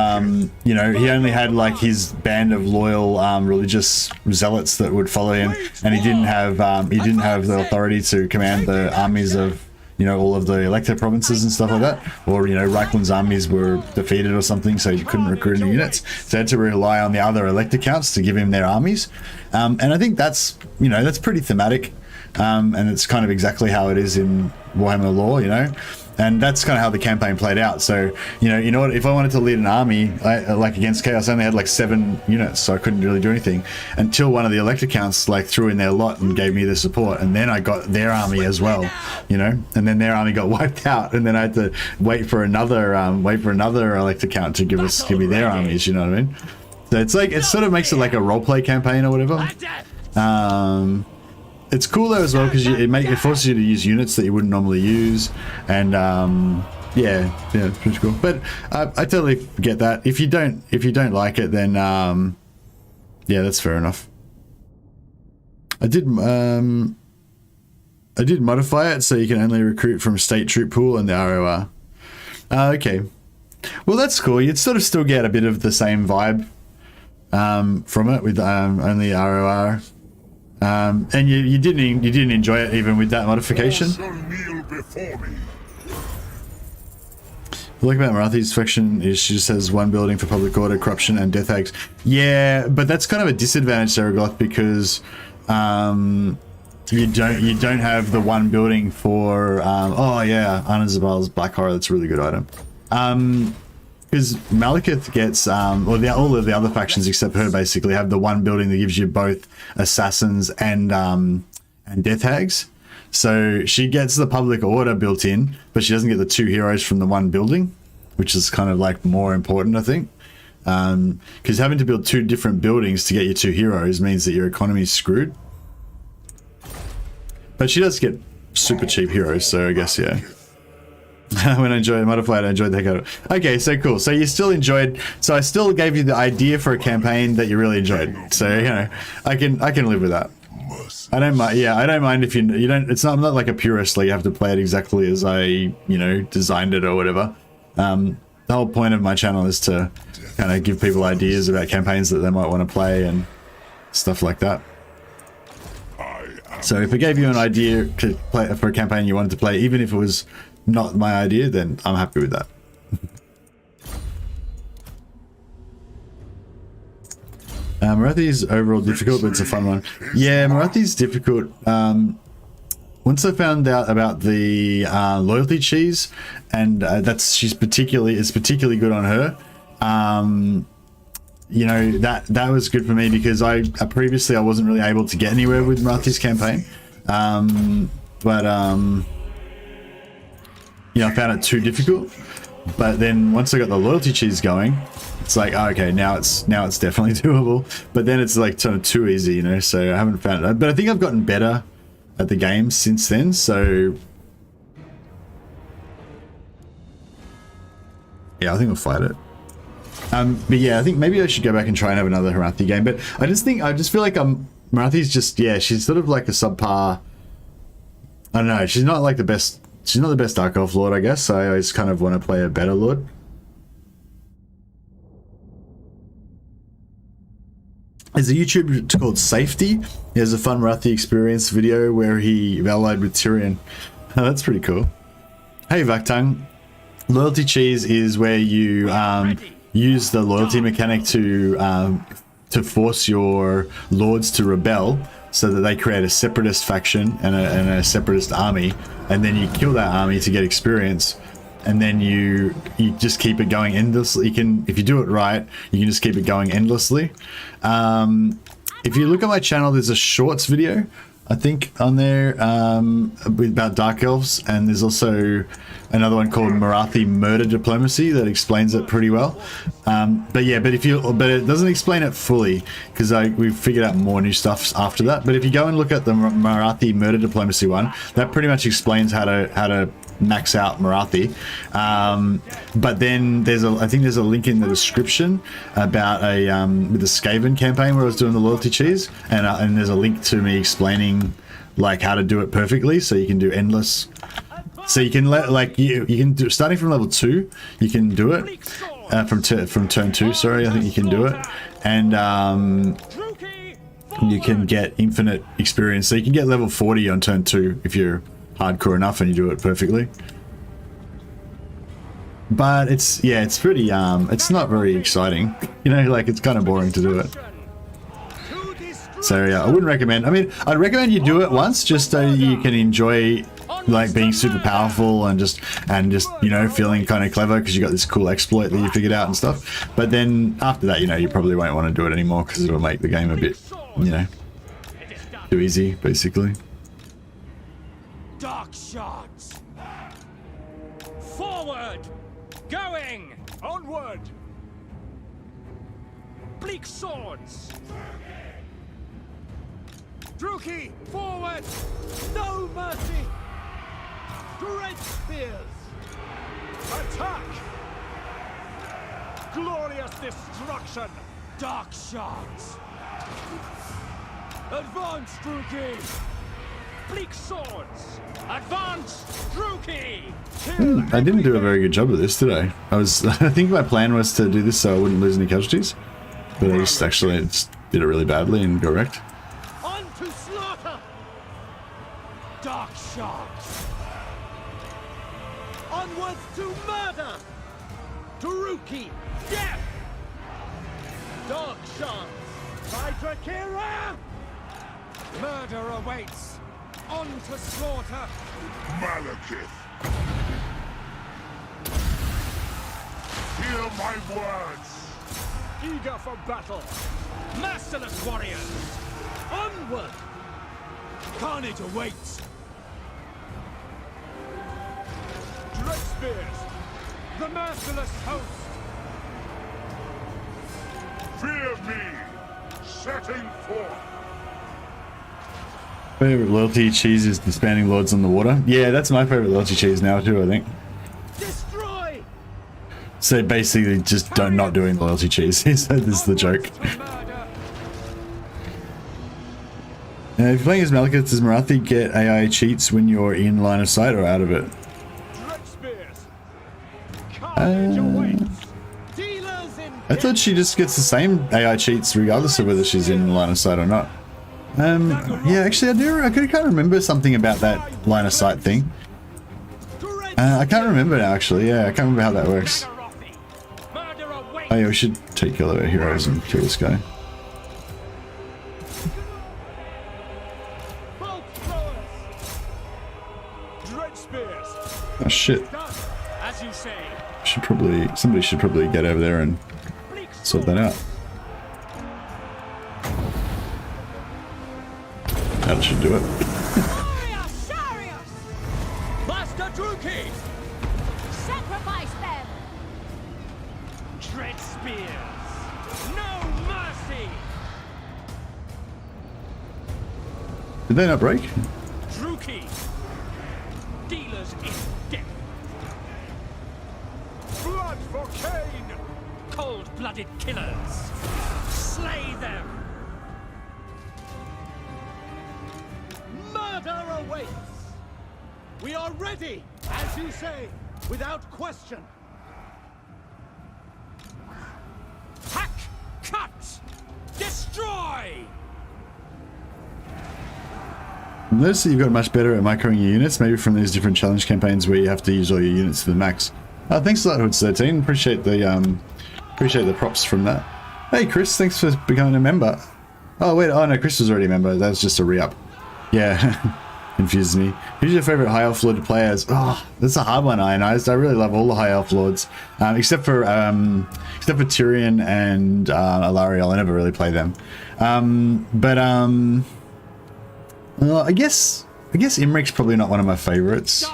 you know, he only had like his band of loyal religious zealots that would follow him, and he didn't have the authority to command the armies of, you know, all of the elector provinces and stuff like that, or, you know, Reichland's armies were defeated or something, so he couldn't recruit any units, so he had to rely on the other elector counts to give him their armies. And I think that's, you know, that's pretty thematic, and it's kind of exactly how it is in Warhammer lore, you know, and that's kind of how the campaign played out. So, you know what, if I wanted to lead an army like against Chaos, I only had like 7 units, so I couldn't really do anything until one of the elector counts like threw in their lot and gave me the support, and then I got their army as well, you know, and then their army got wiped out, and then I had to wait for another elector count to give me their armies, you know what I mean? So it's like, it sort of makes it like a roleplay campaign or whatever. It's cool though as well, because it forces you to use units that you wouldn't normally use, and yeah, it's pretty cool. But I totally get that. If you don't like it, then yeah, that's fair enough. I did modify it so you can only recruit from state troop pool and the ROR. Okay, well that's cool. You'd sort of still get a bit of the same vibe from it with only ROR. And you didn't enjoy it even with that modification. Kneel before me. Look about Marathi's faction is she just has one building for public order, corruption, and death hags. Yeah, but that's kind of a disadvantage, Saragoth, because you don't have the one building for oh yeah, Anazabal's Black Horror. That's a really good item. Because Malekith gets, all of the other factions except her basically have the one building that gives you both assassins and death hags. So she gets the public order built in, but she doesn't get the 2 heroes from the one building, which is kind of like more important, I think. Because having to build 2 different buildings to get your 2 heroes means that your economy is screwed. But she does get super cheap heroes, so I guess, yeah. When I modified, I enjoyed the heck out of it. Okay, so cool. So you still enjoyed. So I still gave you the idea for a campaign that you really enjoyed. So, you know, I can live with that. I don't mind. Yeah, I don't mind if you don't. I'm not like a purist. Like you have to play it exactly as I designed it or whatever. The whole point of my channel is to kind of give people ideas about campaigns that they might want to play and stuff like that. So if I gave you an idea to play for a campaign you wanted to play, even if it was not my idea, then I'm happy with that. Marathi's overall difficult, but it's a fun one. Yeah, Marathi's difficult. Once I found out about the loyalty cheese, and it's particularly good on her. You know, that was good for me because previously I wasn't really able to get anywhere with Marathi's campaign. You know, I found it too difficult, but then once I got the loyalty cheese going, it's like, oh, okay, now it's definitely doable. But then it's like sort of too easy, you know. So I haven't found it, but I think I've gotten better at the game since then. So Yeah, I think we'll fight it. But yeah, I think maybe I should go back and try and have another Harathi game. But I just feel like Marathi's just, yeah, she's sort of like a subpar. I don't know. She's not like the best. She's not the best Dark Elf Lord, I guess. So I always kind of want to play a better Lord. There's a YouTuber called Safety. He has a fun Marathi experience video where he allied with Tyrion. Oh, that's pretty cool. Hey, Vaktang. Loyalty cheese is where you use the loyalty mechanic to force your lords to rebel, so that they create a separatist faction and a separatist army, and then you kill that army to get experience, and then you just keep it going endlessly. You can, if you do it right, you can just keep it going endlessly. If you look at my channel, there's a shorts video, I think, on there about Dark Elves, and there's also another one called Marathi Murder Diplomacy that explains it pretty well. But it doesn't explain it fully, because we've figured out more new stuff after that. But if you go and look at the Marathi Murder Diplomacy one, that pretty much explains how to max out Marathi. But then I think there's a link in the description about with the Skaven campaign where I was doing the loyalty cheese, and there's a link to me explaining like how to do it perfectly, so you can do endless. So you can you can do, starting from level 2, you can do it from turn 2. Sorry, I think you can do it, and you can get infinite experience. So you can get level 40 on turn 2 if you're hardcore enough and you do it perfectly. But it's pretty it's not very exciting, you know, like it's kind of boring to do it. So yeah, I wouldn't recommend. I mean, I'd recommend you do it once just so you can enjoy like being super powerful and just you know, feeling kind of clever because you got this cool exploit that you figured out and stuff. But then after that, you know, you probably won't want to do it anymore because it'll make the game a bit, you know, too easy basically. Dark shards. Forward. Going. Onward. Bleak swords. Druki, forward. No mercy. Great spears. Attack. Glorious destruction. Dark shards. Advance, Druki. Bleak swords. Advance, Druki. I didn't do a very good job of this today. I think my plan was to do this so I wouldn't lose any casualties, but I just actually did it really badly and got wrecked. On to slaughter. Dark shards. Onwards to murder. Druki. Death. Dark shards. By Drakira. Murder awaits. On to slaughter. Malekith. Hear my words. Eager for battle. Merciless warriors. Onward. Carnage awaits. Dread spears. The merciless host. Fear me. Setting forth. Favorite loyalty cheese is disbanding lords on the water. Yeah, that's my favorite loyalty cheese now too, I think. Destroy. So basically just not doing the loyalty cheese. So this is the joke. If you're playing as Malekith, does Marathi get AI cheats when you're in line of sight or out of it? I thought she just gets the same AI cheats regardless of whether she's in line of sight or not. Yeah, actually I can't remember something about that line of sight thing. I can't remember now actually, yeah, I can't remember how that works. Oh yeah, we should take kill our heroes and kill this guy. Oh shit. Somebody should probably get over there and sort that out. That should do it. Master Druki! Sacrifice them! Dread spears! No mercy! Did they not break? Druki! Dealers in death! Blood for Cain! Cold-blooded killers! Slay them! Murder awaits! We are ready, as you say, without question. Hack! Cut! Destroy! Notice that you've got much better at microing your units, maybe from these different challenge campaigns where you have to use all your units to the max. Thanks a lot, Hoods13. Appreciate the props from that. Hey Chris, thanks for becoming a member. Oh wait, oh no, Chris was already a member. That was just a re-up. Yeah, confuses me. Who's your favorite High Elf Lord to play as? Oh, that's a hard one, Ionized. I really love all the High Elf Lords, except for Tyrion and Alariel. I never really play them. Well, I guess Imric's probably not one of my favorites.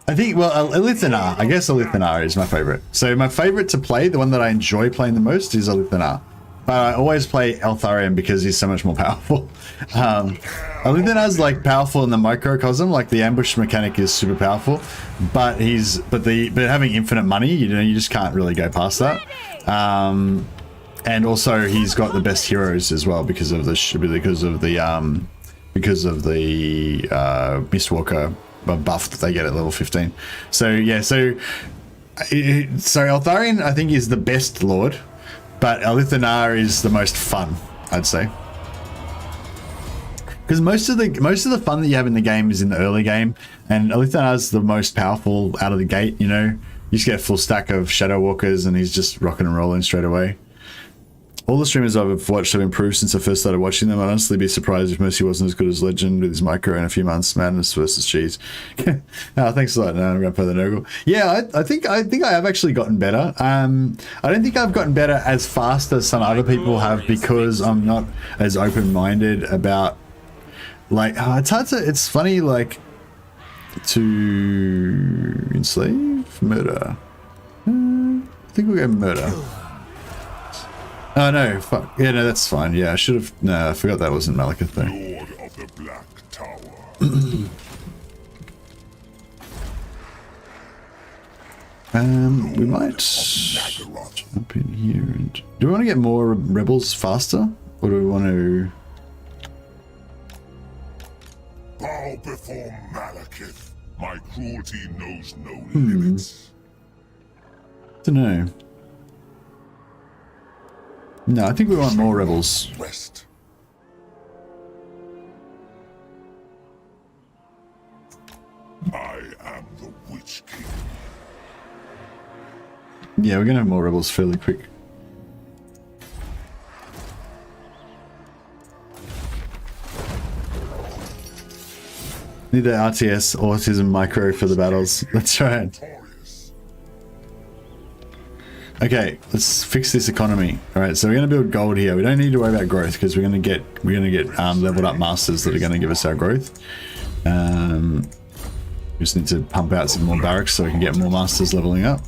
I think, well, Ulthuan. I guess Ulthuan is my favorite. So my favorite to play, the one that I enjoy playing the most, is Ulthuan. But I always play Eltharion because he's so much more powerful. Ulthuan is like powerful in the microcosm, like the ambush mechanic is super powerful, but having infinite money, you just can't really go past that. And also he's got the best heroes as well because of the Mistwalker buff that they get at level 15. So yeah, so Eltharion I think is the best lord, but Ulthuan is the most fun, I'd say. Because most of the fun that you have in the game is in the early game, and Ulthuan is the most powerful out of the gate, you know. You just get a full stack of Shadow Walkers and he's just rocking and rolling straight away. All the streamers I've watched have improved since I first started watching them. I'd honestly be surprised if Mercy wasn't as good as Legend with his micro in a few months. Madness versus Cheese. Oh, thanks a lot, Grandpa the Nurgle. Yeah, I think I have actually gotten better. I don't think I've gotten better as fast as some other people have because I'm not as open-minded about, like, it's hard to, it's funny, like, to enslave, murder. I think we'll go murder. Oh no, fuck. Yeah, no, that's fine. Yeah, I should have... No, I forgot that wasn't Malekith though. Lord of the Black Tower. We might jump in here and... Do we want to get more rebels faster? Or do we want to... Bow before Malekith. My cruelty knows no limits. Don't know. No, I think we want more rebels. Rest. I am the Witch King. Yeah, we're gonna have more rebels fairly quick. Need the RTS autism micro for the battles. That's right. Okay, let's fix this economy. All right, so we're going to build gold here. We don't need to worry about growth because we're going to get leveled up masters that are going to give us our growth. We just need to pump out some more barracks so we can get more masters leveling up.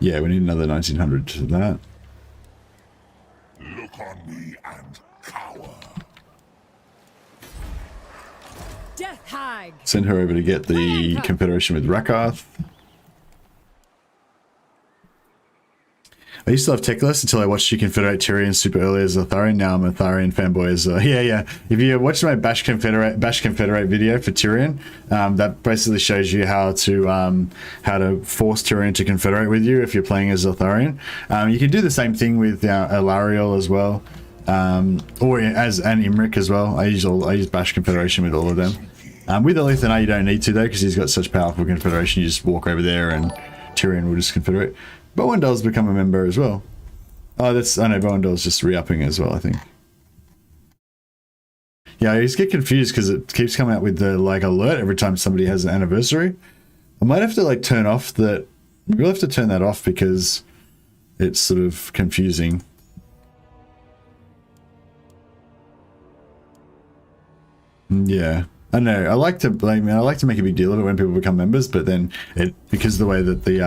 Yeah, we need another 1900 to that. Look on me and cower. Death Hag! Send her over to get the Confederation with Rakarth. I used to love Techless until I watched you Confederate Tyrion super early as a Tharian. Now I'm a Tharian fanboy as well. Yeah. If you watch my Bash Confederate video for Tyrion, that basically shows you how to force Tyrion to Confederate with you if you're playing as a Tharian. You can do the same thing with Alariel as well, or as an Imric as well. I use Bash Confederation with all of them. With Ulthuan you don't need to though because he's got such powerful Confederation. You just walk over there and Tyrion will just Confederate. Bowendel's become a member as well. Oh, I know Bowendel's just re-upping as well, I think. Yeah, I just get confused because it keeps coming out with the alert every time somebody has an anniversary. I might have to turn off that. We'll have to turn that off because it's sort of confusing. Yeah. I know. I like to make a big deal of it when people become members, but then because of the way that the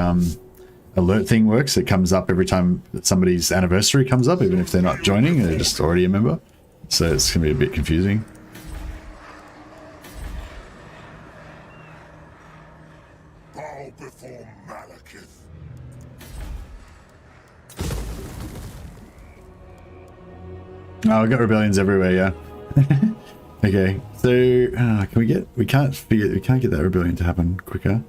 alert thing works, it comes up every time that somebody's anniversary comes up, even if they're not joining, they're just already a member. So it's gonna be a bit confusing. Oh, I got rebellions everywhere, yeah. Okay, so we can't get that rebellion to happen quicker.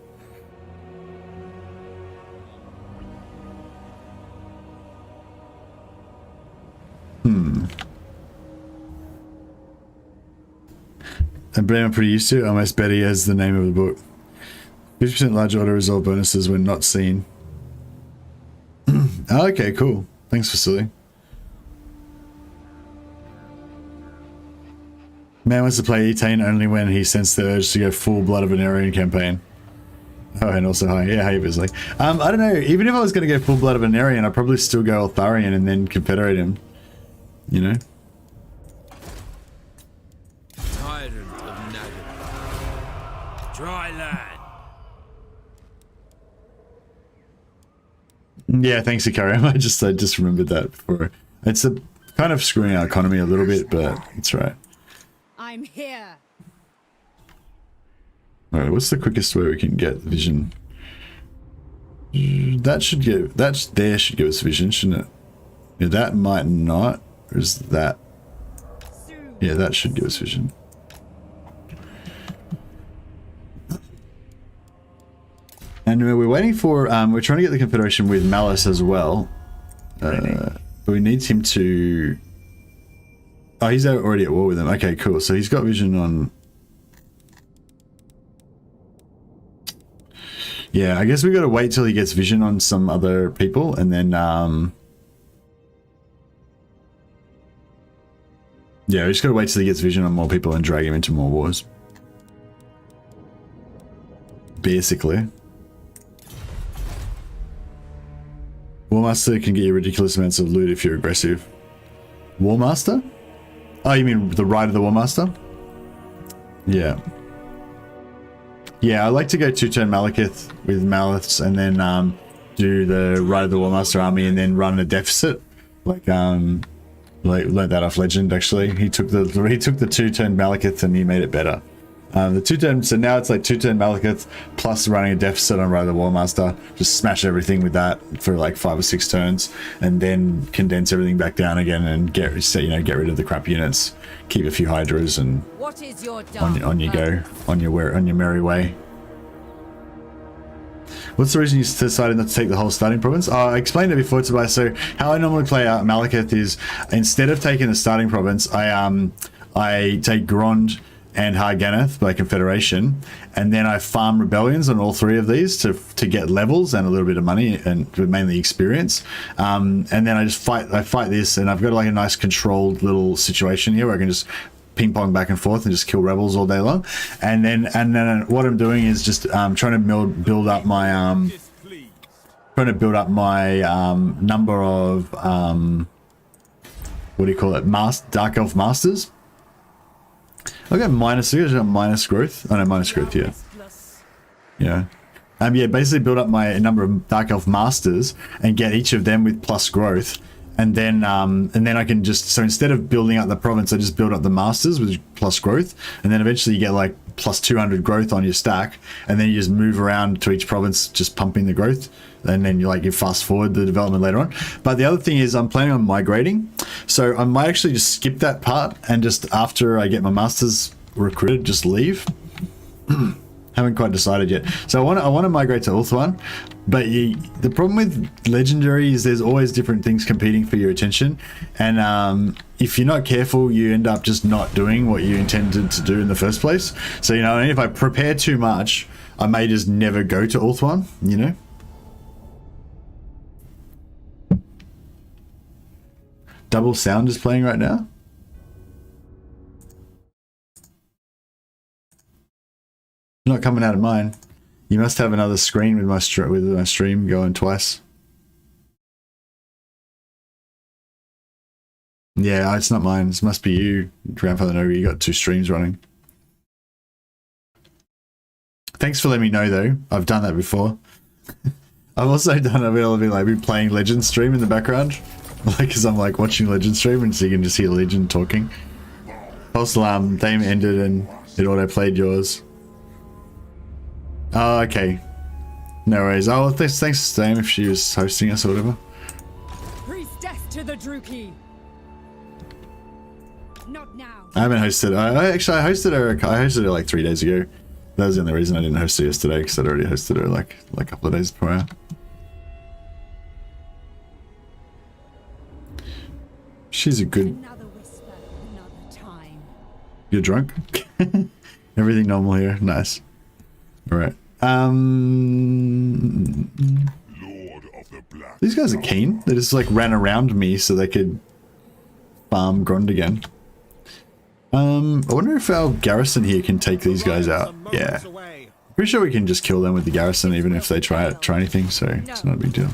And Brand I'm pretty used to. Almost Betty as the name of the book. 50% large auto resolve bonuses when not seen. Oh, okay, cool. Thanks, Vasily. Man wants to play Etain only when he sensed the urge to go full Blood of Venerian campaign. Oh, and also hi. Yeah, hey, Bisley. I don't know. Even if I was going to go full Blood of Venerian, I'd probably still go Ulthuan and then Confederate him. You know? Tyrant of Nagant. Dry land. Yeah, thanks, Ikariam. I just remembered that before. It's a kind of screwing our economy a little bit, but it's right. I'm here. Alright, what's the quickest way we can get vision? That should give us vision, shouldn't it? Yeah, that might not. Or is that? Yeah, that should give us vision. And we're waiting for, we're trying to get the Confederation with Malus as well. But we need him to... Oh, he's already at war with them. Okay, cool. So he's got vision on... Yeah, I guess we got to wait till he gets vision on some other people, and then... Yeah, we just got to wait till he gets vision on more people and drag him into more wars. Basically. Warmaster can get you ridiculous amounts of loot if you're aggressive. Warmaster? Oh, you mean the Ride of the Warmaster? Yeah. Yeah, I like to go 2-turn Malekith with Malus and then do the Ride of the Warmaster army and then run a deficit. Like learned that off Legend actually. He took the 2-turn Malekith and he made it better. The 2-turn, so now it's like 2-turn Malekith plus running a deficit on Ride of the Warmaster. Just smash everything with that for like 5 or 6 turns, and then condense everything back down again and get rid of the crap units. Keep a few Hydras and What is your on you go on your merry way. What's the reason you decided not to take the whole starting province? I explained it before, Tobias. So how I normally play out Malekith is instead of taking the starting province, I take Grond and Harganeth by Confederation, and then I farm rebellions on all 3 of these to get levels and a little bit of money and mainly experience. And then I fight this, and I've got like a nice controlled little situation here where I can just ping pong back and forth and just kill rebels all day long. And then what I'm doing is just trying to build up my number of what do you call it? Dark Elf Masters. I'll go minus growth. Oh no, minus growth, yeah. Yeah. Yeah, basically build up my number of Dark Elf Masters and get each of them with plus growth. And then I can just, so instead of building up the province, I just build up the Masters with plus growth. And then eventually you get like plus 200 growth on your stack. And then you just move around to each province, just pumping the growth. And then you fast forward the development later on. But the other thing is I'm planning on migrating. So I might actually just skip that part and just after I get my Masters recruited, just leave. Haven't quite decided yet. So I want to migrate to Ulthuan, but the problem with Legendary is there's always different things competing for your attention, and if you're not careful, you end up just not doing what you intended to do in the first place. So if I prepare too much, I may just never go to Ulthuan. Double sound is playing right now. Not coming out of mine. You must have another screen with my stream going twice. Yeah, it's not mine. This must be you, Grandfather Noga. You got 2 streams running. Thanks for letting me know, though. I've done that before. I've also done a bit of been playing Legend stream in the background, because I'm watching Legend stream, and so you can just hear Legend talking. False alarm. Game ended, and it auto played yours. Oh, okay. No worries. Oh, thanks to Sam if she was hosting us or whatever. Priestess to the Druki. Not now. I haven't hosted. I hosted her like 3 days ago. That was the only reason I didn't host her yesterday, because I'd already hosted her like a couple of days prior. She's a good. Another whisper, another time. You're drunk? Everything normal here. Nice. All right. Lord of the Black. These guys are keen. They just like ran around me so they could farm Grond again. I wonder if our garrison here can take these guys out. Yeah. Pretty sure we can just kill them with the garrison even if they try anything, so it's not a big deal.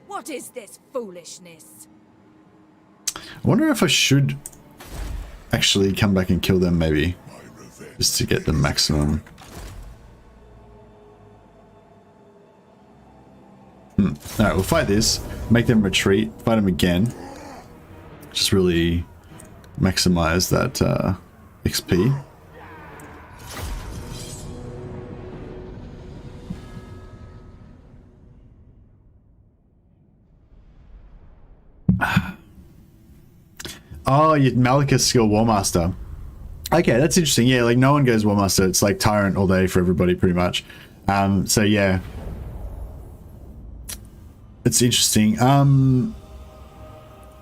What is this foolishness? I wonder if I should actually come back and kill them maybe. Just to get the maximum. Alright, we'll fight this. Make them retreat. Fight them again. Just really maximize that XP. Oh, you Malekith skill Warmaster. Okay, that's interesting. Yeah, like no one goes Warmaster. It's like Tyrant all day for everybody pretty much. So yeah. It's interesting.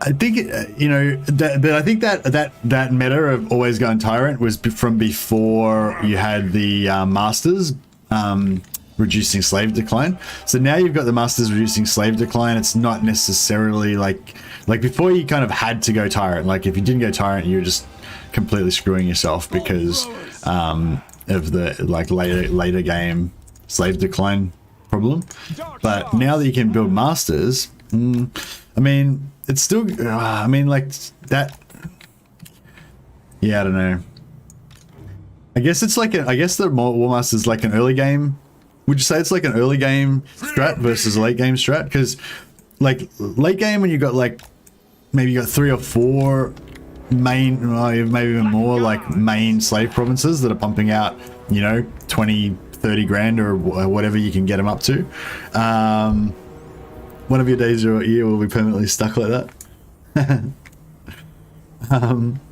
I think, you know, but I think that meta of always going Tyrant was from before you had the Masters reducing slave decline. So now you've got the Masters reducing slave decline. It's not necessarily like before you kind of had to go Tyrant. Like if you didn't go Tyrant, you were just completely screwing yourself because of the like later game slave decline problem. But now that you can build Masters, I mean, it's still, I mean, like that. Yeah, I don't know. I guess it's like I guess the Warmaster is like an early game. Would you say it's like an early game strat versus a late game strat? Because like late game when you got like maybe you got 3 or 4 main, maybe even more like main slave provinces that are pumping out, you know, 20, 30 grand or whatever you can get them up to. One of your days or year will be permanently stuck like that.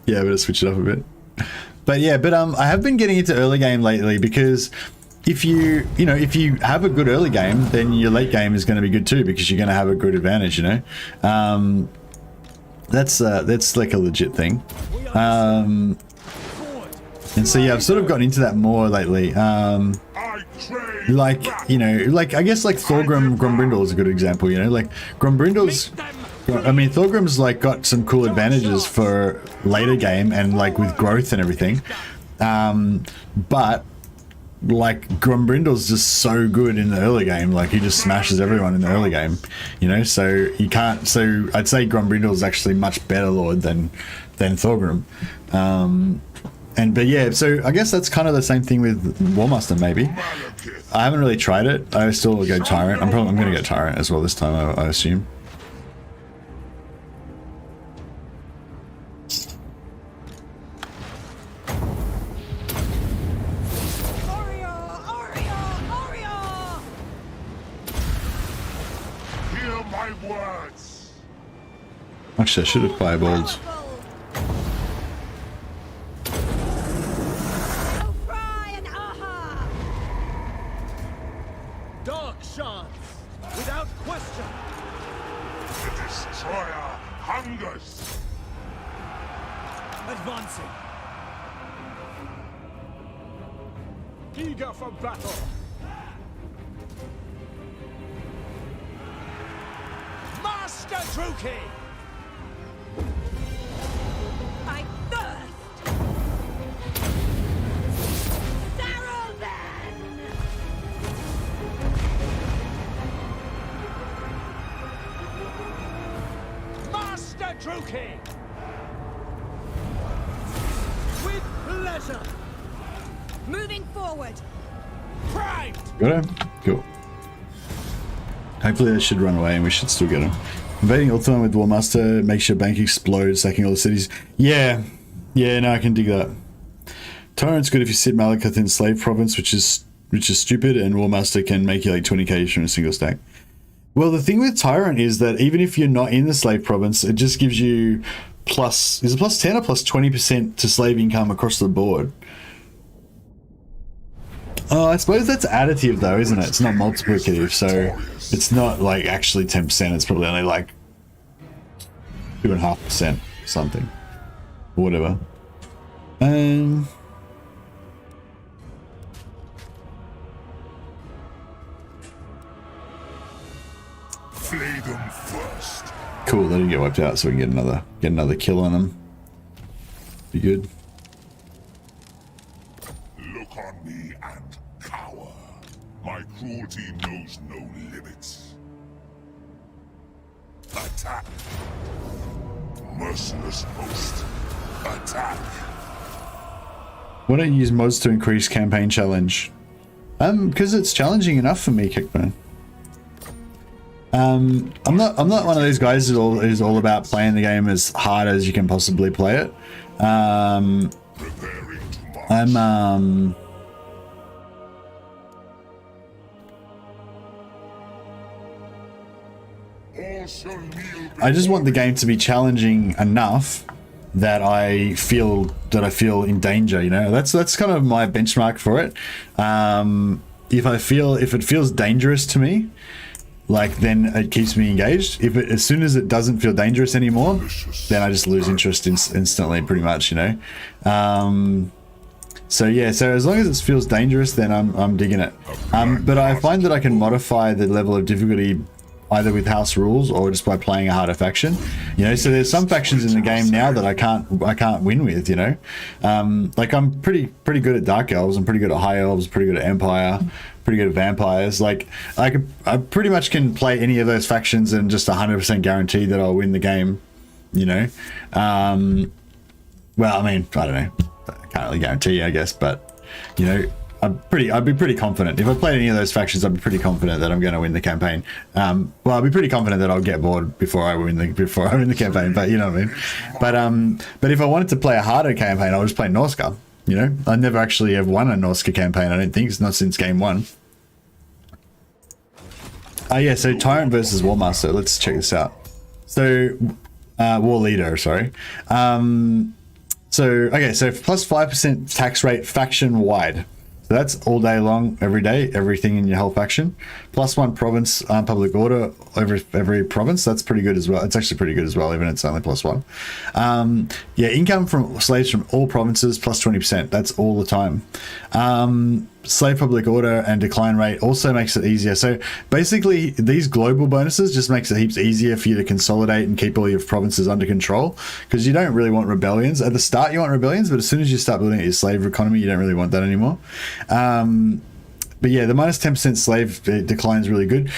Yeah, better switch it up a bit. But yeah, I have been getting into early game lately because if you have a good early game, then your late game is going to be good too because you're going to have a good advantage, you know. That's like a legit thing. And so yeah, I've sort of gotten into that more lately. Like, you know, like I guess like Thorgrim Grombrindle is a good example, you know, like Grombrindle's, I mean, Thorgrim's like got some cool advantages for later game and like with growth and everything. But like Grombrindle's just so good in the early game, like he just smashes everyone in the early game, you know, so you can't, so I'd say Grombrindle's actually much better lord than Thorgrim. But yeah, so I guess that's kind of the same thing with Warmaster maybe. I haven't really tried it. I still will go Tyrant. I'm going to go Tyrant as well this time, I assume. Hear my words. Actually, I should have fireballed. Without question. The destroyer hungers. Advancing. Eager for battle. Master Druki. I thirst. Saruman. Master Druki. With pleasure. Moving forward. Primed. Got him? Cool. Hopefully they should run away and we should still get him. Invading Ulthuan with Warmaster makes your bank explode, sacking all the cities. Yeah. Yeah, no, I can dig that. Tyrant's good if you sit Malekith in Slave Province, which is stupid, and Warmaster can make you like 20k from a single stack. Well, the thing with Tyrant is that even if you're not in the slave province, it just gives you plus, is it plus 10 or plus 20% to slave income across the board? Oh, I suppose that's additive though, isn't it? It's not multiplicative, so it's not like actually 10%. It's probably only like 2.5% something, or whatever. Flay them first. Cool, they didn't get wiped out, so we can get another kill on them. Be good. Look on me and cower. My cruelty knows no limits. Attack. Merciless host. Attack. Why don't you use mods to increase campaign challenge? Because it's challenging enough for me, Kickman. I'm not one of those guys who's all about playing the game as hard as you can possibly play it. I'm I just want the game to be challenging enough that I feel in danger, you know. That's kind of my benchmark for it. If it feels dangerous to me, like, then it keeps me engaged. As soon as it doesn't feel dangerous anymore, then I just lose interest instantly, pretty much, you know. So yeah, so as long as it feels dangerous, then I'm digging it. But I find that I can modify the level of difficulty either with house rules or just by playing a harder faction, you know. So there's some factions in the game now that I can't win with, you know. Like, I'm pretty good at Dark Elves, I'm pretty good at High Elves, pretty good at Empire, pretty good at Vampires. Like, I pretty much can play any of those factions and just 100% guarantee that I'll win the game, you know. Well, I mean, I don't know, I can't really guarantee, I guess, but, you know, I'd be pretty confident if I played any of those factions. I'd be pretty confident that I'm going to win the campaign. Well, I'd be pretty confident that I'll get bored before I win the campaign. But you know what I mean. But if I wanted to play a harder campaign, I'll just play Norska. You know, I never actually have won a Norska campaign. I don't think, it's not since game 1. Oh yeah, so Tyrant versus Warmaster. Let's check this out. So War Leader, sorry. So okay, so plus 5% tax rate faction wide. So that's all day long, every day, everything in your whole faction. Plus 1 province public order every province. That's pretty good as well. It's actually pretty good as well, even if it's only plus 1. Yeah, income from slaves from all provinces plus 20%. That's all the time. Slave public order and decline rate also makes it easier. So basically, these global bonuses just makes it heaps easier for you to consolidate and keep all your provinces under control, because you don't really want rebellions. At the start you want rebellions, but as soon as you start building your slave economy, you don't really want that anymore. But yeah, the minus 10% slave decline is really good,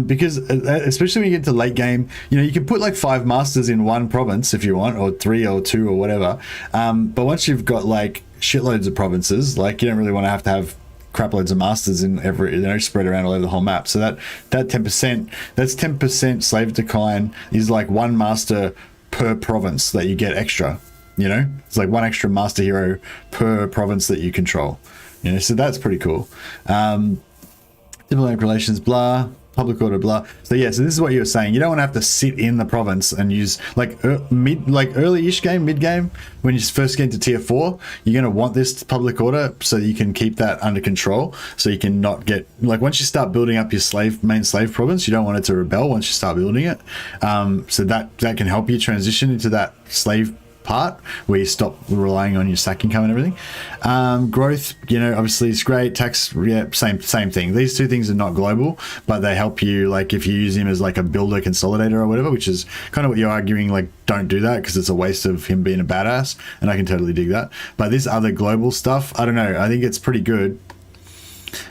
because especially when you get to late game, you know, you can put like 5 masters in one province if you want, or 3 or 2 or whatever. But once you've got like shitloads of provinces, like, you don't really want to have crap loads of masters in every, you know, spread around all over the whole map. So that 10%, that's 10% slave decline is like 1 master per province that you get extra, you know. It's like 1 extra master hero per province that you control, you know. So that's pretty cool. Diplomatic relations, blah, public order, blah. So yeah, so this is what you were saying. You don't want to have to sit in the province and use like early-ish game, mid-game, when you first get into tier 4, you're going to want this public order so you can keep that under control, so you can not get, like, once you start building up your main slave province, you don't want it to rebel once you start building it. So that can help you transition into that slave part where you stop relying on your stack income and everything. Growth, you know, obviously is great. Tax, yeah, same thing. These 2 things are not global, but they help you, like, if you use him as like a builder consolidator or whatever, which is kind of what you're arguing, like, don't do that because it's a waste of him being a badass, and I can totally dig that. But this other global stuff, I don't know, I think it's pretty good.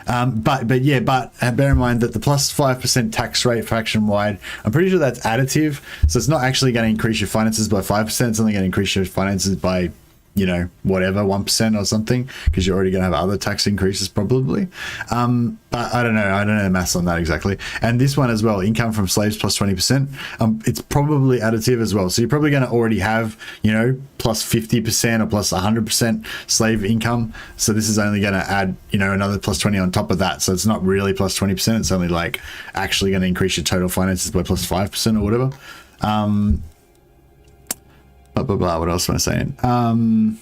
But bear in mind that the plus 5% tax rate faction wide, I'm pretty sure that's additive, so it's not actually going to increase your finances by 5%. It's only going to increase your finances by you know, whatever, 1% or something, because you're already going to have other tax increases probably. But I don't know the maths on that exactly. And this one as well, income from slaves plus 20%, it's probably additive as well. So you're probably going to already have, you know, plus 50% or plus 100% slave income. So this is only going to add, you know, another plus 20 on top of that. So it's not really plus 20%. It's only like actually going to increase your total finances by plus 5% or whatever. Blah, blah, blah. What else am I saying?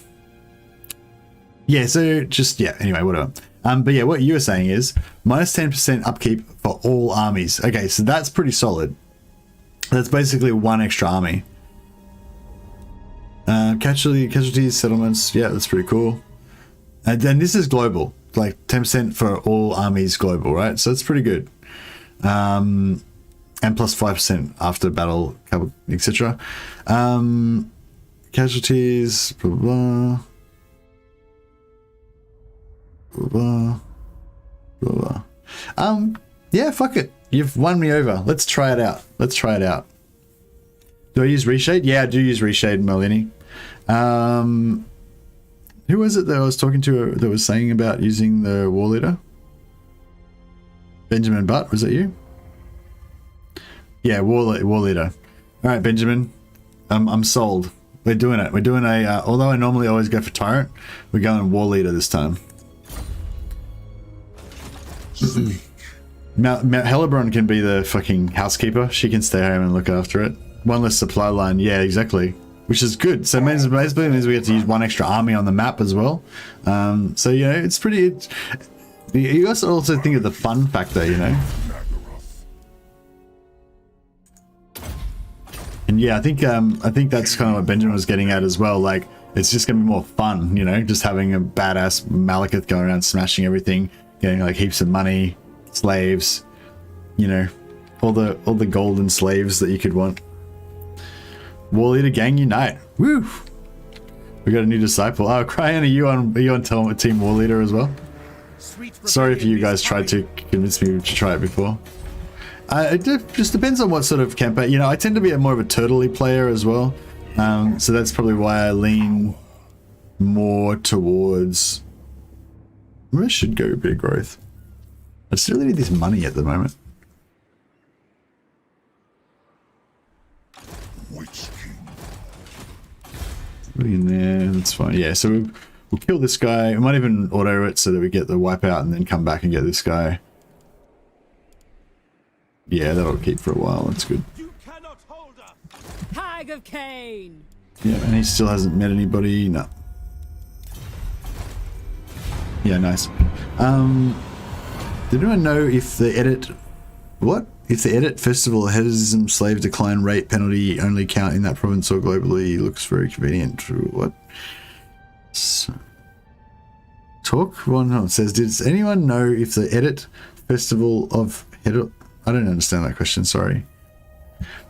Yeah, so just, yeah, anyway, whatever. But yeah, what you were saying is minus 10% upkeep for all armies. Okay, so that's pretty solid. That's basically one extra army. Casualties, settlements. Yeah, that's pretty cool. And then this is global, like 10% for all armies global, right? So it's pretty good. And plus 5% after battle, etc. Casualties, blah, blah, blah, blah, blah, blah. Yeah, fuck it. You've won me over. Let's try it out. Let's try it out. Do I use Reshade? Yeah, I do use Reshade, Melini. Who was it that I was talking to that was saying about using the War Leader? Benjamin Butt, was that you? Yeah, War Leader. All right, Benjamin. I'm sold. We're doing it. We're doing a, although I normally always go for Tyrant, we're going War Leader this time. Hellebron can be the fucking housekeeper. She can stay home and look after it. One less supply line. Yeah, exactly. Which is good. So basically means we get to use one extra army on the map as well. So, you know, it's pretty... You guys also think of the fun factor, you know? And yeah, I think that's kind of what Benjamin was getting at as well. Like, it's just gonna be more fun, you know, just having a badass Malekith going around smashing everything, getting like heaps of money, slaves, you know, all the golden slaves that you could want. War Leader gang unite! Woo! We got a new disciple. Oh, Cryan, are you on Team War Leader as well? Sorry if you guys tried to convince me to try it before. It just depends on what sort of campaign. You know, I tend to be more of a turtley player as well. So that's probably why I lean more towards... Maybe I should go a bit of growth. I just really need this money at the moment. Which king? Put it in there, that's fine. Yeah, so we'll kill this guy. We might even auto it so that we get the wipeout and then come back and get this guy. Yeah, that'll keep for a while. That's good. You cannot hold us. Hag of Cain. Yeah, and he still hasn't met anybody. No. Yeah, nice. Did anyone know if the edit... What? If the edit festival hedonism slave decline rate penalty only count in that province or globally looks very convenient? What? Talk? Well, no, it says, did anyone know if the edit festival of... I don't understand that question, sorry.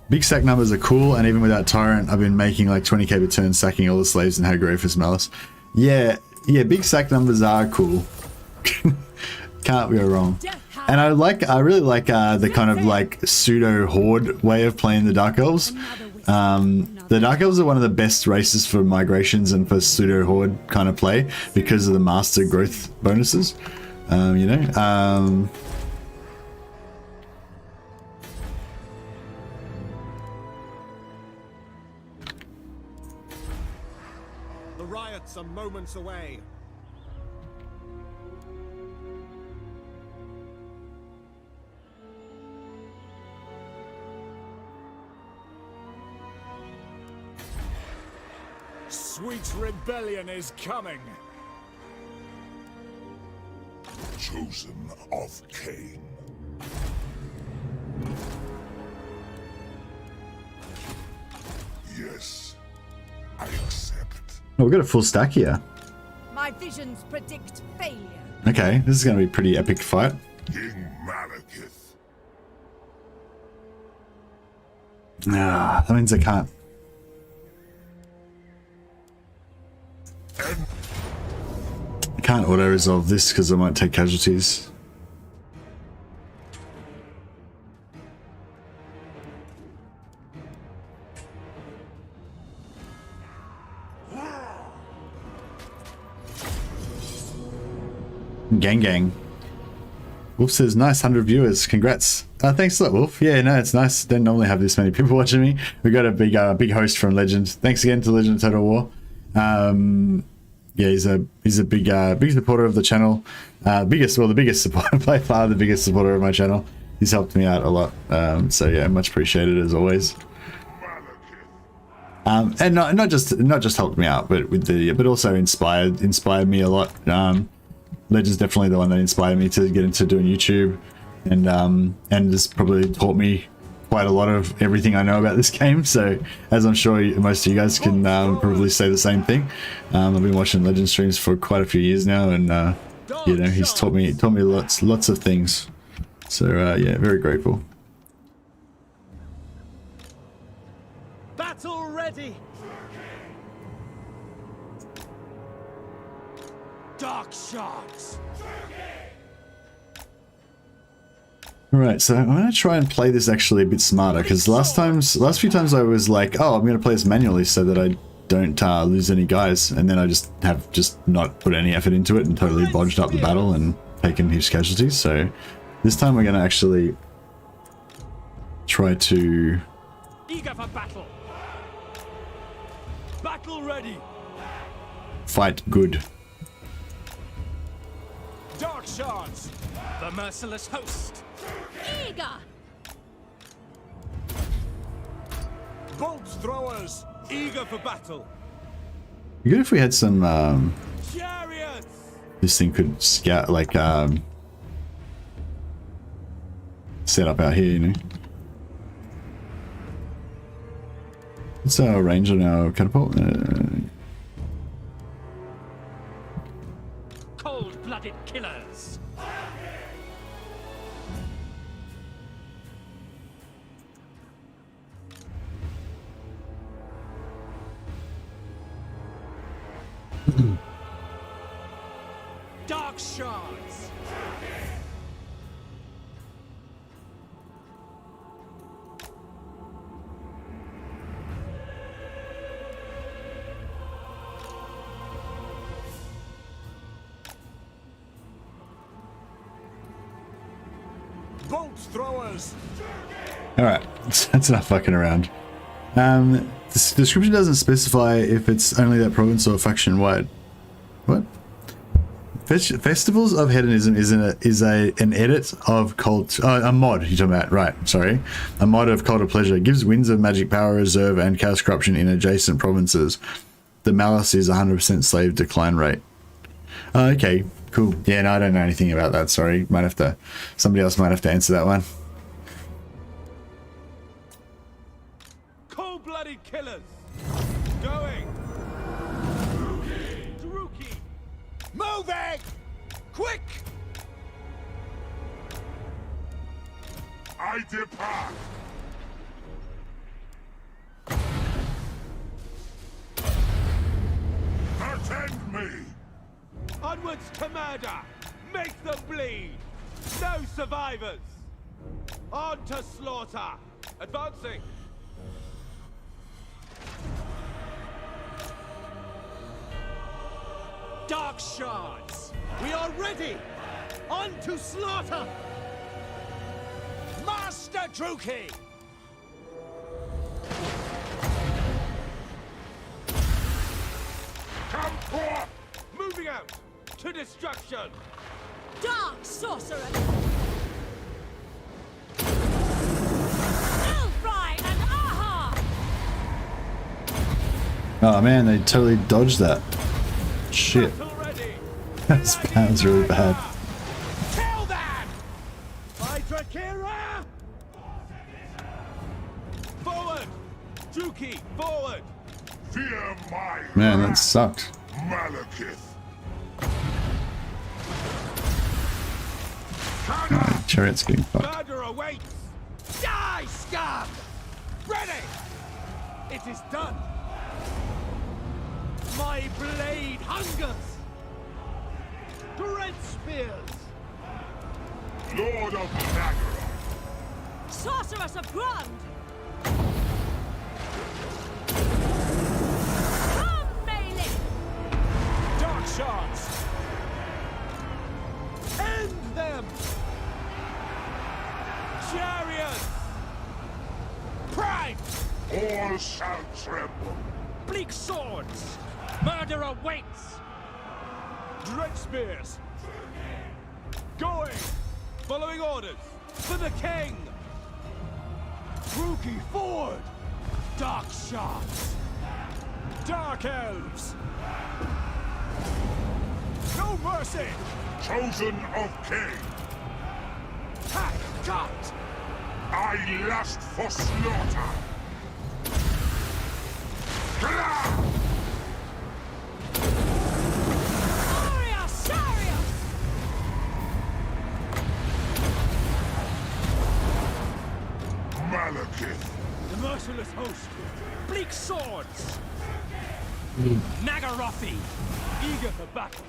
Big stack numbers are cool, and even without Tyrant, I've been making like 20k per turn sacking all the slaves and had Graef as Malus. Yeah, big stack numbers are cool. Can't go wrong. And I really like the kind of like pseudo horde way of playing the Dark Elves. The Dark Elves are one of the best races for migrations and for pseudo horde kind of play because of the master growth bonuses. You know. The riots are moments away. Sweet rebellion is coming. Chosen of Cain. Yes, I accept. Oh, we've got a full stack here. My visions predict failure. Okay, this is going to be a pretty epic fight. King Malekith. Ah, that means I can't. I can't auto-resolve this because I might take casualties. Gang. Wolf says, nice 100 viewers. Congrats. Thanks a lot, Wolf. Yeah, no, it's nice. Don't normally have this many people watching me. We got a big host from Legend. Thanks again to Legend Total War. Yeah, he's a big supporter of the channel. The biggest supporter by far, the biggest supporter of my channel. He's helped me out a lot. So yeah, much appreciated as always. And not just helped me out, but also inspired me a lot. Legend's definitely the one that inspired me to get into doing YouTube, and has probably taught me quite a lot of everything I know about this game. So as I'm sure most of you guys can probably say the same thing. I've been watching Legend streams for quite a few years now, and you know, he's taught me lots of things. So yeah, very grateful. Battle ready. Dark shards. Alright, so I'm going to try and play this actually a bit smarter, because last few times I was like, oh, I'm going to play this manually so that I don't lose any guys, and then I just not put any effort into it and totally bodged up the battle and taken huge casualties. So this time we're going to actually try to... Eager for battle. Battle ready. Fight good. Dark shards. The merciless host. Eager! Bolt throwers. Eager for battle. It'd be good if we had some Chariots. this thing could scout, like set up out here, you know. What's our range on our catapult? Cold-blooded killers. Dark shards. Bolt throwers. Alright, that's enough fucking around. The description doesn't specify if it's only that province or faction wide. What? Festivals of Hedonism is an edit of Cult... a mod you're talking about, right, sorry. A mod of Cult of Pleasure. It gives Winds of Magic Power Reserve and Chaos Corruption in adjacent provinces. The Malus is 100% slave decline rate. Okay, cool. Yeah, no, I don't know anything about that, sorry. Somebody else might have to answer that one. Cold-blooded killers. Going. Druki. Moving. Quick. I depart. Attend me. Onwards, Commander. Make them bleed. No survivors. On to slaughter. Advancing. Dark shards. We are ready. On to slaughter. Master Druki. Come forth. Moving out to destruction. Dark sorcerer! Elfry and Aha! Oh man, they totally dodged that. Shit. Battle ready. That was really bad. Kill them! Hydra Kira! Forward! Druki, forward! Fear my Man, that wrath, sucked. Malekith. Chariot's getting fucked. Murder awaits! Die, scum! Ready! It is done! My blade hungers! Dread spears! Lord of Nagara. Sorceress of Grund! Come, Malekith! Dark shards! shall tremble. Bleak swords! Murder awaits! Dread spears! Going! Following orders! For the king! Rookie forward! Dark shards! Dark elves! No mercy! Chosen of king, Hack cut! I lust for slaughter. Kla! Arius! Arius! Malekith, The merciless host! Bleak swords! Nagarothi! Eager for battle!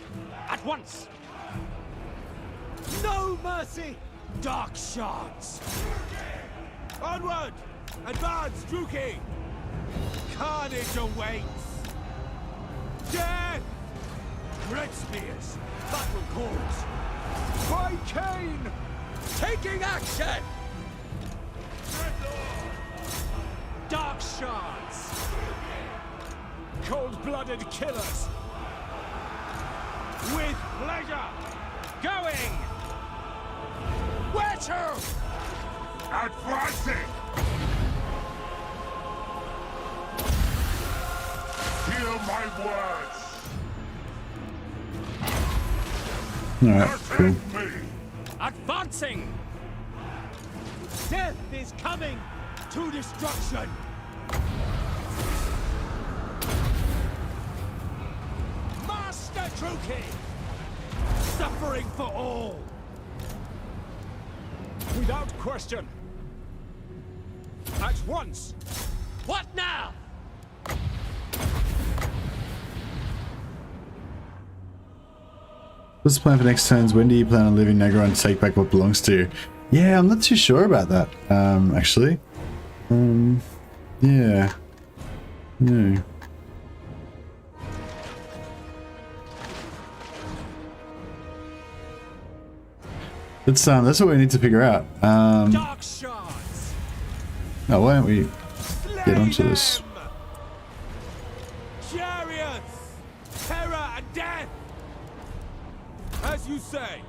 At once! No mercy! Dark shards! Onward! Advance, Druki! Carnage awaits! Death! Red spears! Battle cords! By Kane! Taking action! Dark shards! Cold-blooded killers! With pleasure! Going! Where to? advancing. Hear my words. All right, cool. Attend me. Advancing! Death is coming to destruction! Master Druki! Suffering for all! Without question! At once! What now? What's the plan for next turns? When do you plan on leaving Negron to take back what belongs to you? Yeah, I'm not too sure about that, actually. Yeah. No. That's what we need to figure out. Dark shards! Oh, why don't we get onto this? Them! Chariots! Terror and death! As you say!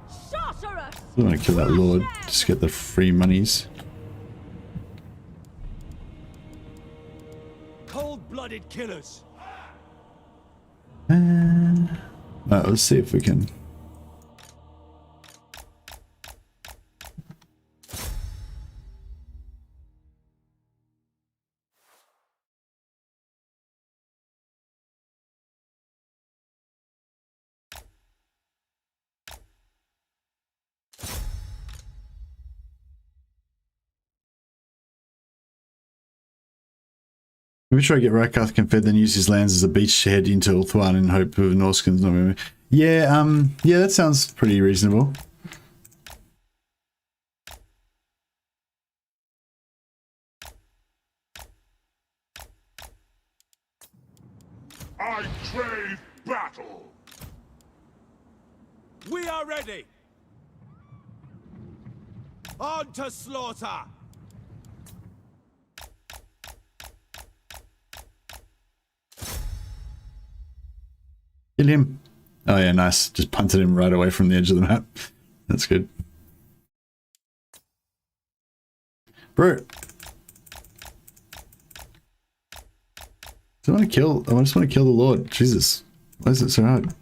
Sorceress! I want to kill that lord, just get the free monies. Cold-blooded killers! Alright, let's see if we can. Maybe try to get Rykarth Confed, then use his lands as a beachhead into Ulthuan in hope of Norskins not moving. Yeah, yeah, that sounds pretty reasonable. I crave battle. We are ready! On to slaughter! Kill him. Oh yeah, nice. Just punted him right away from the edge of the map. That's good. Bro. I just want to kill the Lord. Jesus. Why is it so hard?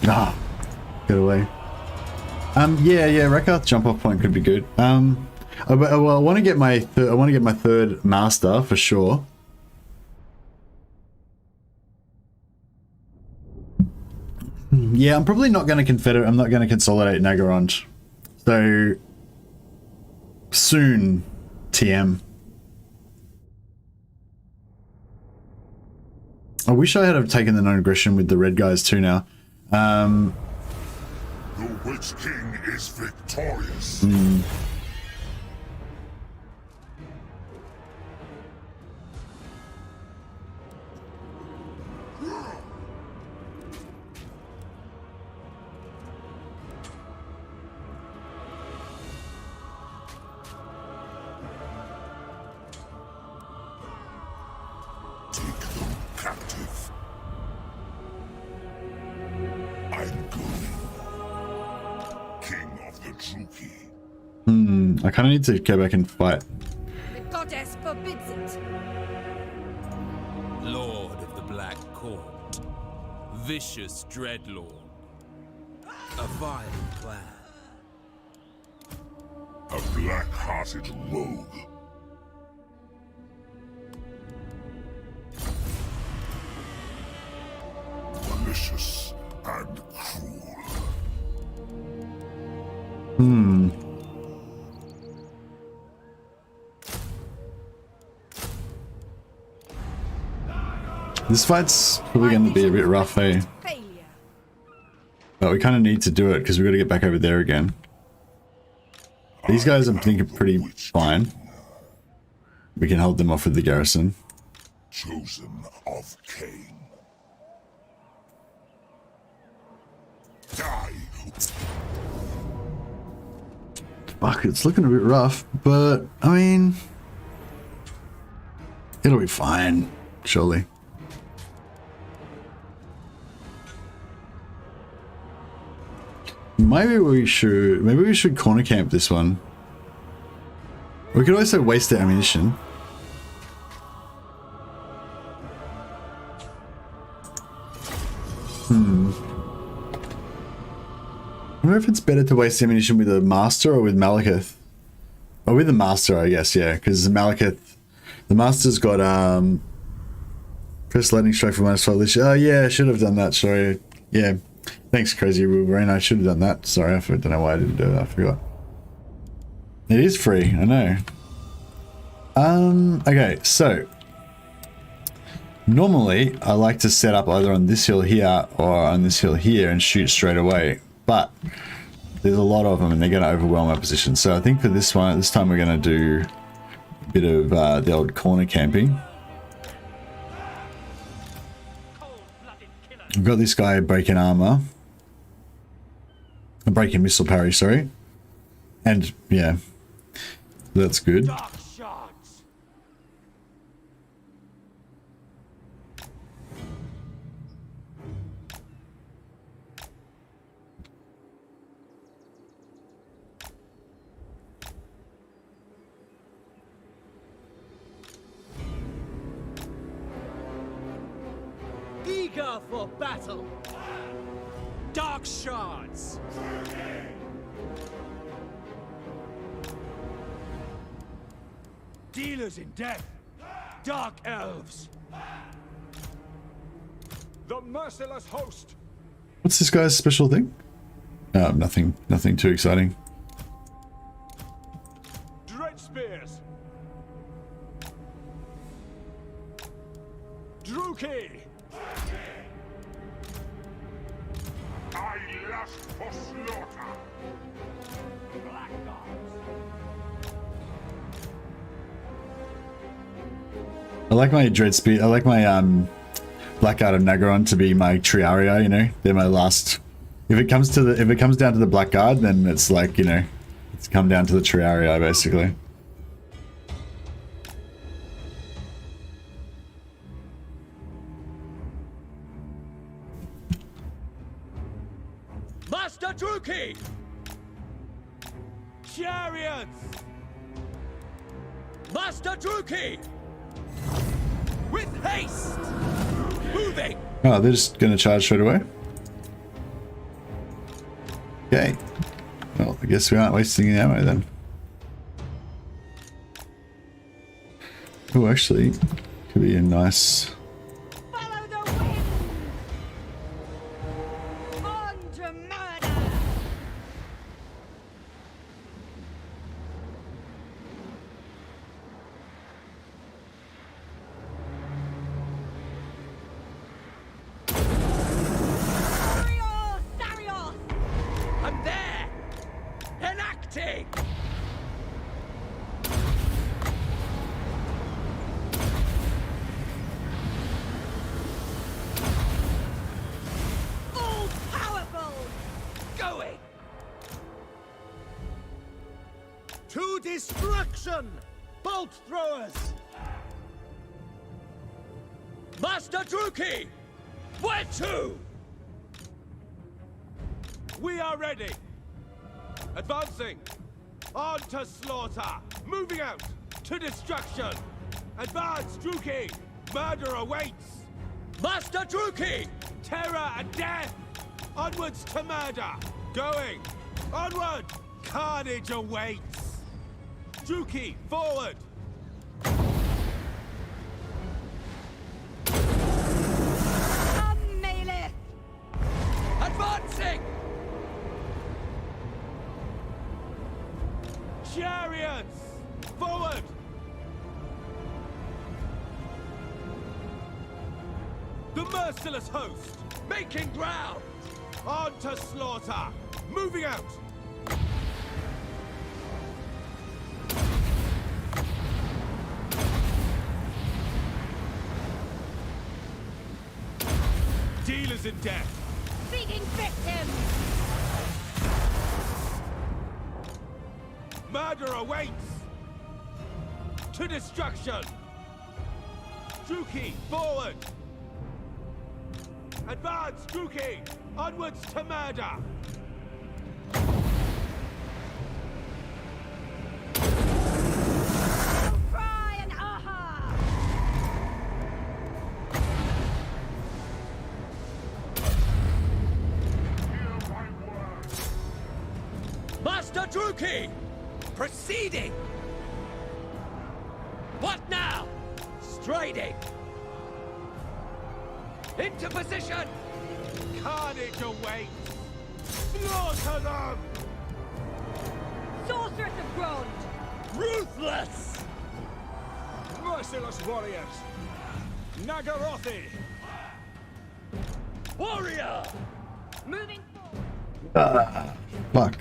Ah. Get away. Yeah, Rykarth jump off point could be good. Well, I want to get my third master for sure. Yeah, I'm probably not going to I'm not going to consolidate Nagorond. So soon, TM. I wish I had taken the known aggression with the red guys too now. The Witch King is victorious. Take them captive. I'm going. King of the Druki. I kind of need to go back and fight. The goddess forbids it. Lord of the Black Court. Vicious dreadlord. A vile plan. A black-hearted rogue. Malicious and cruel. This fight's probably going to be a bit rough, eh? Failure. But we kind of need to do it because we got to get back over there again. These guys, I'm thinking, pretty fine. We can hold them off with the garrison. Chosen of Cain. Die. Fuck, it's looking a bit rough, but I mean, it'll be fine, surely. Maybe we should corner camp this one. We could also waste the ammunition. I wonder if it's better to waste ammunition with a master or with Malekith. Or with the master, I guess, yeah, because Malekith, the master's got press lightning strike for -12. Oh yeah, I should have done that. Sorry, yeah. Thanks, Crazy Wolverine. I should have done that. Sorry, I don't know why I didn't do it. I forgot. It is free, I know. Okay, so normally I like to set up either on this hill here or on this hill here and shoot straight away, but there's a lot of them and they're going to overwhelm our position. So I think for this time we're going to do a bit of the old corner camping. We've got this guy breaking armor. Breaking missile parry, sorry. And yeah, that's good. Dark shards. Eager for battle. Dark shards. Dealers in death. Dark elves. The merciless host. What's this guy's special thing? Nothing too exciting. Dread spears. Druki. I lust for slaughter. I like my dread spear. I like my Blackguard of Nagaron to be my Triaria. You know, they're my last. If it comes down to the Blackguard, then it's like, you know, it's come down to the Triaria basically. Master Druki. Chariots. Master Druki. With haste. Moving. Oh, they're just gonna charge straight away. Okay. Well, I guess we aren't wasting any ammo then. Oh, actually, could be a nice. Follow the wind. On to murder. Sarios! I'm there. Enacting. All powerful. Going. To destruction. Bolt throwers. Master Druki! Where to? We are ready. Advancing. On to slaughter. Moving out. To destruction. Advance, Druki. Murder awaits. Master Druki! Terror and death. Onwards to murder. Going. Onward. Carnage awaits. Druki, forward. Malekith! Advancing! Chariots! Forward! The merciless host! Making ground! On to slaughter! Moving out! Dealers in death! Seeking victim! Murder awaits! To destruction! Druki, forward! Advance, Druki! Onwards to murder! Cry and aha! Hear my word. Master Druki! Proceeding! What now? Striding! Into position! Carnage awaits! Slaughter them! Sorceress of Grond! Ruthless! Merciless warriors! Nagarothi! Warrior! Moving forward! Fuck.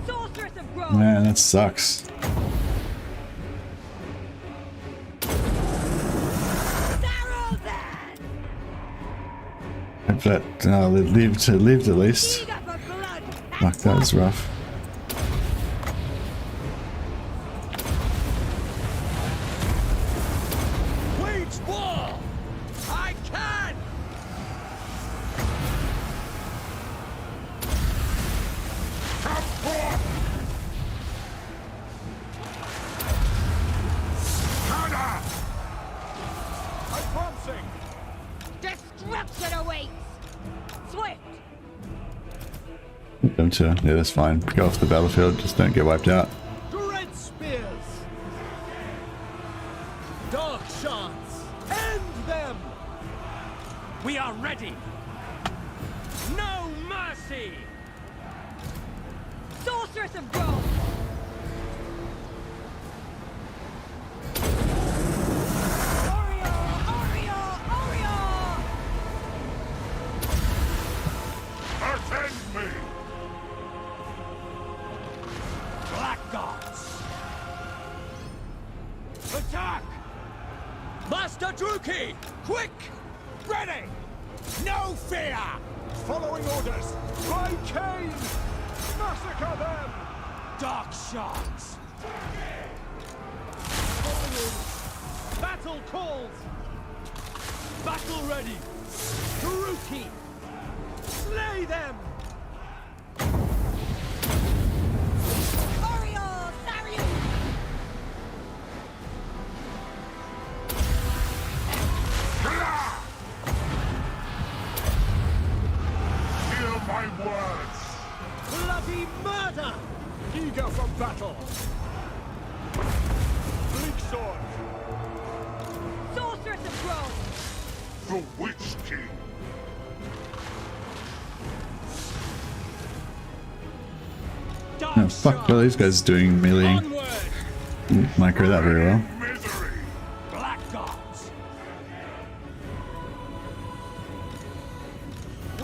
Sorceress of Grond! Man, that sucks. Sarrow Hope that lived at least. Eager for blood! Fuck, that was rough. Wage war! I can! Come forth! Hannah! Advancing! Destruction awaits! Swift! Them too. Yeah, that's fine. Go off the battlefield, just don't get wiped out. Dread spears! Dark shards! End them! We are ready! No mercy! Sorceress of Grond! Attend me! Black gods! Attack! Master Druki! Quick! Ready! No fear! Following orders! By Cain! Massacre them! Dark shards! Battle calls! Battle ready! Druki! Slay them! Oriole! Sarius! Hear my words! Bloody murder! Eager for battle! Bleak sword! Sorceress of Grond! The Witch King! Dark Oh, fuck, what are these guys doing melee? Onward! Micro that very well. Misery! Black gods!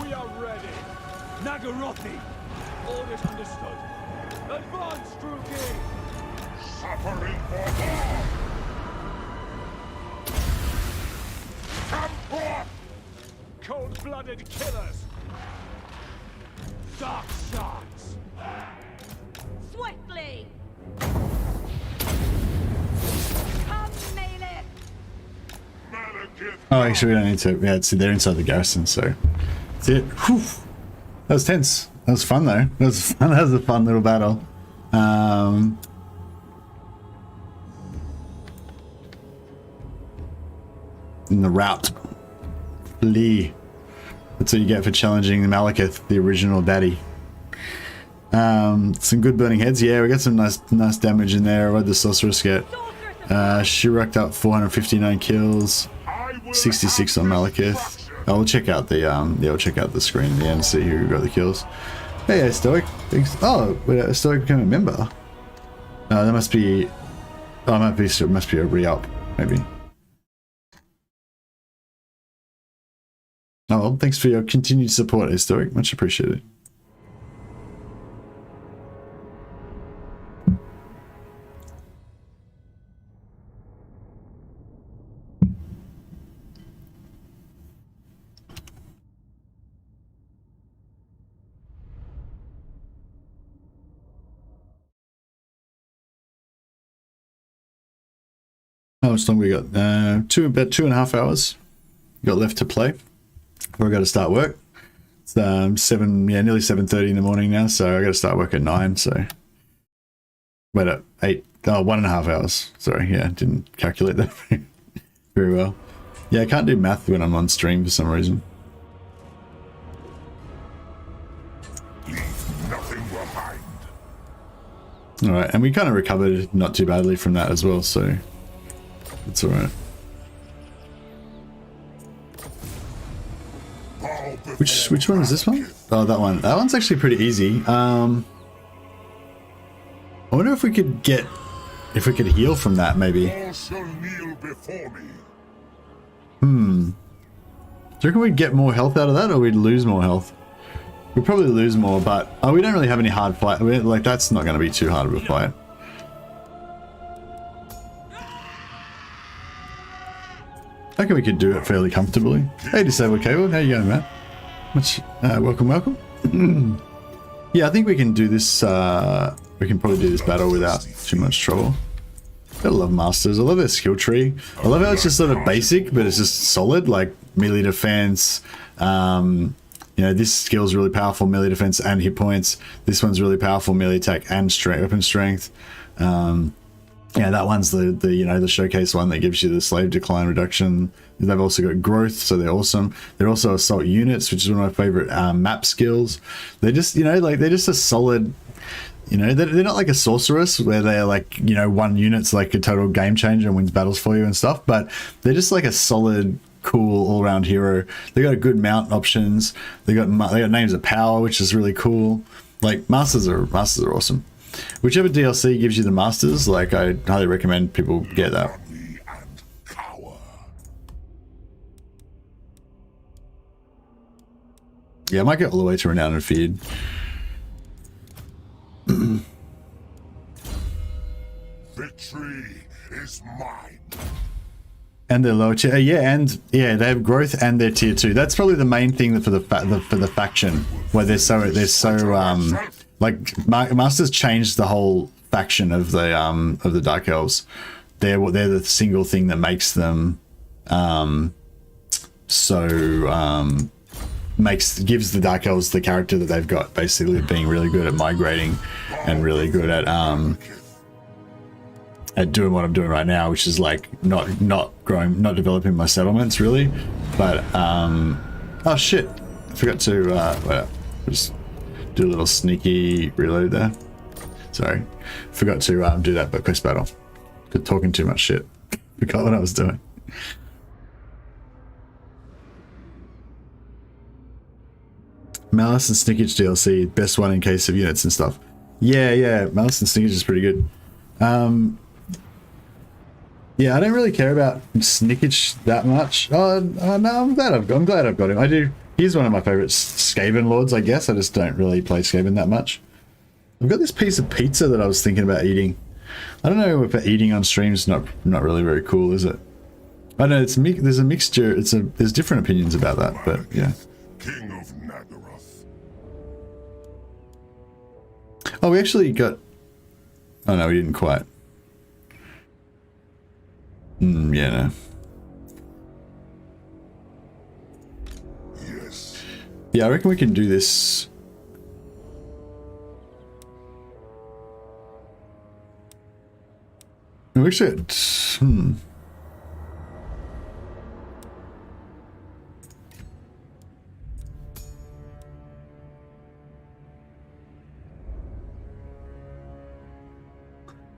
We are ready! Nagarothi! Orders understood! Advance, Druki! Suffering for more! Come forth! Cold-blooded killers! Dark shards! Swiftly! Come Oh, actually, we don't need to. Yeah, it's, they're inside the garrison, so that's it. Whew. That was tense. That was fun, though. That was fun. That was a fun little battle. In the route. Flee. That's what you get for challenging the Malekith, the original daddy. Some good burning heads. Yeah, we got some nice damage in there. What did the sorceress get? She racked up 459 kills, 66 on Malekith. Oh, we'll check out the we'll check out the screen at the end, see who got the kills. Hey, Stoic. Thanks. Oh, Stoic became a member. That must be. Oh, it must be a re-up, maybe. Oh, well, thanks for your continued support, Stoic. Much appreciated. How much longer we got? About 2.5 hours got left to play. We've got to start work. It's nearly 7:30 in the morning now, so I got to start work at 9. So wait up, 1.5 hours. Sorry, yeah, didn't calculate that very well. Yeah, I can't do math when I'm on stream for some reason. Leave nothing behind. All right, and we kind of recovered not too badly from that as well, so it's all right. Which one is this one? Oh, that one. That one's actually pretty easy. I wonder if we could heal from that, maybe. All shall kneel before me. Do you reckon we'd get more health out of that, or we'd lose more health? We'd probably lose more, but we don't really have any hard fight. Like, that's not going to be too hard of a fight. I reckon we could do it fairly comfortably. Hey, Disabled Cable, how you going, man? Welcome. Yeah, I think we can do this. We can probably do this battle without too much trouble. I love masters. I love their skill tree. I love how it's just sort of basic, but it's just solid, like melee defense. You know, this skill's really powerful, melee defense and hit points. This one's really powerful, melee attack and weapon strength. Yeah, that one's the showcase one that gives you the slave decline reduction. They've also got growth, so they're awesome. They're also assault units, which is one of my favorite map skills. They're just, they're just a solid, they're not like a sorceress where they're like, one unit's like a total game changer and wins battles for you and stuff, but they're just like a solid, cool all-around hero. They got good mount options. They got names of power, which is really cool. Like masters are awesome. Whichever DLC gives you the masters, like I highly recommend people get that. Yeah, I might get all the way to Renowned and Feared. Victory is mine. And they're lower tier, they have growth and they're tier 2. That's probably the main thing for the faction, where they're so like Masters changed the whole faction of the Dark Elves. They're the single thing that makes them gives the Dark Elves the character that they've got, basically being really good at migrating and really good at doing what I'm doing right now, which is like not developing my settlements really, but oh shit, I forgot to just do a little sneaky reload there. Sorry, forgot to do that quest battle. Good, talking too much shit. Forgot what I was doing. Malus and Snickage DLC, best one in case of units and stuff. Yeah, Malus and Snickage is pretty good. Yeah, I don't really care about Snickage that much. No, I'm glad I've got him. I do. He's one of my favorite Skaven lords, I guess. I just don't really play Skaven that much. I've got this piece of pizza that I was thinking about eating. I don't know if eating on stream is not really very cool, is it? I know there's a mixture. There's different opinions about that, but yeah. King of Nagaroth. Oh, we actually got. Oh no, we didn't quite. Yeah, no. Yeah, I reckon we can do this. We should.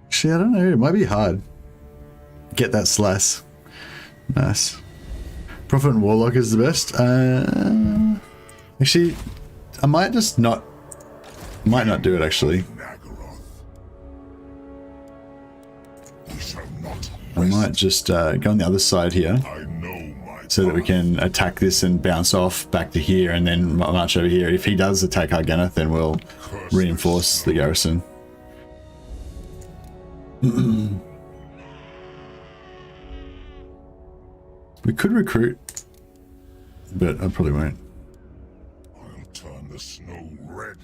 Actually, I don't know. It might be hard. Get that slice. Nice. Prophet and Warlock is the best. Actually, I might just not. Might not do it actually. I might just go on the other side here, so that we can attack this and bounce off back to here, and then march over here. If he does attack Arganeth, then we'll reinforce the garrison. We could recruit, but I probably won't. I'll turn the snow red.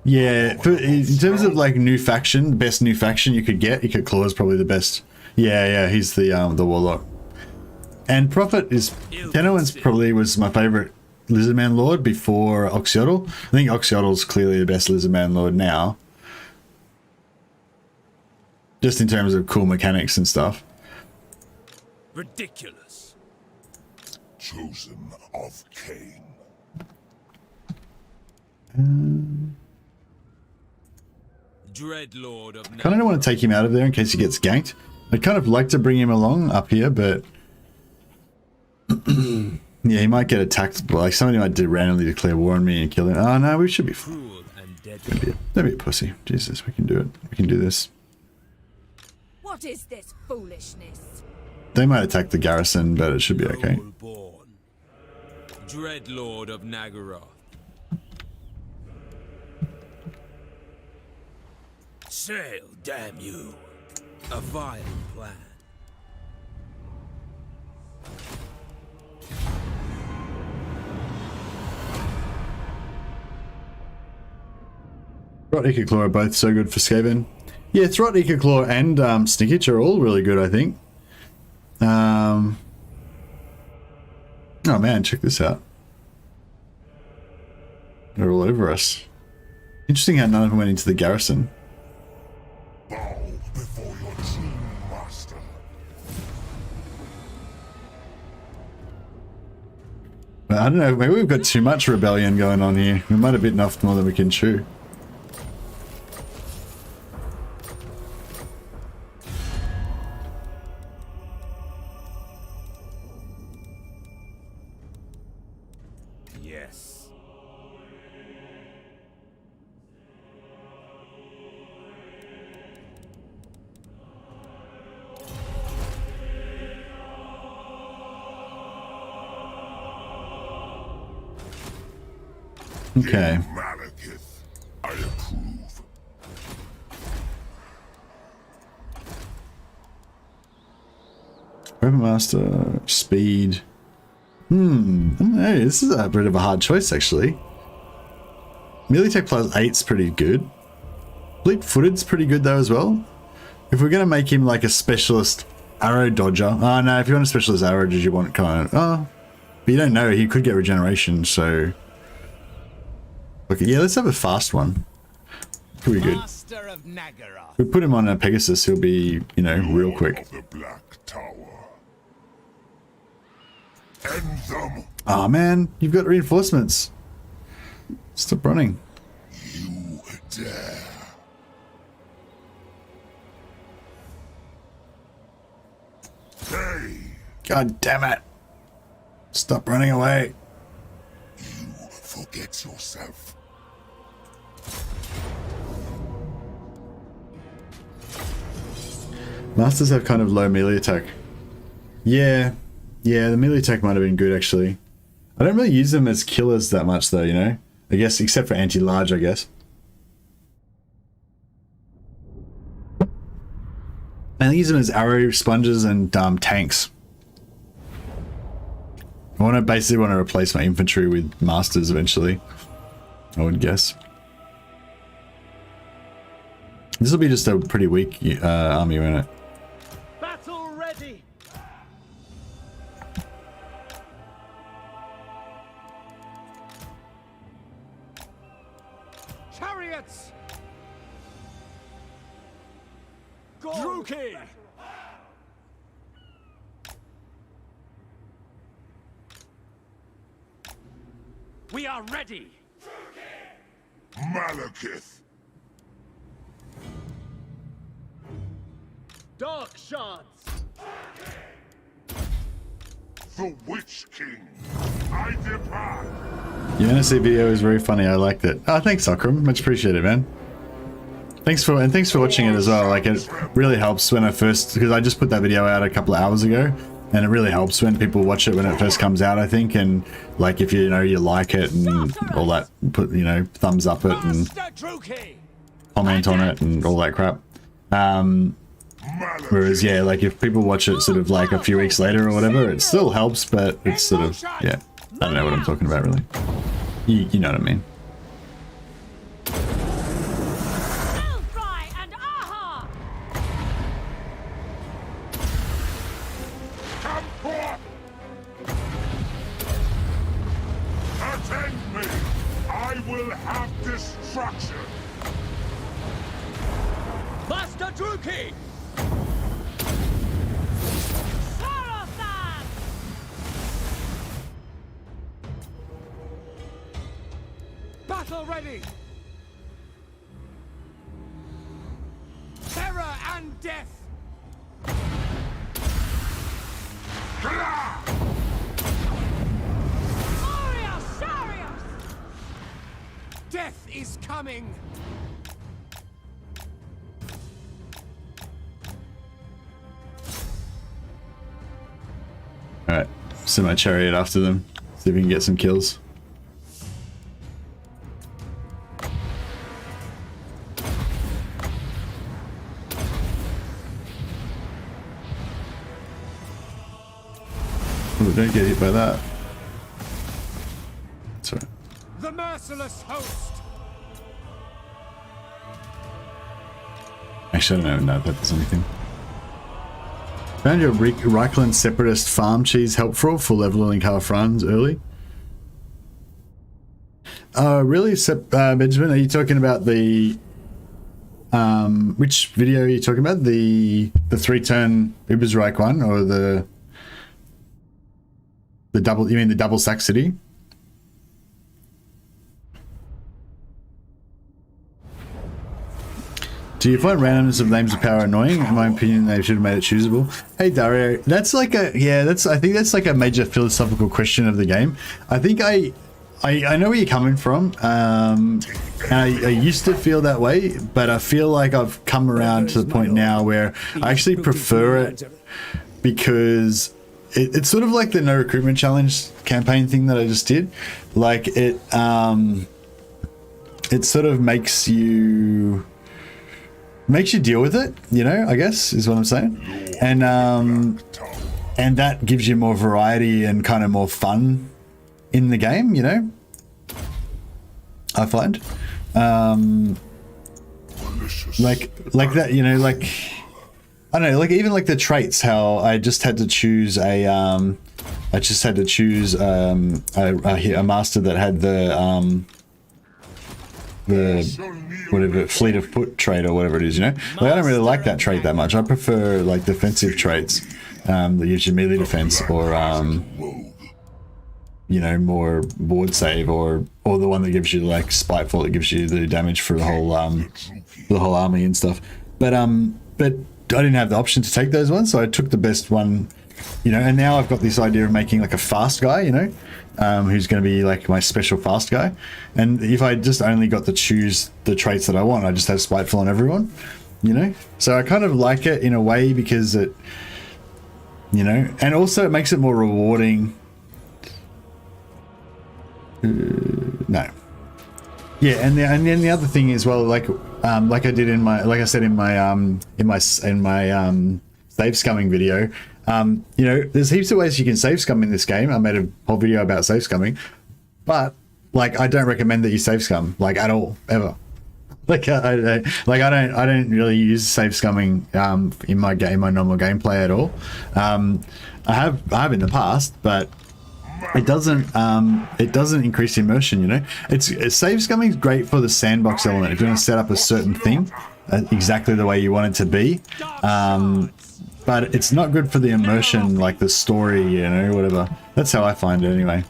Yeah, in terms of like new faction, best new faction you could get, Claw is probably the best. Yeah, he's the warlock. And Prophet is Tenowin's probably was my favorite Lizardman Lord before Oxyotl. I think Oxyotl's clearly the best Lizardman Lord now. Just in terms of cool mechanics and stuff. Ridiculous. Chosen of Cain. Dreadlord of Kind of don't want to take him out of there in case he gets ganked. I'd kind of like to bring him along up here, but yeah, he might get attacked. Like somebody might randomly declare war on me and kill him. Oh no, we should be fine. Don't be a pussy. Jesus, we can do it. We can do this. What is this foolishness? They might attack the garrison, but it should be okay. Dreadlord of Nagaroth. Sail, damn you. A vile plan. Throt, Ikaclaw are both so good for Skaven. Yeah, Throt, Ikaclaw, and Snikich are all really good, I think. Oh man, check this out. They're all over us. Interesting how none of them went into the garrison. Bow before your true master. But I don't know, maybe we've got too much rebellion going on here. We might have bitten off more than we can chew. Yes. Okay. Malekith, I approve. Master, speed. I don't know, this is a bit of a hard choice actually. Melee Tech plus 8's pretty good. Fleet-footed's pretty good though as well. If we're gonna make him like a specialist arrow dodger. Oh no, if you want a specialist arrow dodger, you want kind of but you don't know, he could get regeneration, so okay, yeah, let's have a fast one. Could be good. We put him on a Pegasus, he'll be, you know, real quick. Of the Black Tower. End them. Oh man, you've got reinforcements. Stop running. You dare. Hey. God damn it. Stop running away. You forget yourself. Masters have kind of low melee attack. Yeah, the melee attack might have been good actually. I don't really use them as killers that much though, you know? I guess, except for anti-large, I guess. I use them as arrow sponges and tanks. I basically want to replace my infantry with masters eventually, I would guess. This will be just a pretty weak army, won't it? Battle ready. advance! Druki! We are ready! Malekith! Dark shards! The Witch King! I depart! Your NSC video is very funny. I liked it. Oh, thanks, Akram. Much appreciated, man. Thanks for watching it as well. Like, it really helps when because I just put that video out a couple of hours ago, and it really helps when people watch it when it first comes out, I think. And like, if you like it and all that, put thumbs up it and comment on it and all that crap. Whereas, yeah, like if people watch it sort of like a few weeks later or whatever, it still helps, but it's sort of, yeah, I don't know what I'm talking about really. You know what I mean. Come forth! Attend me! I will have destruction! Master Druki! Battle ready! Terror and death! Death is coming! Alright, send my chariot after them. See if we can get some kills. Oh, don't get hit by that. That's right. The merciless host! Actually, I don't know if that does anything. Found your Reichland Separatist farm cheese helpful for leveling half runs early. Really, Benjamin? Are you talking about the which video are you talking about? The 3-turn Übersreich one, or the double? You mean the double sack city? Do you find randomness of names of power annoying? In my opinion, they should have made it choosable. Hey Dario, that's like a I think that's like a major philosophical question of the game. I think I know where you're coming from. I used to feel that way, but I feel like I've come around to the point now where I actually prefer it because it's sort of like the no recruitment challenge campaign thing that I just did. Like it sort of makes you deal with it, I guess is what I'm saying. And that gives you more variety and kind of more fun in the game, I find. Like that, like I don't know, like even like the traits, how I just had to choose a master that had the whatever fleet of foot trait or whatever it is, like I don't really like that trait that much. I prefer like defensive traits that gives you melee defense, or more board save, or the one that gives you like spiteful, that gives you the damage for the whole army and stuff. But I didn't have the option to take those ones, so I took the best one, and now I've got this idea of making like a fast guy, who's going to be like my special fast guy. And if I just only got to choose the traits that I want, I just have spiteful on everyone, so I kind of like it in a way because it, and also it makes it more rewarding. No. Yeah, and then the other thing is, well, like I did like I said in my save scumming video, there's heaps of ways you can save scum in this game. I made a whole video about save scumming, but like I don't recommend that you save scum like at all, ever. Like I don't really use save scumming in my normal gameplay at all. I have in the past, but it doesn't increase immersion, you know. Save scumming is great for the sandbox element if you want to set up a certain thing exactly the way you want it to be, but it's not good for the immersion, like the story, you know, whatever. That's how I find it anyway.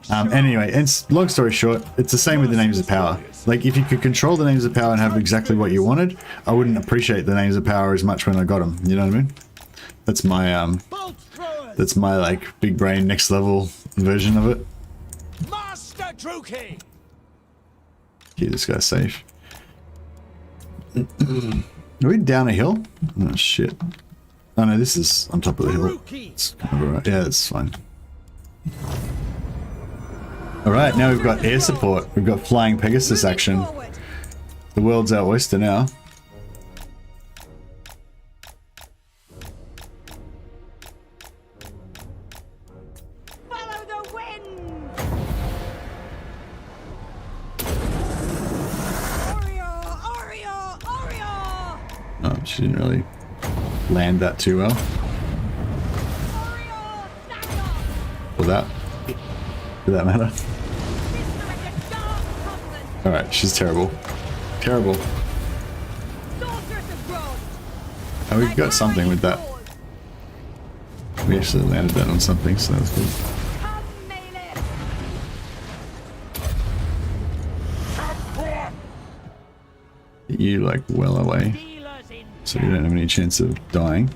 Anyway, and long story short, it's the same with the names of power. Like, if you could control the names of power and have exactly what you wanted, I wouldn't appreciate the names of power as much when I got them, you know what I mean? That's my like big brain next level version of it. Master Druki! Keep this guy safe. Are we down a hill? Oh shit. Oh no, this is on top of the hill. It's kind of alright. Yeah, it's fine. Alright, now we've got air support. We've got flying Pegasus action. The world's our oyster now. Oh, she didn't really land that too well. For that matter. Alright, she's terrible. Terrible. Oh, we got something with that. We actually landed that on something, so that's good. You like well away, so you don't have any chance of dying.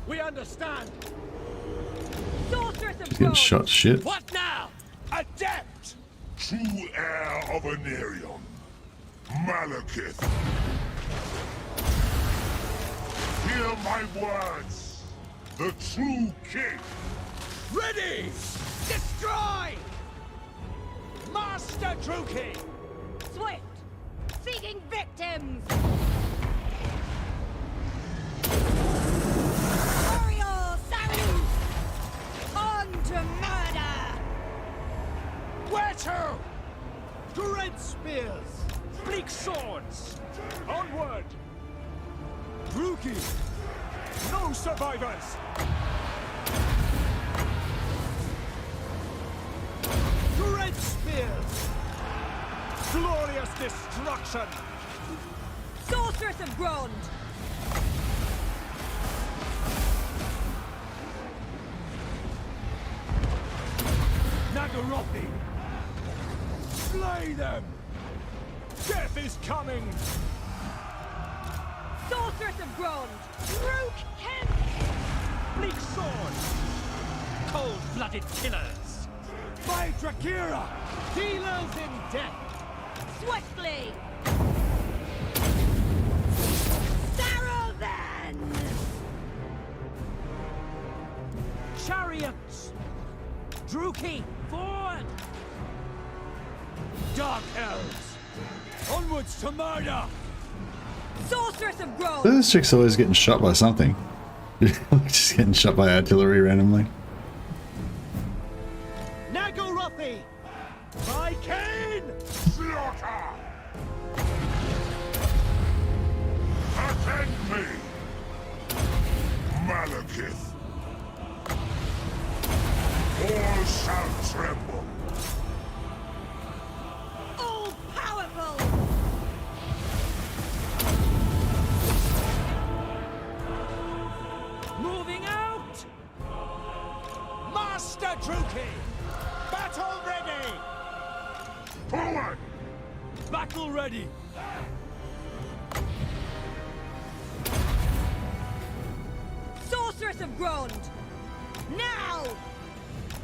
We understand. She's getting shot shit. What now? Adept! True heir of Anarion, Malekith. Hear my words. The true king. Ready! Destroy! Master Druki! Swift! Seeking victims! Oriole Saru! On to murder! Where to? Dread spears! Bleak swords! Onward! Druki! No survivors! Dread spears! Glorious destruction! Sorceress of Grond! Nagarothi! Slay them! Death is coming! Sorceress of Grond! Rook him! Bleak swords! Cold-blooded killers! By Drakira! Healers in death! Swiftly! Sarrow then! Chariots! Druki, forward! Dark elves! Onwards to murder! Sorceress of Grond! This chick's always getting shot by something. Just getting shot by artillery randomly. Nagarothi! By Kane! Slaughter! Attend me! Malekith! All shall tremble! All powerful! Moving out! Master Druki! Battle ready! Forward! Battle ready! Sorceress of Grond! Now!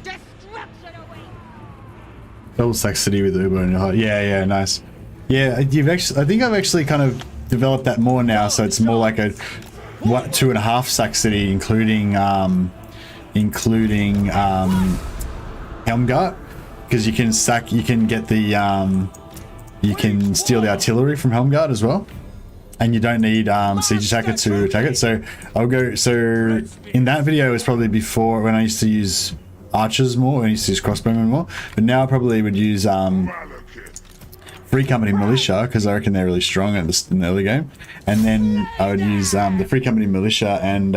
Destruction awaits! Double Saxony with Uber in your heart. Yeah, yeah, nice. Yeah, you've actually. I think I've actually kind of developed that more now, so it's more like a 2.5 Saxony, including Helmgart, because you can get the you can steal the artillery from Helmgart as well, and you don't need siege attacker to attack it. So I'll go. So in that video, it was probably before when I used to use archers more, when I used to use crossbowmen more, but now I probably would use Free Company Militia, because I reckon they're really strong in the early game, and then I would use the Free Company Militia and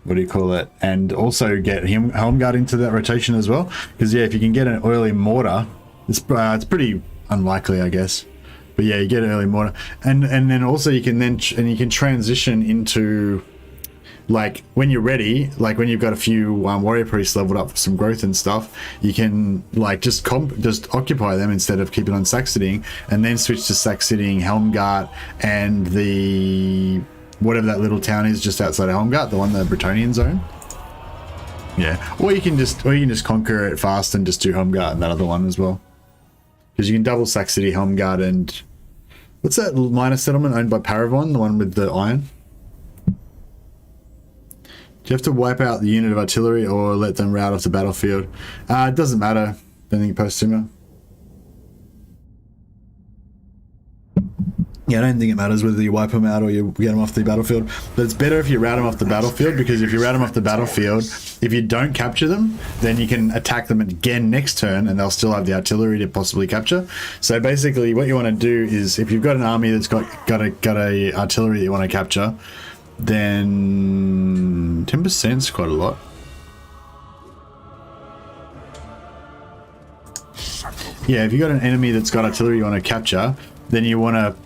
what do you call it, and also get him Helmguard into that rotation as well. Because yeah, if you can get an early mortar, it's pretty unlikely, I guess. But yeah, you get an early mortar, and then also you can transition into, like, when you're ready, like when you've got a few warrior priests leveled up for some growth and stuff, you can like just occupy them instead of keeping on sack sitting, and then switch to sack sitting Helmgart and the whatever that little town is just outside of Helmgart, the one, the Bretonnian zone. Yeah, or you can just conquer it fast and just do Helmgart and that other one as well, because you can double sack city Helmgart and what's that minor settlement owned by Paravon, the one with the iron? Do you have to wipe out the unit of artillery or let them rout off the battlefield? It doesn't matter. Don't think post-simmer. Yeah, I don't think it matters whether you wipe them out or you get them off the battlefield. But it's better if you rout them off the battlefield, because if you rout them off the battlefield, if you don't capture them, then you can attack them again next turn and they'll still have the artillery to possibly capture. So basically what you want to do is, if you've got an army that's got a artillery that you want to capture, then 10% is quite a lot. Yeah, if you've got an enemy that's got artillery you want to capture, then you want to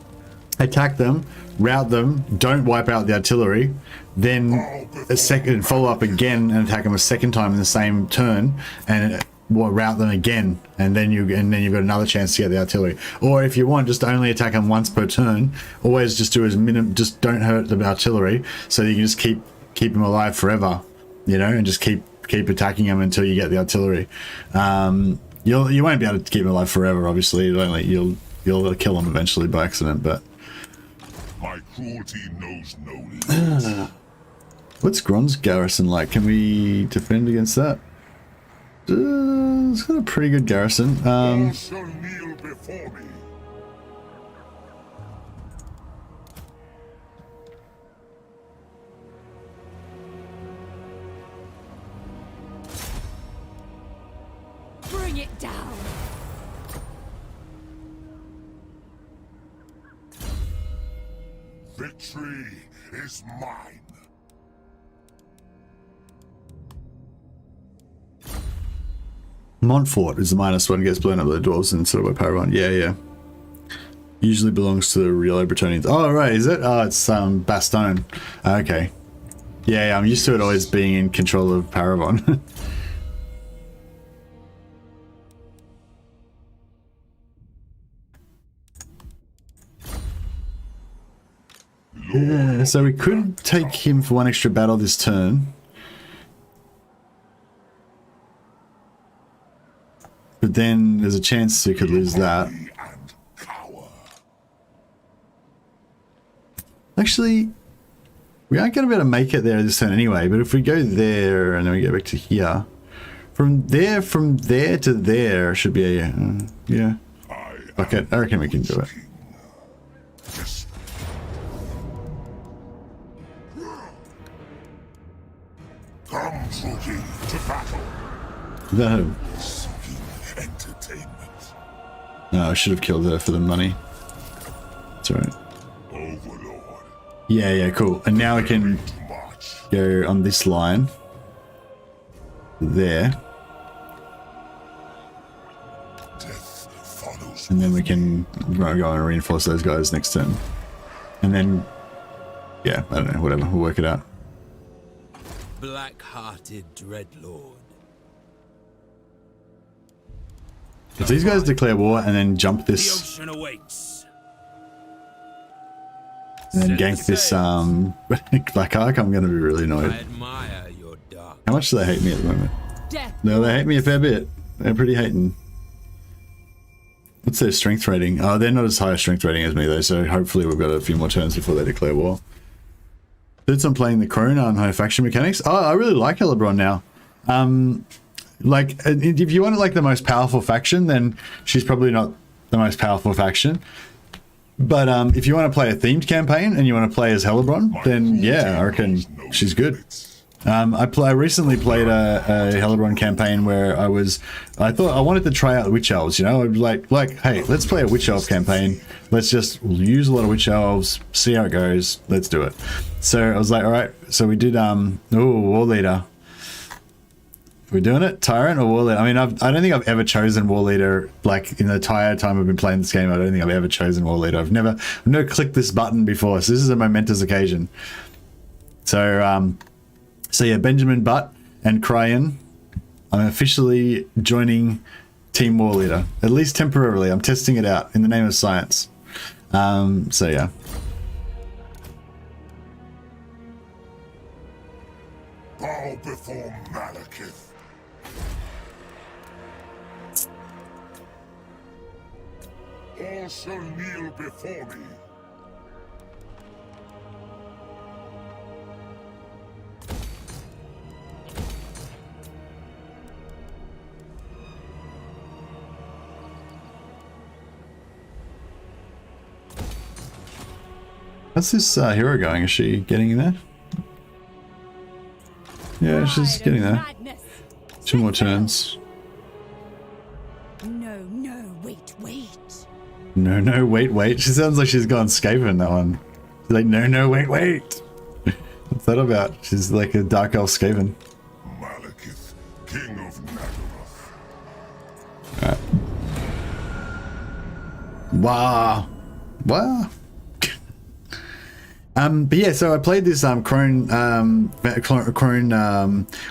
attack them, rout them, don't wipe out the artillery, then follow up again and attack them a second time in the same turn, and rout them again, and then you've got another chance to get the artillery. Or if you want, just only attack them once per turn. Always just do as minimum, just don't hurt the artillery, so you can just keep them alive forever, you know, and just keep attacking them until you get the artillery. You won't be able to keep them alive forever, obviously. You'll kill them eventually by accident, but My cruelty knows no limits. What's Gron's garrison like? Can we defend against that? It's got a pretty good garrison. All shall kneel before me. Bring it down. Victory is mine. Montfort is the -1, gets blown up by the dwarves instead of by Paravon. Yeah. Usually belongs to the real Bretonians. Oh, right, is it? Oh, it's Bastogne. Okay. Yeah, I'm used to it always being in control of Paravon. Yeah, so we could take him for 1 extra battle this turn. But then there's a chance we could lose that. Actually, we aren't going to be able to make it there this turn anyway, but if we go there and then we go back to here, from there to there should be a, yeah. Okay, I reckon we can do it. Come, Suki, to battle. No. Entertainment. No, I should have killed her for the money. It's alright. Overlord. Yeah, cool. And now we can go on this line. There. Death follows. And then we can go and reinforce those guys next turn. And then, yeah, I don't know, whatever, we'll work it out. Black-hearted dreadlord. If these guys declare war and then jump The this, ocean awaits. and then gank this Black Ark, I'm going to be really I annoyed. admire your dark. How much do they hate me at the moment? Death. No, they hate me a fair bit. They're pretty hating. What's their strength rating? Oh, they're not as high a strength rating as me though, so hopefully we've got a few more turns before they declare war. Since I'm playing the Crone on high faction mechanics, oh, I really like Hellebrand now. Like, if you want like the most powerful faction, then she's probably not the most powerful faction. But if you want to play a themed campaign and you want to play as Hellebrand, then yeah, I reckon she's good. I recently played a Hellebrand campaign where I thought I wanted to try out the Witch Elves, you know, I'd like, hey, let's play a Witch Elf campaign. Let's just use a lot of Witch Elves, see how it goes. Let's do it. So I was like, all right. So we did, War Leader. We're doing it, Tyrant or War Leader? I mean, I don't think I've ever chosen War Leader, like in the entire time I've been playing this game. I don't think I've ever chosen War Leader. I've never clicked this button before. So this is a momentous occasion. So, so yeah, Benjamin Butt and Cryan, I'm officially joining Team War Leader, at least temporarily. I'm testing it out in the name of science. So yeah. Bow before Malekith. All shall kneel before me. How's this hero going? Is she getting there? Yeah, she's getting there. 2 more turns. No, wait. No, wait. She sounds like she's gone Skaven, that one. She's like, no, wait. What's that about? She's like a Dark Elf Skaven. Malekith, King of Nagaroth. Alright. Wow. But yeah, so I played this Crone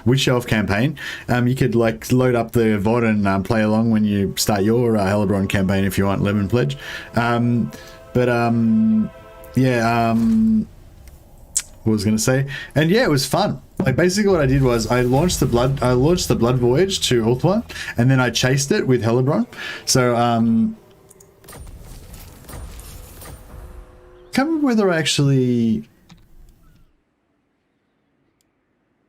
Witch Elf campaign. You could like load up the VOD and play along when you start your Hellebrand campaign if you want Lemon Pledge. What was I going to say? And yeah, it was fun. Like basically what I did was I launched the blood voyage to Ulthuan, and then I chased it with Hellebrand. So I can't remember whether I actually...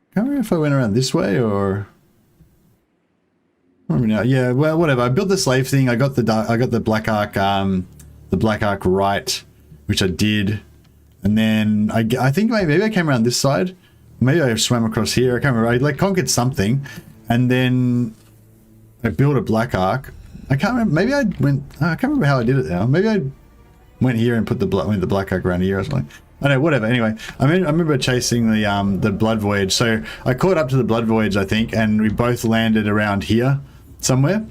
I can't remember if I went around this way or... I don't remember now. Yeah, well, whatever. I built the slave thing. I got the Black Ark, right, which I did, and then I think maybe I came around this side. Maybe I swam across here. I can't remember. I like conquered something, and then I built a Black Ark. I can't remember. Maybe I went. I can't remember how I did it now. Maybe I went here and put the Black Ark around here or something. I don't know, whatever. Anyway, I remember chasing the blood voyage. So I caught up to the blood voyage, I think, and we both landed around here somewhere.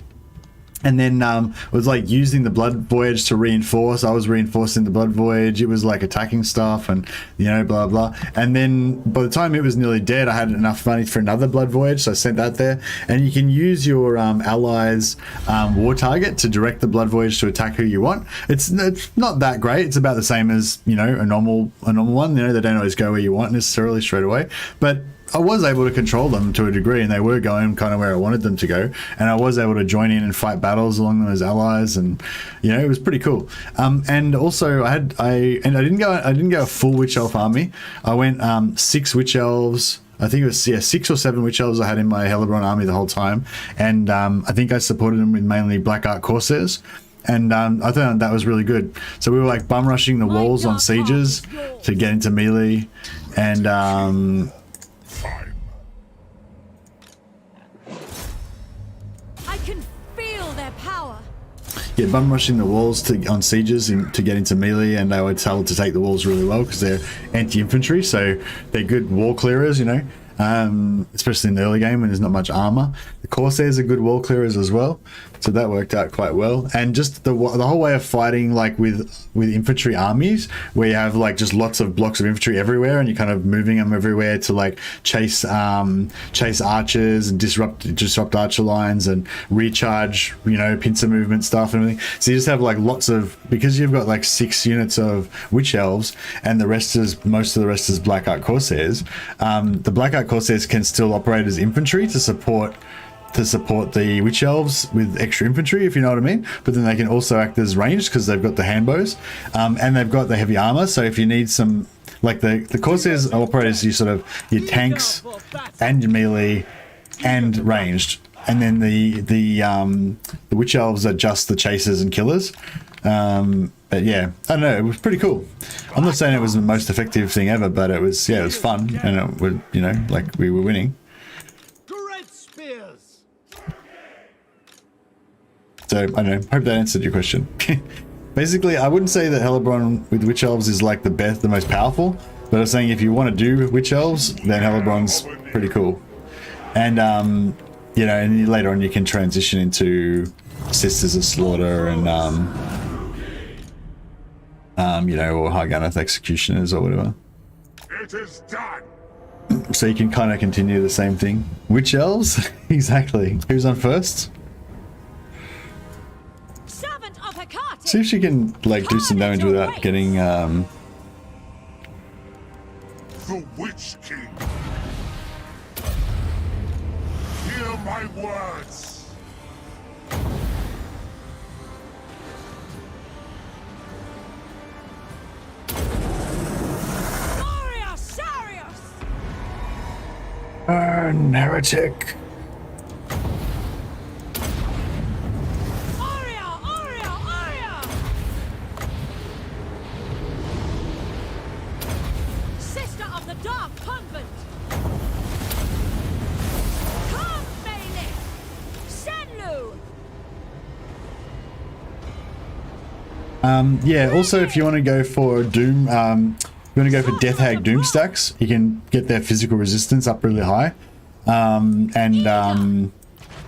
And then it was like using the blood voyage to reinforce. I was reinforcing the blood voyage. It was like attacking stuff and, you know, blah, blah. And then by the time it was nearly dead, I had enough money for another blood voyage. So I sent that there. And you can use your allies' war target to direct the blood voyage to attack who you want. It's not that great. It's about the same as, you know, a normal one. You know, they don't always go where you want necessarily straight away. But I was able to control them to a degree, and they were going kind of where I wanted them to go, and I was able to join in and fight battles along them as allies, and you know, it was pretty cool. And also I didn't go a full Witch Elf army. I went 6 Witch Elves. I think it was 6 or 7 Witch Elves I had in my Hellebrand army the whole time, and I think I supported them with mainly Black Ark Corsairs. And I thought that was really good. So we were like bum rushing the walls on sieges to get into melee, and yeah, bum rushing the walls on sieges to get into melee, and they were able to take the walls really well because they're anti-infantry, so they're good wall clearers, you know, especially in the early game when there's not much armor. The Corsairs are good wall clearers as well, so that worked out quite well. And just the whole way of fighting, like with infantry armies, where you have like just lots of blocks of infantry everywhere, and you're kind of moving them everywhere to like chase archers and disrupt archer lines and recharge, you know, pincer movement stuff and everything. So you just have like lots of, because you've got like 6 units of Witch Elves, and most of the rest is Black Ark Corsairs. The Black Ark Corsairs can still operate as infantry to support the Witch Elves with extra infantry, if you know what I mean. But then they can also act as ranged because they've got the handbows, and they've got the heavy armor. So if you need some, like the Corsairs operate as your tanks and your melee and ranged, and then the Witch Elves are just the chasers and killers. But yeah, I don't know, it was pretty cool. I'm not saying it was the most effective thing ever, but it was, yeah, it was fun, and it would, you know, like we were winning. Great spears. So I don't know, hope that answered your question. Basically, I wouldn't say that Hellebron with Witch Elves is like the most powerful, but I was saying if you want to do Witch Elves, then Hellebron's pretty cool. And you know, and later on you can transition into Sisters of Slaughter and you know, or Harganeth Executioners or whatever. It is done. So you can kind of continue the same thing. Witch Elves? Exactly. Who's on first? Servant of Hecate. See if she can like do some damage without getting The Witch King. Hear my words. Burn, heretic. Sister of the Dark Convent. Come, Malekith. Senlu. Yeah, also if you want to go for Doom, you want to go for Death Hag Doom stacks, you can get their physical resistance up really high.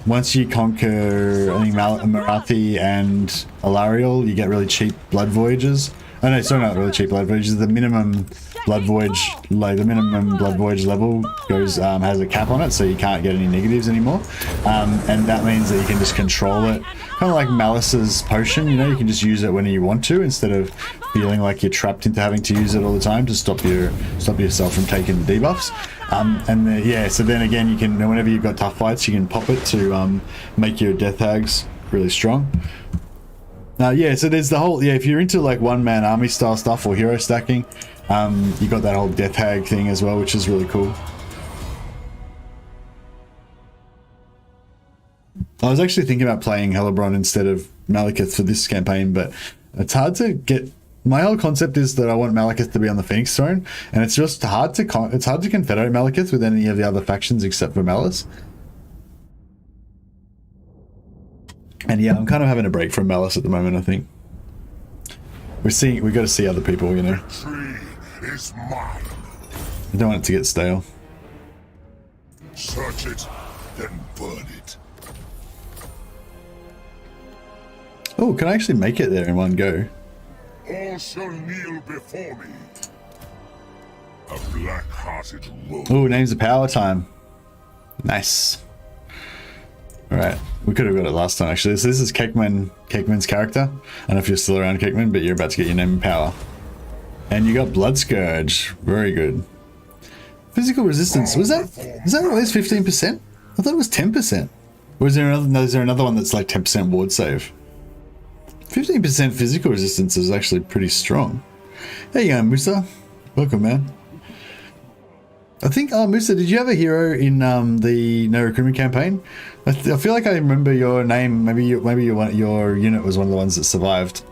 Once you conquer, I think, Marathi and Alariel, you get really cheap Blood Voyages. Oh no, sorry, not really cheap Blood Voyages. The minimum Blood Voyage, like the minimum Blood Voyage level goes, has a cap on it, so you can't get any negatives anymore. And that means that you can just control it. Kind of like Malus's potion, you know, you can just use it when you want to, instead of feeling like you're trapped into having to use it all the time to stop yourself from taking the debuffs. Yeah, so then again, you can, whenever you've got tough fights, you can pop it to make your Death Hags really strong. Yeah, so there's the whole, yeah, if you're into like one-man army style stuff or hero stacking, you got that whole Death Hag thing as well, which is really cool. I was actually thinking about playing Hellebron instead of Malekith for this campaign, but it's hard to get. My whole concept is that I want Malekith to be on the Phoenix Throne, and it's just hard to confederate Malekith with any of the other factions except for Malus. And yeah, I'm kind of having a break from Malus at the moment. I think we've got to see other people, you know. The tree is mine. I don't want it to get stale. Search it, then burn it. Oh, can I actually make it there in one go? All shall kneel before me. A black-hearted rogue. Oh, names of power time. Nice. Alright, we could have got it last time actually. So this is Cakeman's character. I don't know if you're still around, Cakeman, but you're about to get your name and power. And you got Blood Scourge. Very good. Physical resistance. Is that always 15%? I thought it was 10%. Or is there another one that's like 10% ward save? 15% physical resistance is actually pretty strong. There you go, Musa. Welcome, man. I think, oh, Musa, did you have a hero in the No Recruitment campaign? I feel like I remember your name. Maybe your unit was one of the ones that survived.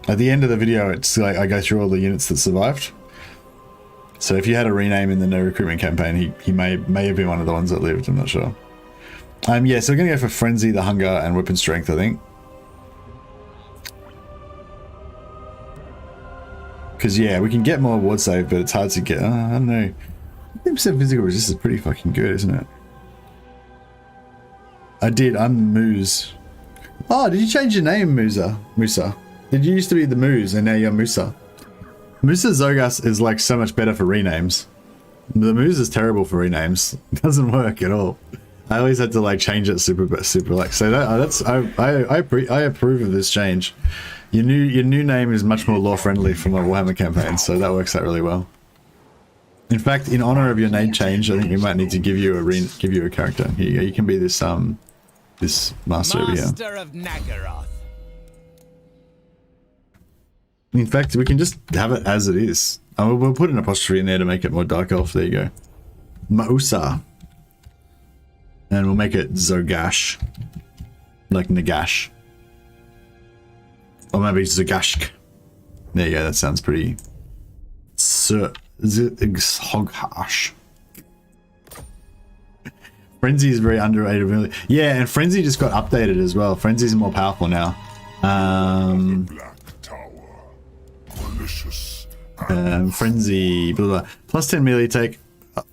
At the end of the video, it's like I go through all the units that survived. So if you had a rename in the No Recruitment campaign, he may have been one of the ones that lived. I'm not sure. Yeah, so we're gonna go for Frenzy, the Hunger, and Weapon Strength, I think. Because, yeah, we can get more ward save, but it's hard to get. I don't know. 10% physical resistance is pretty fucking good, isn't it? I did. I'm Moose. Oh, did you change your name, Musa? Did you used to be the Moose, and now you're Musa? Musa Zogas is, like, so much better for renames. The Moose is terrible for renames. It doesn't work at all. I always had to, like, change it super like. So I approve of this change. Your new name is much more lore friendly from a Warhammer campaign, so that works out really well. In fact, in honor of your name change, I think we might need to give you a character. Here you go. You can be this this master over here. Master of Nagaroth. In fact, we can just have it as it is. We'll put an apostrophe in there to make it more dark elf. There you go. Mausa. And we'll make it Zogash. Like Nagash. Or maybe Zagashk. There you go. That sounds pretty. Hoghash. Frenzy is very underrated. Really. Yeah, and Frenzy just got updated as well. Frenzy's more powerful now. Black Tower. Malicious. Frenzy. Blah, blah. Plus 10 melee attack.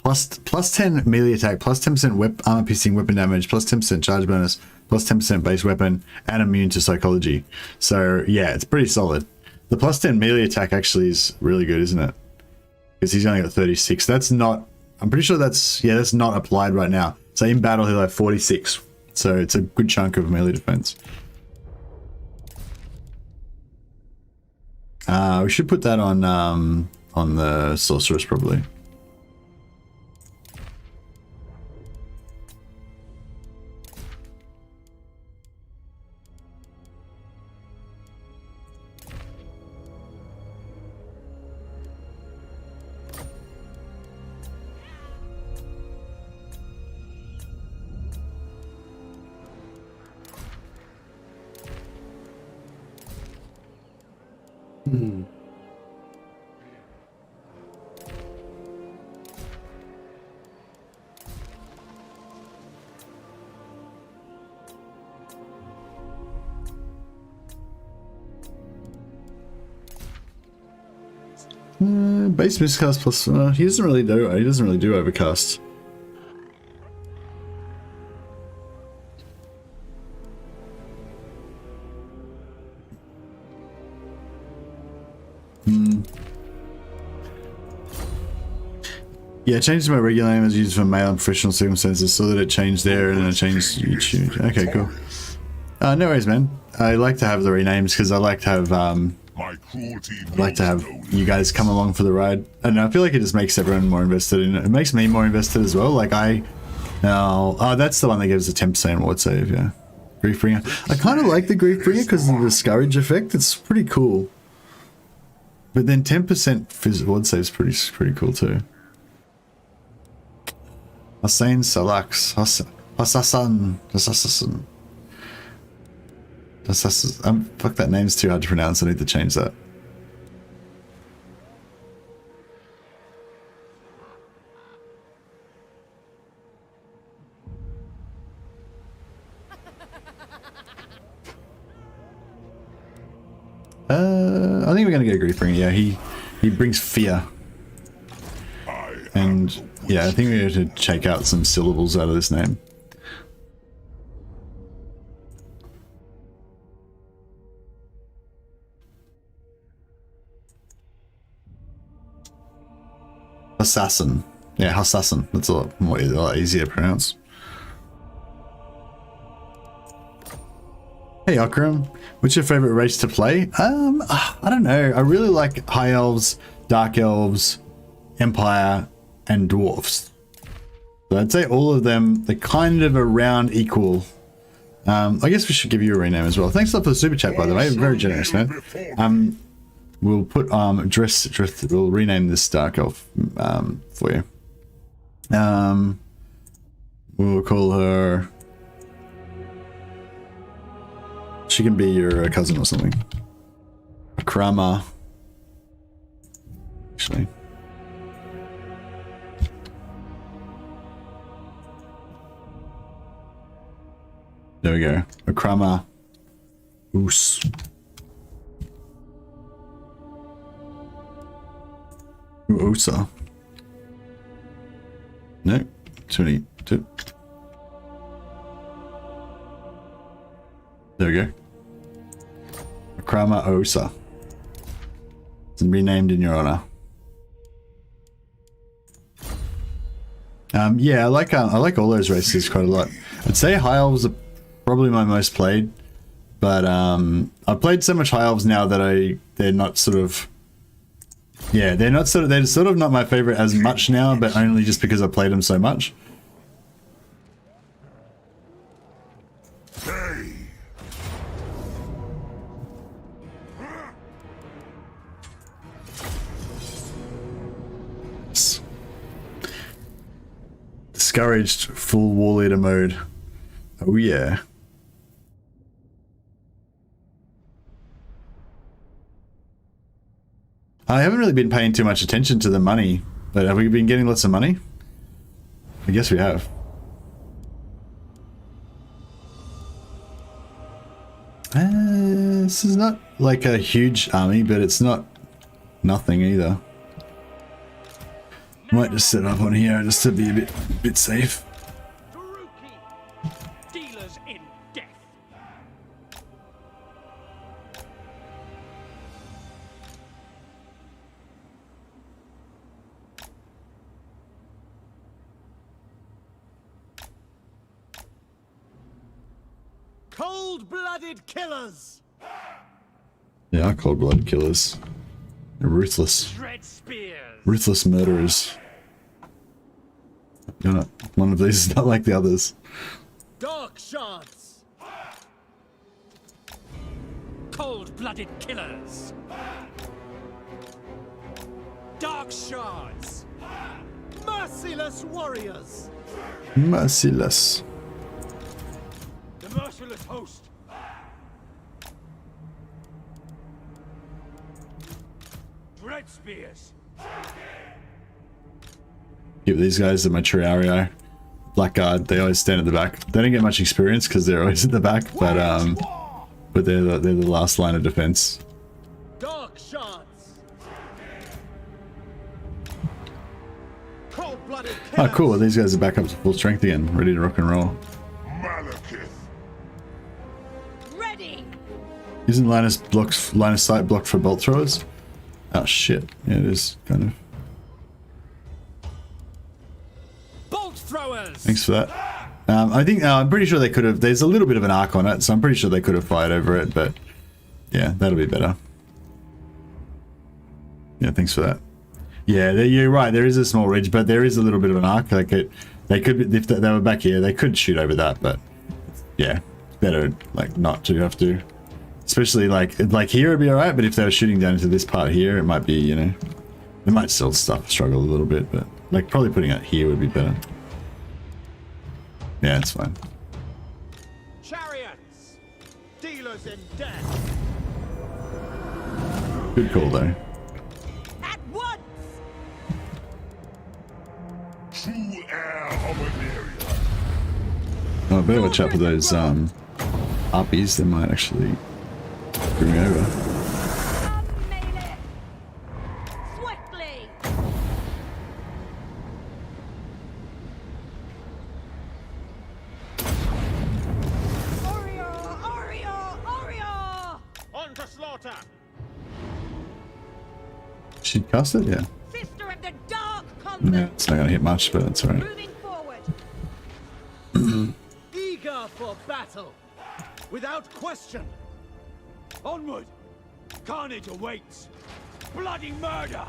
Plus 10 melee attack. Plus 10% armor piercing weapon damage. Plus 10% charge bonus. Plus 10% base weapon. And immune to psychology. So yeah, it's pretty solid. The plus 10 melee attack actually is really good, isn't it? Because he's only got 36. That's not. I'm pretty sure that's not applied right now. So in battle he'll have 46. So it's a good chunk of melee defense. We should put that on the sorceress probably. Base miscast plus he doesn't really do overcast. Yeah, changed my regular name as used for male and professional circumstances, so that it changed there and then it changed YouTube. Okay, cool. No worries, man. I like to have the renames because I like to have you guys come along for the ride. I don't know, I feel like it just makes everyone more invested in it. It makes me more invested as well. Like that's the one that gives a 10% ward save, yeah. Griefbringer. I kind of like the Griefbringer because of the discourage effect. It's pretty cool. But then 10% ward save is pretty cool too. Hossein Salax. Assassin. Fuck, that name's too hard to pronounce. I need to change that. I think we're gonna get Griefbringer. Yeah, he brings fear. And yeah, I think we have to check out some syllables out of this name. Assassin. Yeah, assassin. That's a lot easier to pronounce. Hey Akram, what's your favorite race to play? I don't know. I really like High Elves, Dark Elves, Empire, and Dwarfs. So I'd say all of them, they're kind of around equal. I guess we should give you a rename as well. Thanks a lot for the super chat, by the way. Very generous, man. We'll put we'll rename this Dark Elf for you. We'll call her. She can be your cousin or something. Akrama. Actually. There we go. Akrama. Oos. Oosa. No. 22. There we go. Akrama Osa. It's renamed in your honor. Yeah, I like all those races quite a lot. I'd say High Elves are probably my most played, but I've played so much High Elves now that they're sort of not my favorite as much now, but only just because I played them so much. Discouraged full war leader mode. Oh yeah. I haven't really been paying too much attention to the money, but have we been getting lots of money? I guess we have. This is not like a huge army, but it's not nothing either. Might just set up on here just to be a bit safe. Dealers in death. Cold-blooded killers. They are cold-blooded killers. They're ruthless. Dread spears. Ruthless murderers. You're not, one of these is not like the others. Dark shards. Cold-blooded killers. Dark shards. Merciless warriors. Merciless. The merciless host. Dread spears. Give these guys the Matriario. Blackguard, they always stand at the back. They don't get much experience because they're always at the back, but they're the last line of defense. Dark shards. Cold-blooded Oh, cool. Well, these guys are back up to full strength again, ready to rock and roll. Malekith. Ready. Isn't line of sight blocked for bolt throwers? Oh shit! Yeah, it is kind of. bolt throwers. Thanks for that. I think I'm pretty sure they could have. There's a little bit of an arc on it, so I'm pretty sure they could have fired over it. But yeah, that'll be better. Yeah, thanks for that. Yeah, you're right. There is a small ridge, but there is a little bit of an arc. Like they could, if they were back here, they could shoot over that. But yeah, better like not to have to. Especially like here it'd be alright, but if they were shooting down into this part here, it might be, you know, they might still struggle a little bit, but like probably putting it here would be better. Yeah, it's fine. Chariots. Dealers in death. Good call though. At once. True heir of an area. Oh, a bit of a chat with those harpies. They might actually bring me over. Malekith. Swiftly. Orior. On to slaughter. She'd cast it, yeah. Sister of the Dark Convent. Yeah, it's not gonna hit much, but it's alright. Moving forward. Eager for battle. Without question. Onward. Carnage awaits. Bloody murder.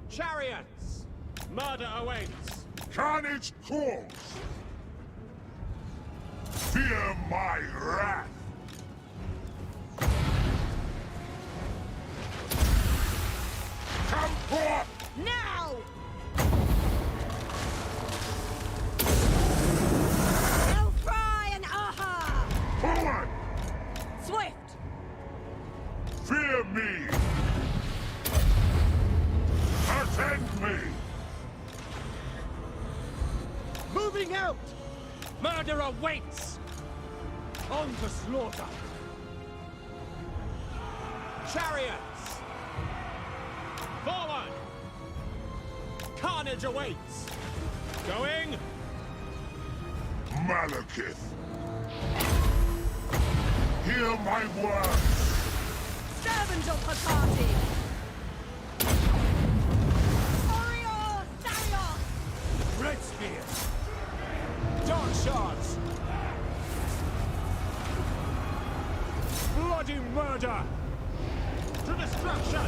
Chariots. Murder awaits. Carnage calls. Fear my wrath. Come forth. Now. Cry and aha. Forward. Swift. Fear me. Attend me. Moving out. Murder awaits. On to slaughter. Chariots. Forward. Carnage awaits. Going. Malekith. Hear my words. Servant of the party. Orior Sarios. Red spears. Dark shards. Bloody murder. To destruction.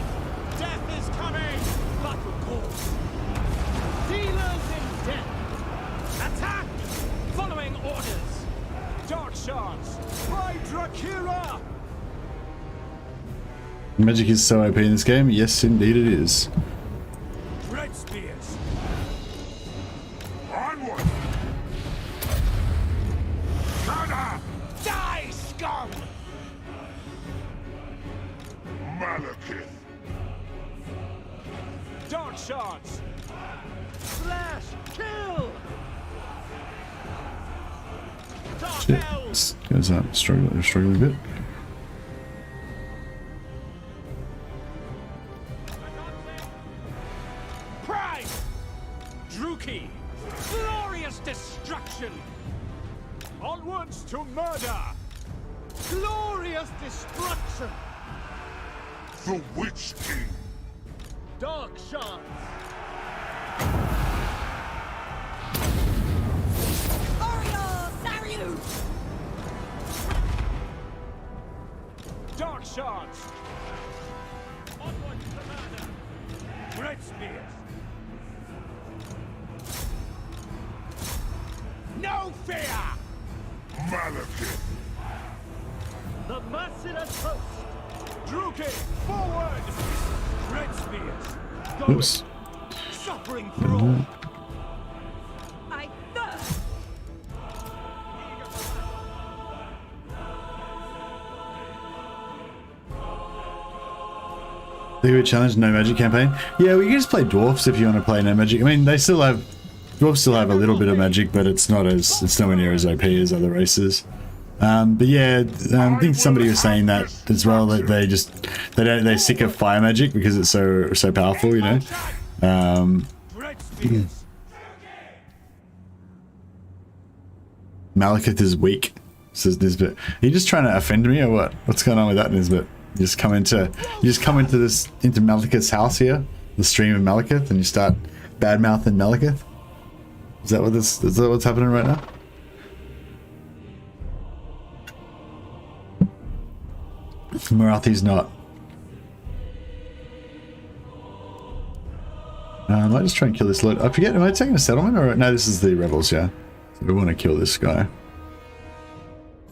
Death is coming. Battle calls. Dealers in death. Attack. Following orders. Dark shards. By Drakira. Magic is so OP in this game. Yes, indeed it is. Red spears. Onward. Kada. Die, scum. Malekith. Dark shards. Slash. Kill. Dark Shit. elves. This guy's struggling a bit. Pride. Druki. Glorious destruction. Onwards to murder. Glorious destruction. The Witch King. Dark shards. Oriole Saryu! Dark shards. Onwards to murder. Red spears. No fear. Malekith. The merciless host. Druki, forward. Red spears. Going. Oops. Suffering for all. I thirst! They would challenge no magic campaign. Yeah, we can just play dwarfs if you want to play no magic. I mean, they still have dwarfs still have a little bit of magic, but it's nowhere near as OP as other races. But yeah, I think somebody was saying that as well, that they're sick of fire magic because it's so powerful, you know. Red spears. Malekith is weak, says Nisbet. Are you just trying to offend me or what? What's going on with that, Nisbet? You just come into Malekith's house here, the stream of Malekith, and you start bad mouthing Malekith? Is that what's happening right now? Marathi's not. I might just try and kill this lot. I forget, am I taking a settlement or no? This is the rebels, yeah. So we want to kill this guy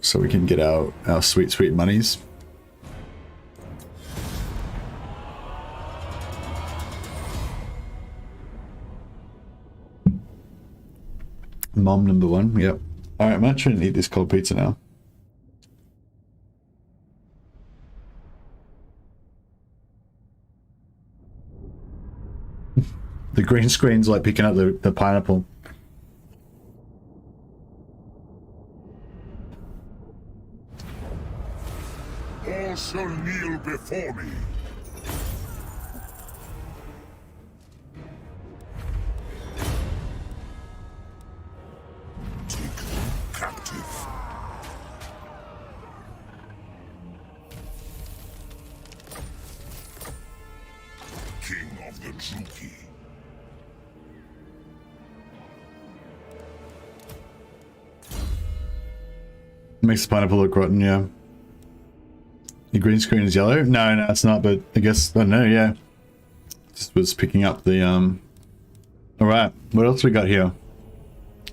so we can get our sweet monies. Mom number 1, yep. Alright, I might try and eat this cold pizza now. The green screen's like picking up the pineapple. All shall kneel before me. Take them captive. King of the Druki. Makes the pineapple look rotten, yeah. The green screen is yellow? No, it's not, but I guess, I don't know, yeah. Just was picking up the, Alright, what else we got here?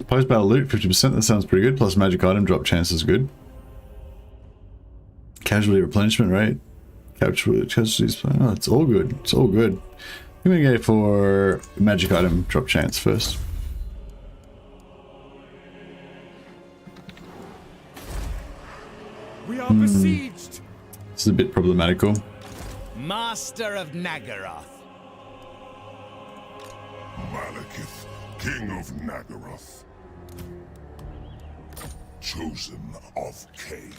Post-battle loot, 50%, that sounds pretty good, plus magic item drop chance is good. Casualty replenishment rate. Casualties, oh, it's all good, it's all good. I'm gonna go for magic item drop chance first. We are besieged. This is a bit problematical. Master of Nagaroth. Malekith, King of Nagaroth. Chosen of Cain.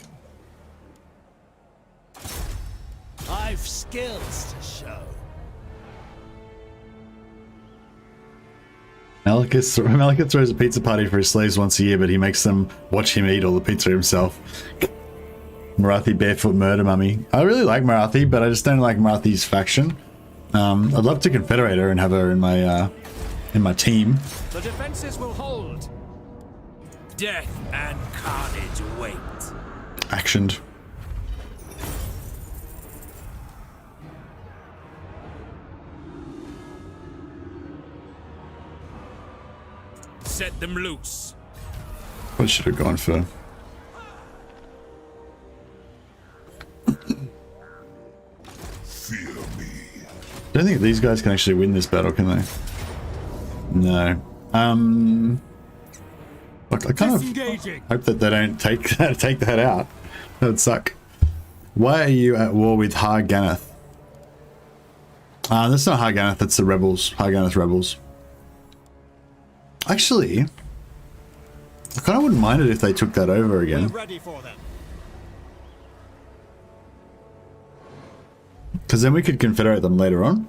I've skills to show. Malekith throws a pizza party for his slaves once a year, but he makes them watch him eat all the pizza himself. Marathi barefoot murder mummy. I really like Marathi, but I just don't like Marathi's faction. I'd love to confederate her and have her in my team. The defenses will hold. Death and carnage wait. Actioned. Set them loose. What should have gone for? Fear me. I don't think these guys can actually win this battle, can they? No. Look, I kind of hope that they don't take that out. That would suck. Why are you at war with Har Ganeth? That's not Harganath, that's the rebels. Harganath rebels. Actually, I kind of wouldn't mind it if they took that over again. Ready for them. Because then we could confederate them later on.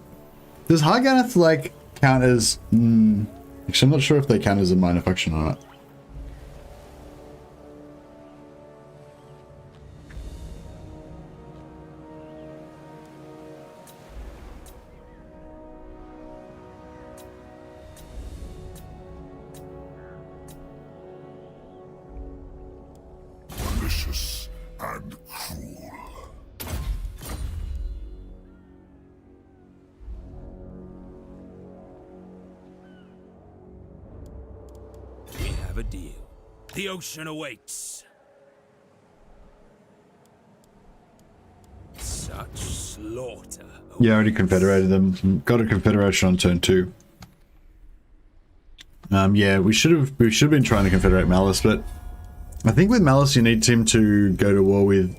Does Harganath like count as... actually, I'm not sure if they count as a minor faction or not. Malicious and cruel. We have a deal. The ocean awaits. Such slaughter. Yeah, I already confederated them. Got a confederation on turn 2. Yeah, we should have been trying to confederate Malus, but I think with Malus you need him to go to war with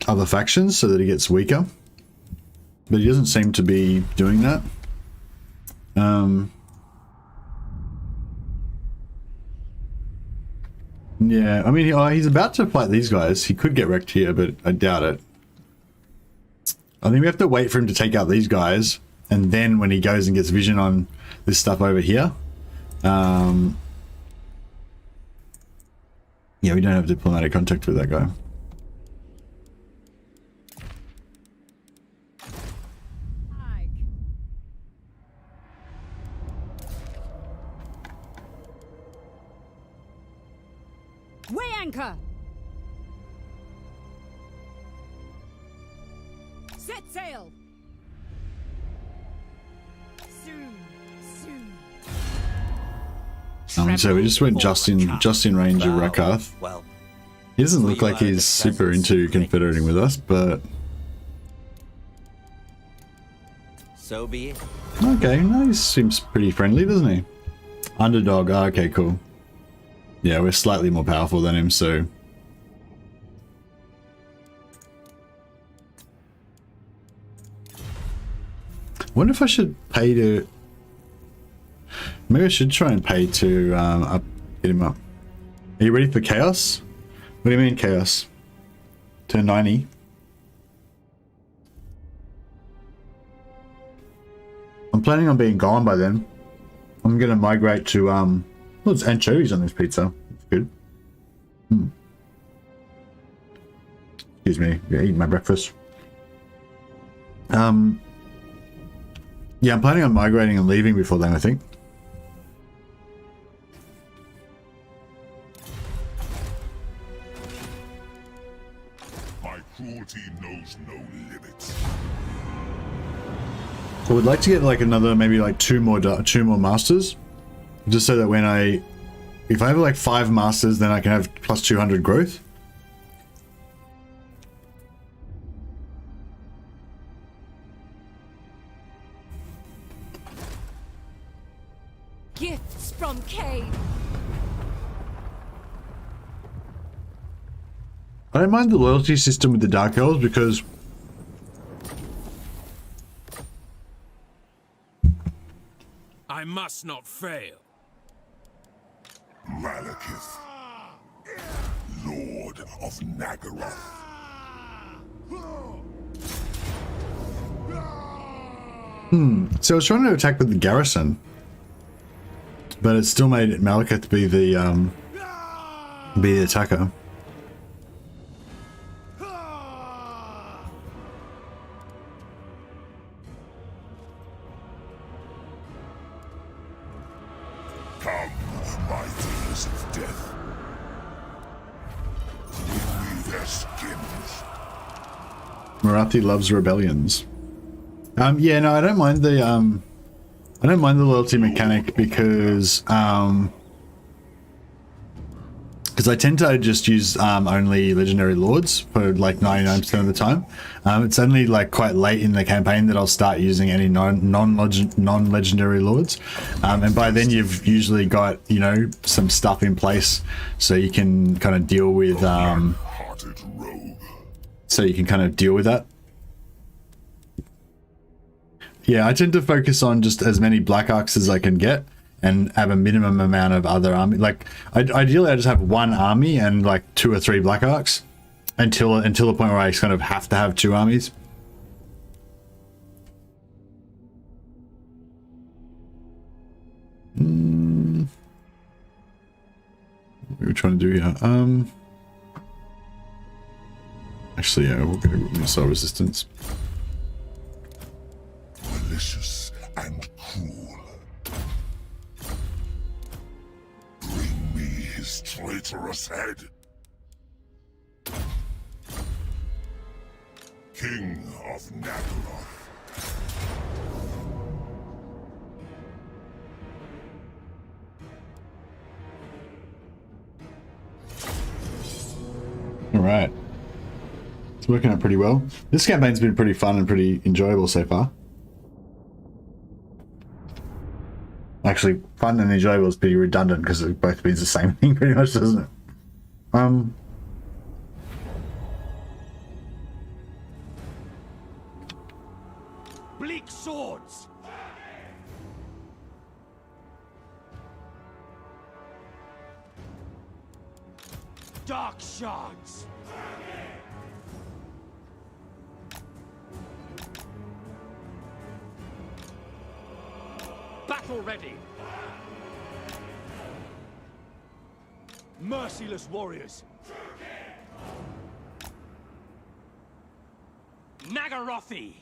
other factions so that he gets weaker. But he doesn't seem to be doing that. Yeah, I mean, he's about to fight these guys. He could get wrecked here, but I doubt it. I think we have to wait for him to take out these guys, and then when he goes and gets vision on this stuff over here, yeah, we don't have diplomatic contact with that guy. Weigh anchor! Set sail! Soon, soon. So we just went just in range of Rakarth. Well, He doesn't look like he's super into confederating with us, but so be it. okay, no, he seems pretty friendly, doesn't he? Underdog, okay, cool. Yeah, we're slightly more powerful than him, so... I wonder if I should pay to... Maybe I should try and pay to get him up. Are you ready for chaos? What do you mean chaos? Turn 90. I'm planning on being gone by then. I'm gonna migrate to well, it's anchovies on this pizza. It's good. Excuse me, eating my breakfast. Yeah, I'm planning on migrating and leaving before then, I think. My cruelty knows no limits. I would like to get like another, maybe like two more masters, just so that when if I have like 5 masters, then I can have plus 200 growth. Gifts from Cade. I don't mind the loyalty system with the Dark Elves because I must not fail. Malekith, Lord of Nagaroth. So I was trying to attack with the garrison, but it still made Malekith be the attacker. Come, my dealers of death. Give me their skins. Marathi loves rebellions. Yeah, no, I don't mind the loyalty mechanic because I tend to just use only legendary lords for like 99% of the time. It's only like quite late in the campaign that I'll start using any non-legendary lords, and by then you've usually got, you know, some stuff in place so you can kind of deal with Hearted rogue. so you can kind of deal with that. yeah, I tend to focus on just as many Black Arcs as I can get and have a minimum amount of other army. Like, ideally, I just have one army and like 2 or 3 Black Arcs until the point where I kind of have to have 2 armies. What are we trying to do here? Actually, yeah, we'll go missile resistance. Malicious and cruel. Bring me his traitorous head. King of Naggaroth. All right. It's working out pretty well. This campaign's been pretty fun and pretty enjoyable so far. Actually, fun and enjoyable is pretty redundant because it both means the same thing pretty much, doesn't it? Bleak swords! Dark shards! Battle ready! Merciless warriors! Naggarothi!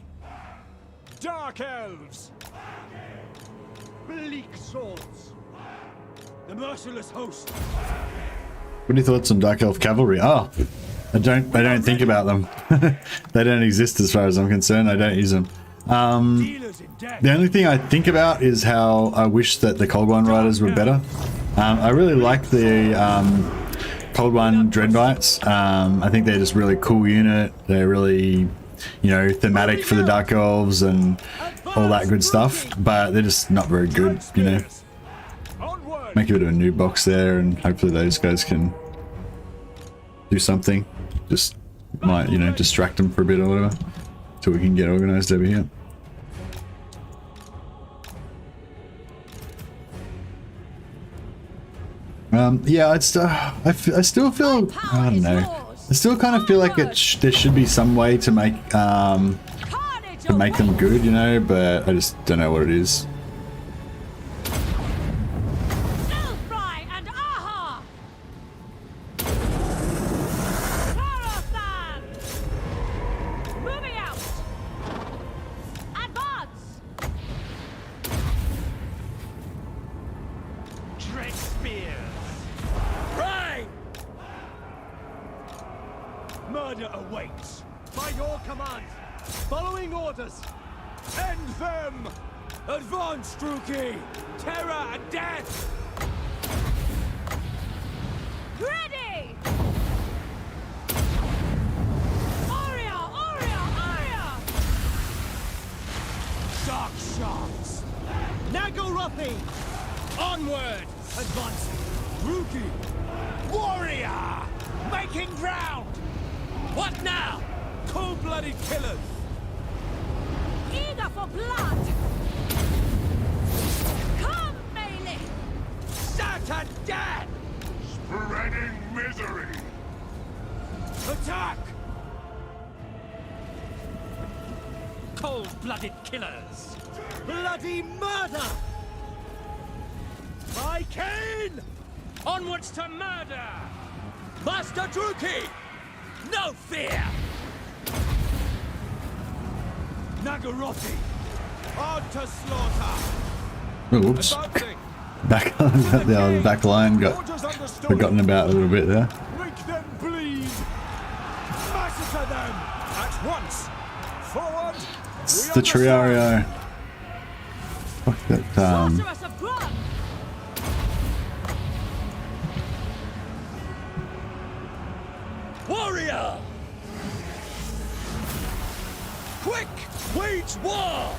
Dark elves! Bleak swords! The merciless host! What are your thoughts on Dark Elf Cavalry? Oh, I don't think about them. They don't exist as far as I'm concerned. I don't use them. The only thing I think about is how I wish that the Cold One Riders were better. I really like the Cold One Dread Knights. I think they're just really cool unit. They're really, you know, thematic for the Dark Elves and all that good stuff, but they're just not very good, you know. Make a bit of a new box there, and hopefully those guys can do something. Just might, you know, distract them for a bit or whatever, so we can get organized over here. Yeah, I still feel, I don't know. I still kind of feel like there should be some way to make them good, you know, but I just don't know what it is. Murder awaits! By your command! Following orders! End them! Advance, Druki! Terror and death! Ready! Aria! Aria! Aria! Dark shards! Naggarothi! Onward! Advancing! Druki! Warrior! Making ground! What now? Cold-blooded killers! Eager for blood! Come, Malekith! Certain death! Spreading misery! Attack! Cold-blooded killers! Bloody murder! My Kane! Onwards to murder! Master Druki! No fear! Naggarothi! On to slaughter! Oh, whoops. Back line got forgotten about a little bit there. Make them bleed! Massacre them! At once! Forward! It's the Triario. Fuck that, Sorceress of blood! Warrior! Quick! Wage war!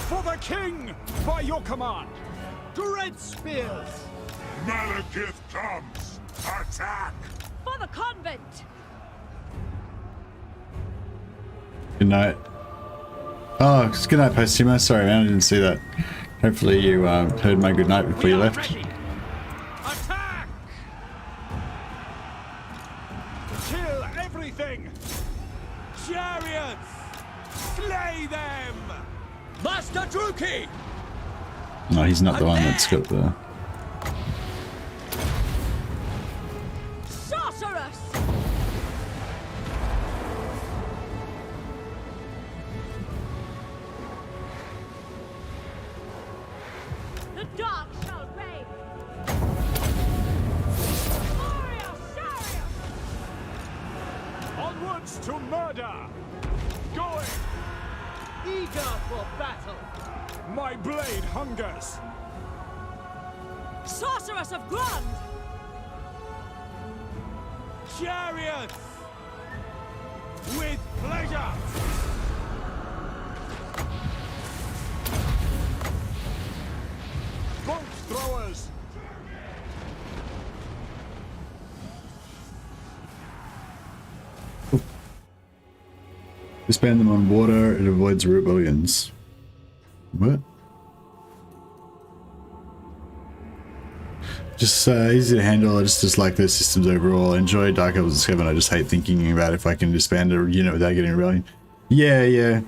For the king! By your command! Dread spears! Malekith comes! Attack! For the convent! Good night. Oh, it's good night, Postuma. Sorry, man, I didn't see that. Hopefully you heard my good night before you left. Attack! Kill everything! Chariots! Slay them! Master Druki! No, he's not the one that's got the... Sorceress! The dark shall reign! Warrior chariot! Onwards to murder! Going! Eager for battle! My blade hungers! Sorceress of Grund! Chariots! With pleasure! Bolt throwers! Disband them on water, it avoids rebellions. What? Just easy to handle. I just like those systems overall. I enjoy Dark Elves 7. I just hate thinking about if I can disband a unit without getting a rebellion. Yeah.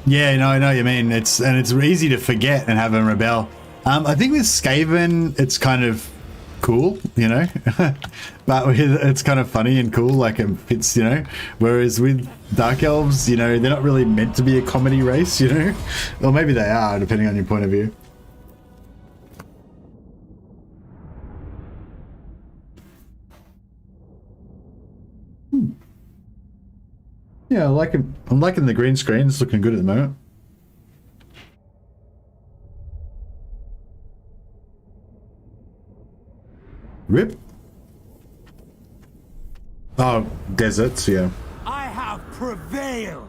Yeah, no, I know what you mean. It's easy to forget and have them rebel. I think with Skaven, it's kind of cool, you know, but it's kind of funny and cool, like it fits, you know, whereas with Dark Elves, you know, they're not really meant to be a comedy race, you know, or maybe they are, depending on your point of view. Yeah, I like it. I'm liking the green screen. It's looking good at the moment. Rip. Oh, deserts, yeah. I have prevailed!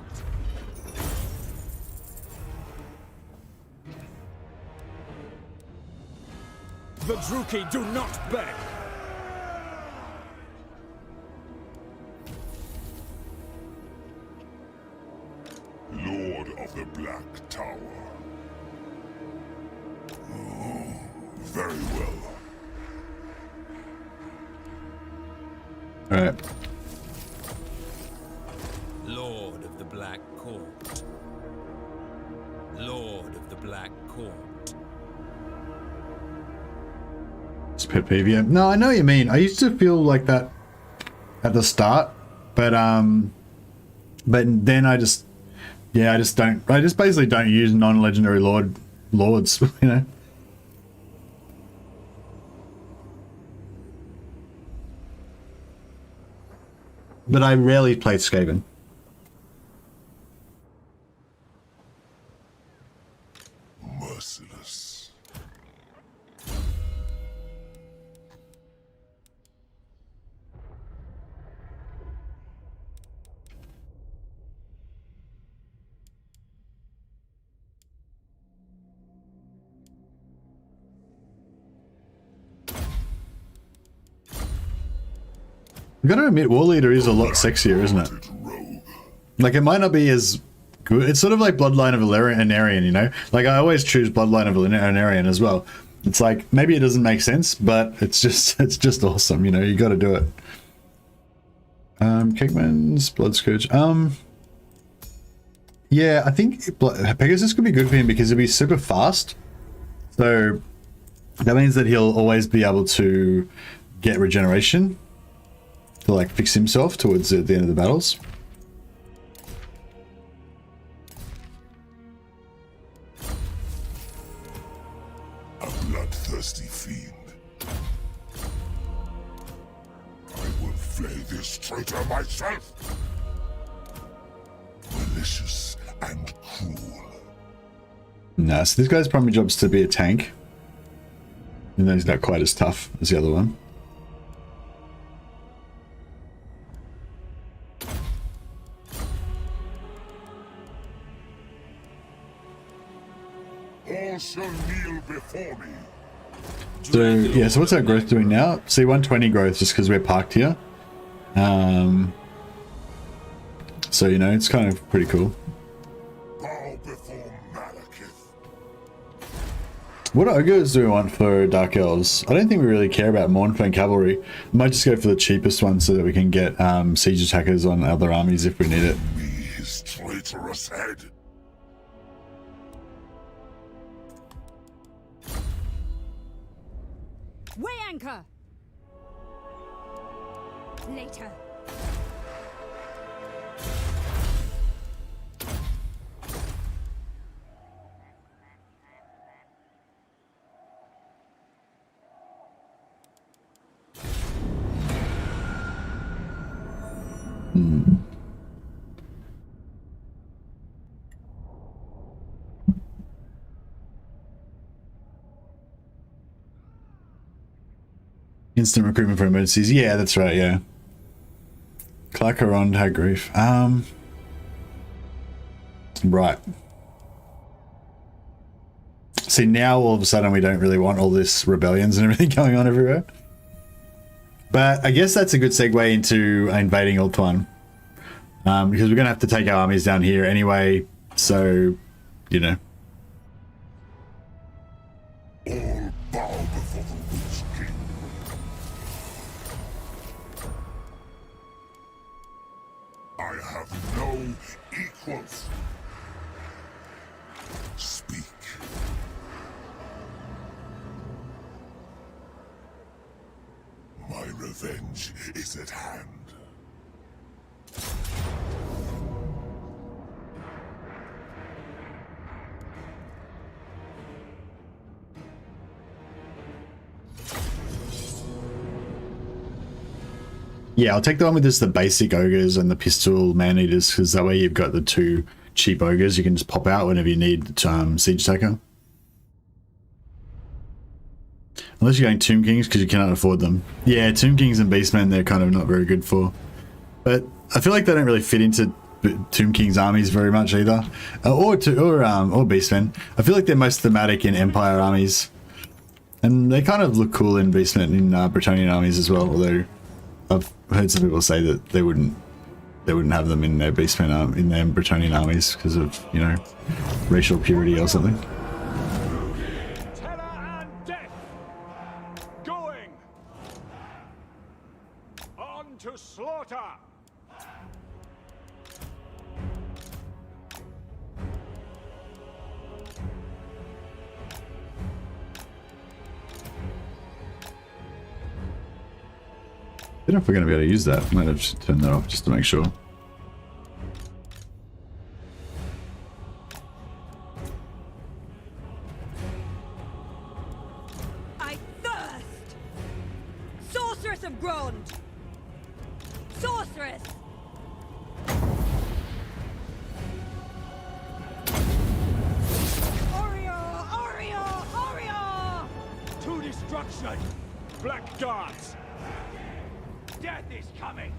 The Druki do not beg! Lord of the Black Tower. Oh, very well. Alright. Lord of the Black Court. Lord of the Black Court. It's pet peeve, yeah. No, I know what you mean. I used to feel like that at the start, but then I just basically don't use non-legendary lords, you know. But I rarely play Skaven. Merciless. I gotta admit, War Leader is a lot sexier, isn't it? Like, it might not be as good. It's sort of like Bloodline of Anarian, you know? Like, I always choose Bloodline of Anarian as well. It's like, maybe it doesn't make sense, but it's just awesome, you know? You gotta do it. Kickman's Blood Scourge. Yeah, I think Pegasus could be good for him because he'll be super fast. So, that means that he'll always be able to get regeneration to like fix himself towards the end of the battles. A bloodthirsty fiend. I will flay this traitor myself. Malicious and cruel. Nah, so this guy's primary job is to be a tank. And then he's not quite as tough as the other one. All shall kneel before me. So yeah, so what's our growth doing now? See, 120 growth just because we're parked here. So So, you know, it's kind of pretty cool. Bow before Malekith. What ogres do we want for Dark Elves? I don't think we really care about Mournfang Cavalry. Might just go for the cheapest one so that we can get siege attackers on other armies if we need it. Me his traitorous head. Weigh anchor! Later. Instant recruitment for emergencies. Yeah, that's right, yeah. Clark around her Graef. Right. See, now all of a sudden we don't really want all this rebellions and everything going on everywhere. But I guess that's a good segue into invading Ulthuan. Because we're going to have to take our armies down here anyway. So, you know. All bow before the Witch King. I have no equals. Speak. My revenge is at hand. Yeah, I'll take the one with just the basic ogres and the pistol man-eaters, because that way you've got the two cheap ogres you can just pop out whenever you need siege attacker. Unless you're going Tomb Kings, because you cannot afford them. Yeah, Tomb Kings and Beastmen they're kind of not very good for. But I feel like they don't really fit into Tomb Kings armies very much either. Or Beastmen. I feel like they're most thematic in Empire armies. And they kind of look cool in Beastmen in Bretonnian armies as well, although I've heard some people say that they wouldn't have them in their Beastmen in their Bretonnian armies because of, you know, racial purity or something. Terror and death! Going! On to slaughter! I don't know if we're going to be able to use that. I might have just turned that off just to make sure. I thirst! Sorceress of Grond! Sorceress! Oreo! Oreo! Oreo! To destruction! Black guards! Death is coming!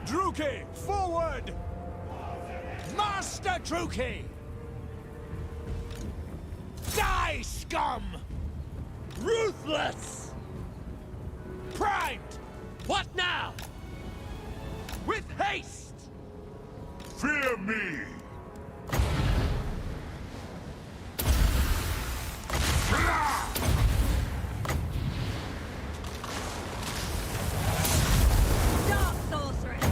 Druki, forward! Master Druki! Die, scum! Ruthless! Primed! What now? With haste! Fear me! Dark sorceress!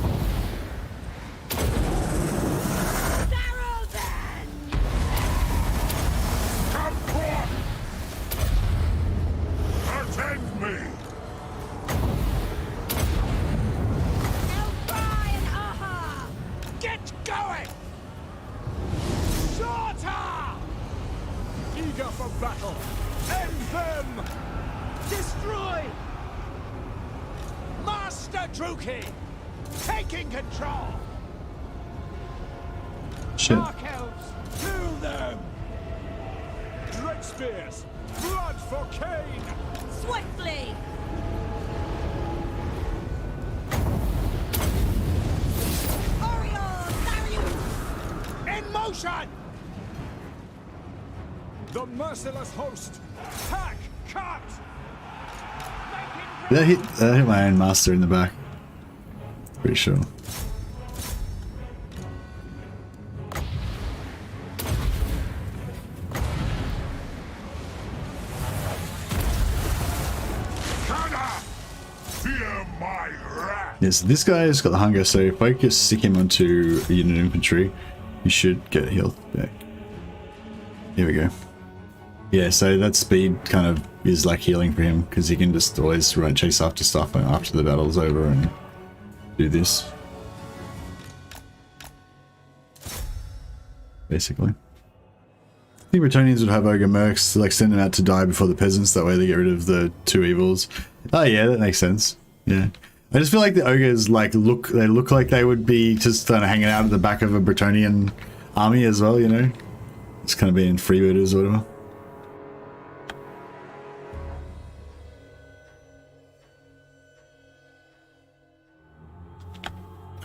Sarrozen! Come forth! Attend me! Elfry and Aha! Get going! Slaughter! Eager for battle! End them! Destroy! Master Druki! Taking control! Shit. Dark Elves, kill them! Dread Spears! Blood for Cain! Swiftly! Oreo! Darius! In motion! The merciless host! Hack! Cut! That hit my own master in the back. Pretty sure. Yes, this guy has got the hunger, so if I just stick him onto unit infantry, you should get health back. Here we go. Yeah, so that speed kind of is like healing for him, because he can just always run chase after stuff after the battle's over and do this. Basically. I think Bretonians would have ogre mercs, like send them out to die before the peasants, that way they get rid of the two evils. Oh yeah, that makes sense. Yeah. I just feel like the ogres like look like they would be just kind of hanging out at the back of a Bretonian army as well, you know? Just kind of being freebooters or whatever.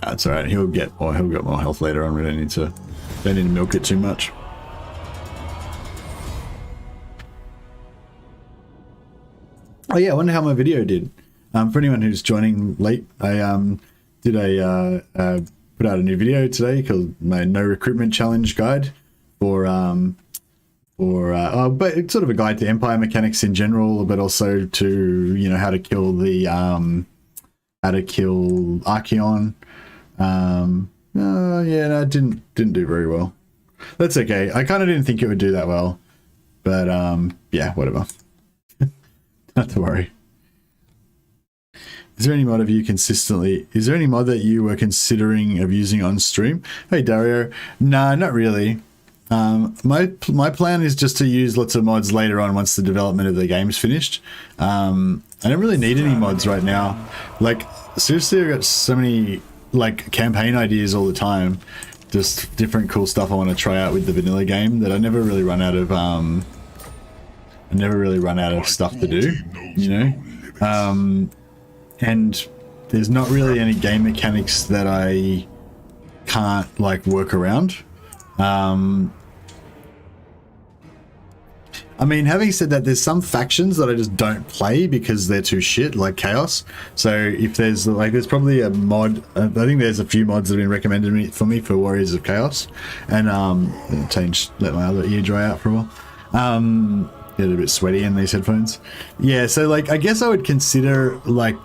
That's alright, he'll get more health later on. We don't need to milk it too much. Oh yeah, I wonder how my video did. For anyone who's joining late, I did put out a new video today called my No Recruitment Challenge Guide but it's sort of a guide to Empire mechanics in general, but also to, you know, how to kill Archeon. Yeah, no, it didn't do very well. That's okay. I kind of didn't think it would do that well, but yeah, whatever. Not to worry. Is there any mod that you were considering of using on stream? Hey Dario, nah, not really. My plan is just to use lots of mods later on once the development of the game's finished. I don't really need any mods right now. Like seriously, I've got so many like campaign ideas all the time, just different cool stuff I want to try out with the vanilla game that I never really run out of stuff to do, you know. And there's not really any game mechanics that I can't like work around. I mean, having said that, there's some factions that I just don't play because they're too shit, like Chaos. So if there's like, there's probably a mod, I think there's a few mods that have been recommended for me for Warriors of Chaos. And let my other ear dry out for a while. Get a bit sweaty in these headphones. Yeah, so like I guess I would consider like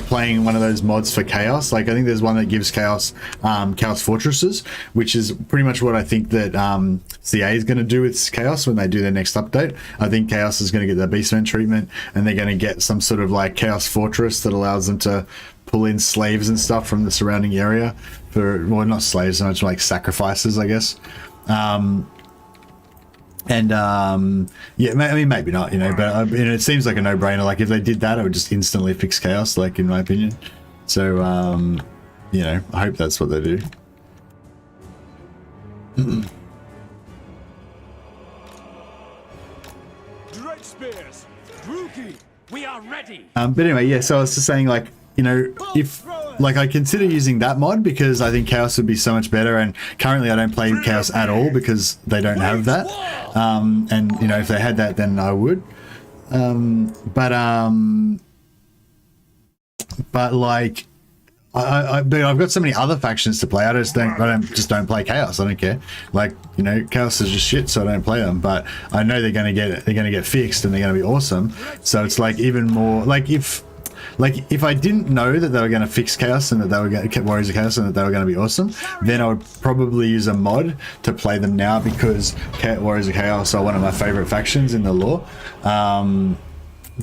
playing one of those mods for Chaos. Like I think there's one that gives Chaos Chaos Fortresses, which is pretty much what I think that CA is going to do with Chaos when they do their next update. I think Chaos is going to get the Beastman treatment, and they're going to get some sort of like Chaos Fortress that allows them to pull in slaves and stuff from the surrounding area for, well, not slaves so much, like sacrifices, I guess. Yeah, I mean, maybe not, you know, but you know, it seems like a no-brainer. Like if they did that, it would just instantly fix Chaos, like in my opinion. So you know, I hope that's what they do. Dread spears, Rookie, we are ready. But anyway, yeah, so I was just saying, like, you know, if like I consider using that mod because I think Chaos would be so much better, and currently I don't play Chaos at all because they don't have that. And you know, if they had that, then I would. But like I've got so many other factions to play. I just don't play Chaos. I don't care. Like, you know, Chaos is just shit, so I don't play them. But I know they're gonna get fixed and they're gonna be awesome. So it's like even more like if I didn't know that they were going to fix Chaos and that they were going to get Warriors of Chaos and that they were going to be awesome, then I would probably use a mod to play them now, because Warriors of Chaos are one of my favorite factions in the lore.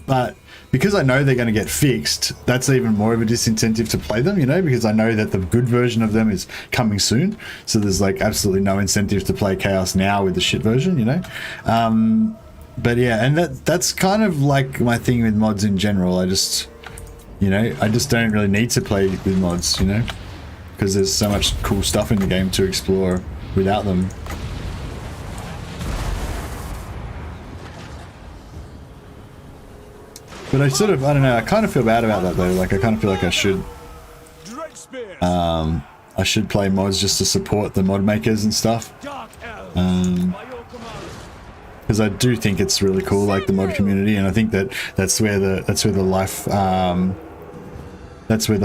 But because I know they're going to get fixed, that's even more of a disincentive to play them, you know, because I know that the good version of them is coming soon. So there's like absolutely no incentive to play Chaos now with the shit version, you know. But yeah, and that's kind of like my thing with mods in general. I just don't really need to play with mods, you know, because there's so much cool stuff in the game to explore without them. But I don't know, I kind of feel bad about that though. Like I kind of feel like I should play mods just to support the mod makers and stuff. Because I do think it's really cool, like the mod community, and I think that's where the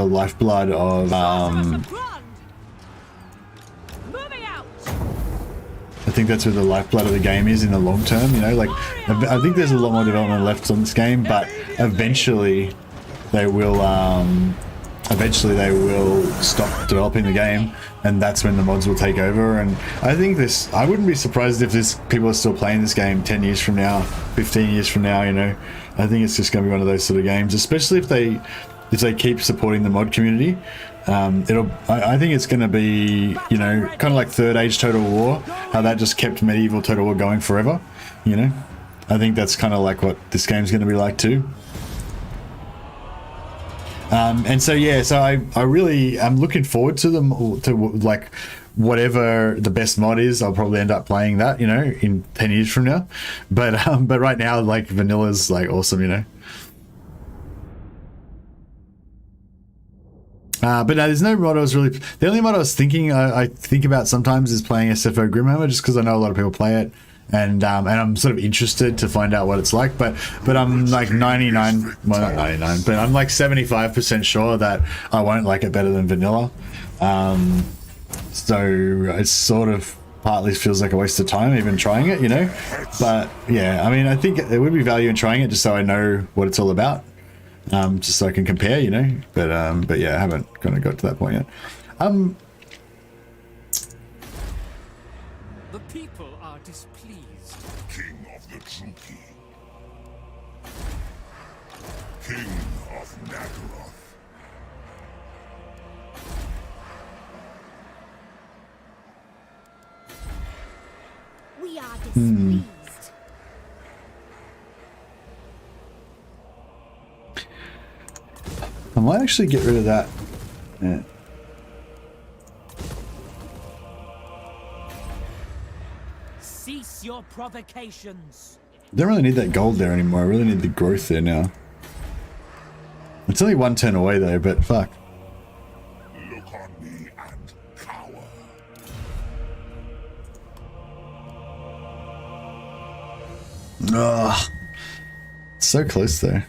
lifeblood of I think that's where the lifeblood of the game is in the long term, you know. Like I think there's a lot more development left on this game, but eventually they will eventually they will stop developing the game, and that's when the mods will take over. And I think this, I wouldn't be surprised if people are still playing this game 10 years from now, 15 years from now, you know. I think it's just going to be one of those sort of games, especially if they keep supporting the mod community. I think it's going to be, you know, kind of like Third Age Total War, how that just kept medieval Total War going forever, you know. I think that's kind of like what this game's going to be like too. And so yeah, so I'm looking forward to like whatever the best mod is. I'll probably end up playing that, you know, in 10 years from now. But right now, like, vanilla's like awesome, you know. But no, there's no mod I was really... The only mod I was thinking, I think about sometimes is playing SFO Grimhammer, just because I know a lot of people play it. And I'm sort of interested to find out what it's like, but I'm like 99, well not 99, but I'm like 75% sure that I won't like it better than vanilla. So it sort of partly feels like a waste of time even trying it, you know. But yeah, I mean, I think there would be value in trying it just so I know what it's all about, just so I can compare, you know. But yeah, I haven't kind of got to that point yet. The people are displeased. King of the Druki. King of Nagaroth. We are displeased. I might actually get rid of that. Yeah. Cease your provocations. Don't really need that gold there anymore. I really need the growth there now. It's only one turn away though, but fuck. Look on me and cower. Ugh. So close though.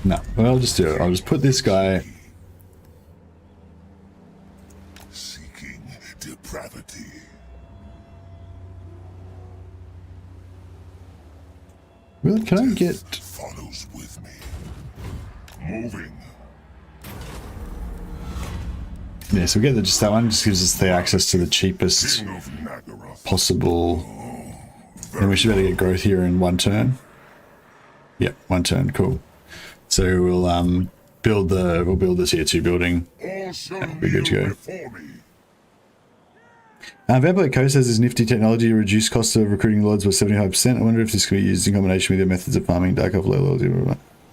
No, well, I'll just do it. I'll just put this guy. Seeking depravity. Really, can I get... Follows with me. Moving. Yeah, so we get just that one. Just gives us the access to the cheapest King of Nagaroth. possible. And we should be able to get growth here in one turn. Yep, one turn. Cool. So we'll build the tier 2 building. That'll be good to go. Vampire Coast has this nifty technology to reduce costs of recruiting lords by 75%. I wonder if this could be used in combination with your methods of farming Dark Elf loyalty.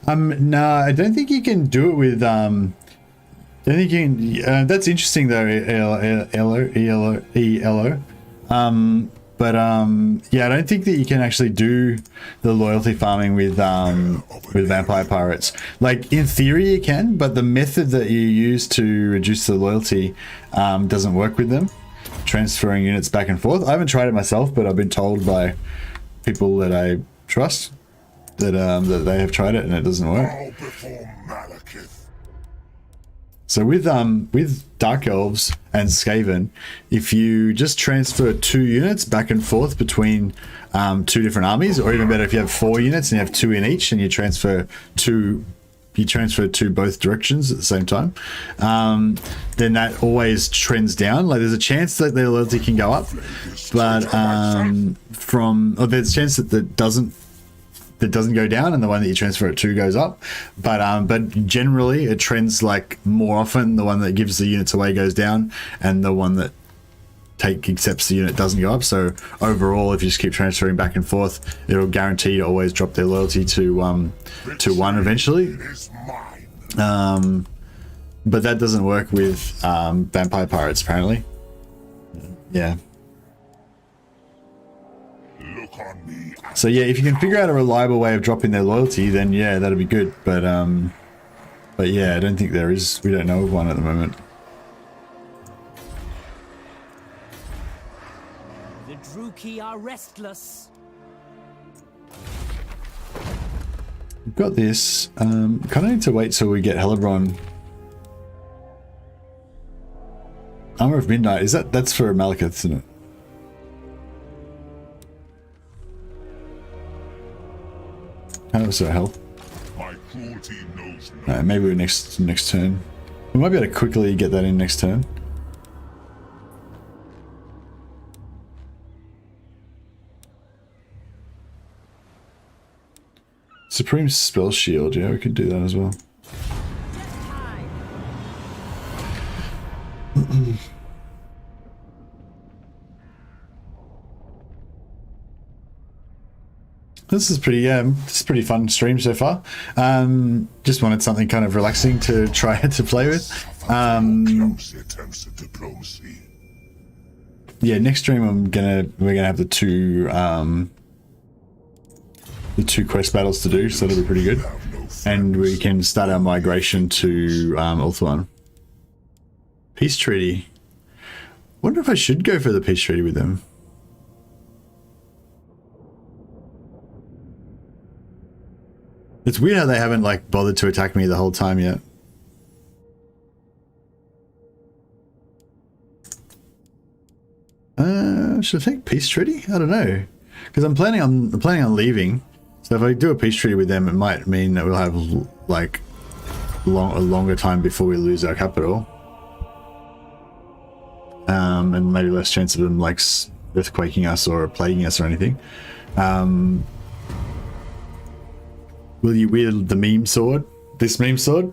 No, I don't think you can do it with I think you can. That's interesting though. ELO. But yeah, I don't think that you can actually do the loyalty farming with vampire pirates. Like in theory you can, but the method that you use to reduce the loyalty doesn't work with them. Transferring units back and forth. I haven't tried it myself, but I've been told by people that I trust that that they have tried it and it doesn't work. So with Dark Elves and Skaven, if you just transfer 2 units back and forth between 2 different armies, or even better if you have 4 units and you have 2 in each, and you transfer 2 both directions at the same time, then that always trends down. Like there's a chance that their loyalty can go up, but there's a chance that that doesn't go down, and the one that you transfer it to goes up. But generally it trends like more often the one that gives the units away goes down, and the one that accepts the unit doesn't go up. So overall, if you just keep transferring back and forth, it'll guarantee to always drop their loyalty to 1 eventually. But that doesn't work with vampire pirates apparently. Yeah. So yeah, if you can figure out a reliable way of dropping their loyalty, then yeah, that'd be good. But yeah, I don't think there is. We don't know of one at the moment. The Druki are restless. We've got this. Kind of need to wait till we get Helebron. Armor of Midnight. That's for Malekith, isn't it? . How does that help? My cruelty knows no Alright, maybe next turn. We might be able to quickly get that in next turn. Supreme Spell Shield, yeah, we could do that as well. This is pretty, this is pretty fun stream so far. Just wanted something kind of relaxing to try to play with. clumsy attempts at diplomacy. Yeah, next stream we're gonna have the two quest battles to do, so that'll be pretty good. And we can start our migration to Ulthuan. Peace treaty. Wonder if I should go for the peace treaty with them. It's weird how they haven't like bothered to attack me the whole time yet. Should I take peace treaty? I don't know, because I'm planning on leaving. So if I do a peace treaty with them, it might mean that we'll have like a longer time before we lose our capital, and maybe less chance of them like earthquaking us or plaguing us or anything. Will you wield the meme sword? This meme sword?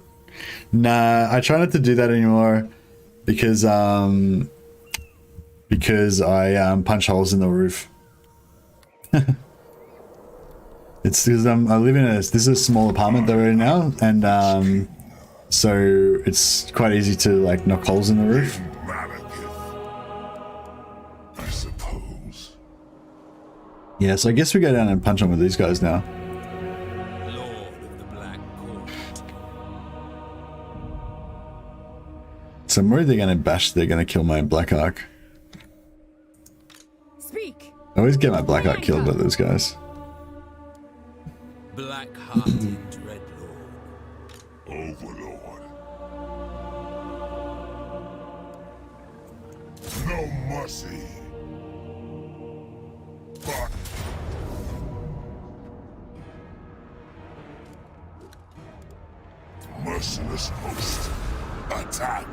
Nah, I try not to do that anymore because I punch holes in the roof. It's because I live in this is a small apartment that we're in now, and so it's quite easy to like knock holes in the roof. Malekith, I suppose. Yeah, so I guess we go down and punch on with these guys now. Lord of the Black Court. So I'm worried they're gonna kill my Black Ark. Speak. I always get my Black Ark killed by those guys. Black-hearted Dreadlord. Overlord. No mercy. But merciless host. Attack.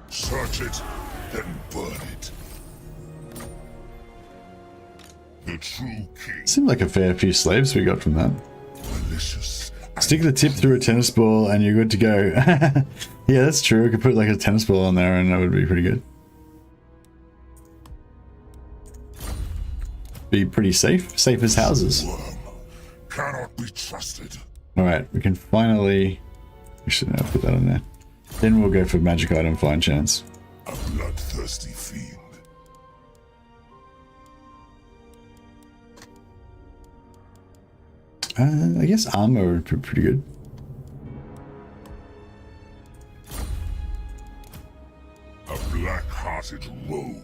Search it, then burn it. The true king. Seemed like a fair few slaves we got from that. Malicious. Stick the tip through a tennis ball and you're good to go. Yeah, that's true. We could put like a tennis ball on there and that would be pretty good. Be pretty safe. Safe as houses. Worm cannot be trusted. Alright, we can finally... We should now put that on there. Then we'll go for magic item fine chance. A bloodthirsty fiend. I guess armor would be pretty good. A black-hearted rogue.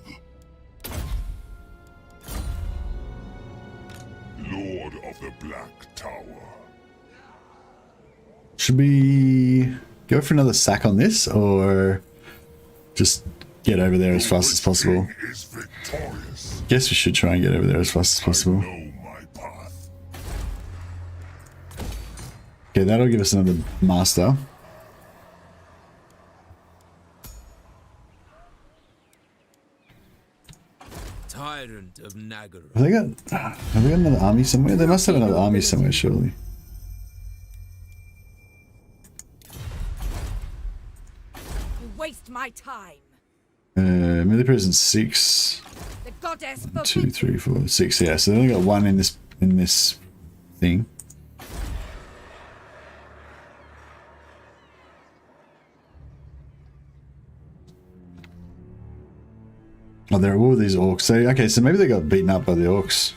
Lord of the Black Tower. Should we go for another sack on this or just get over there as fast as possible? King is victorious. Guess we should try and get over there as fast as possible. Know my path. Okay, that'll give us another master. Tyrant of Nagaroth. Have they got another army somewhere? They must have another army somewhere, surely. You waste my time. Melee presence 6. The goddess 2, 3, 4, 6. Yeah, so they only got one in this thing. Oh, there are all these orcs. So okay, so maybe they got beaten up by the orcs.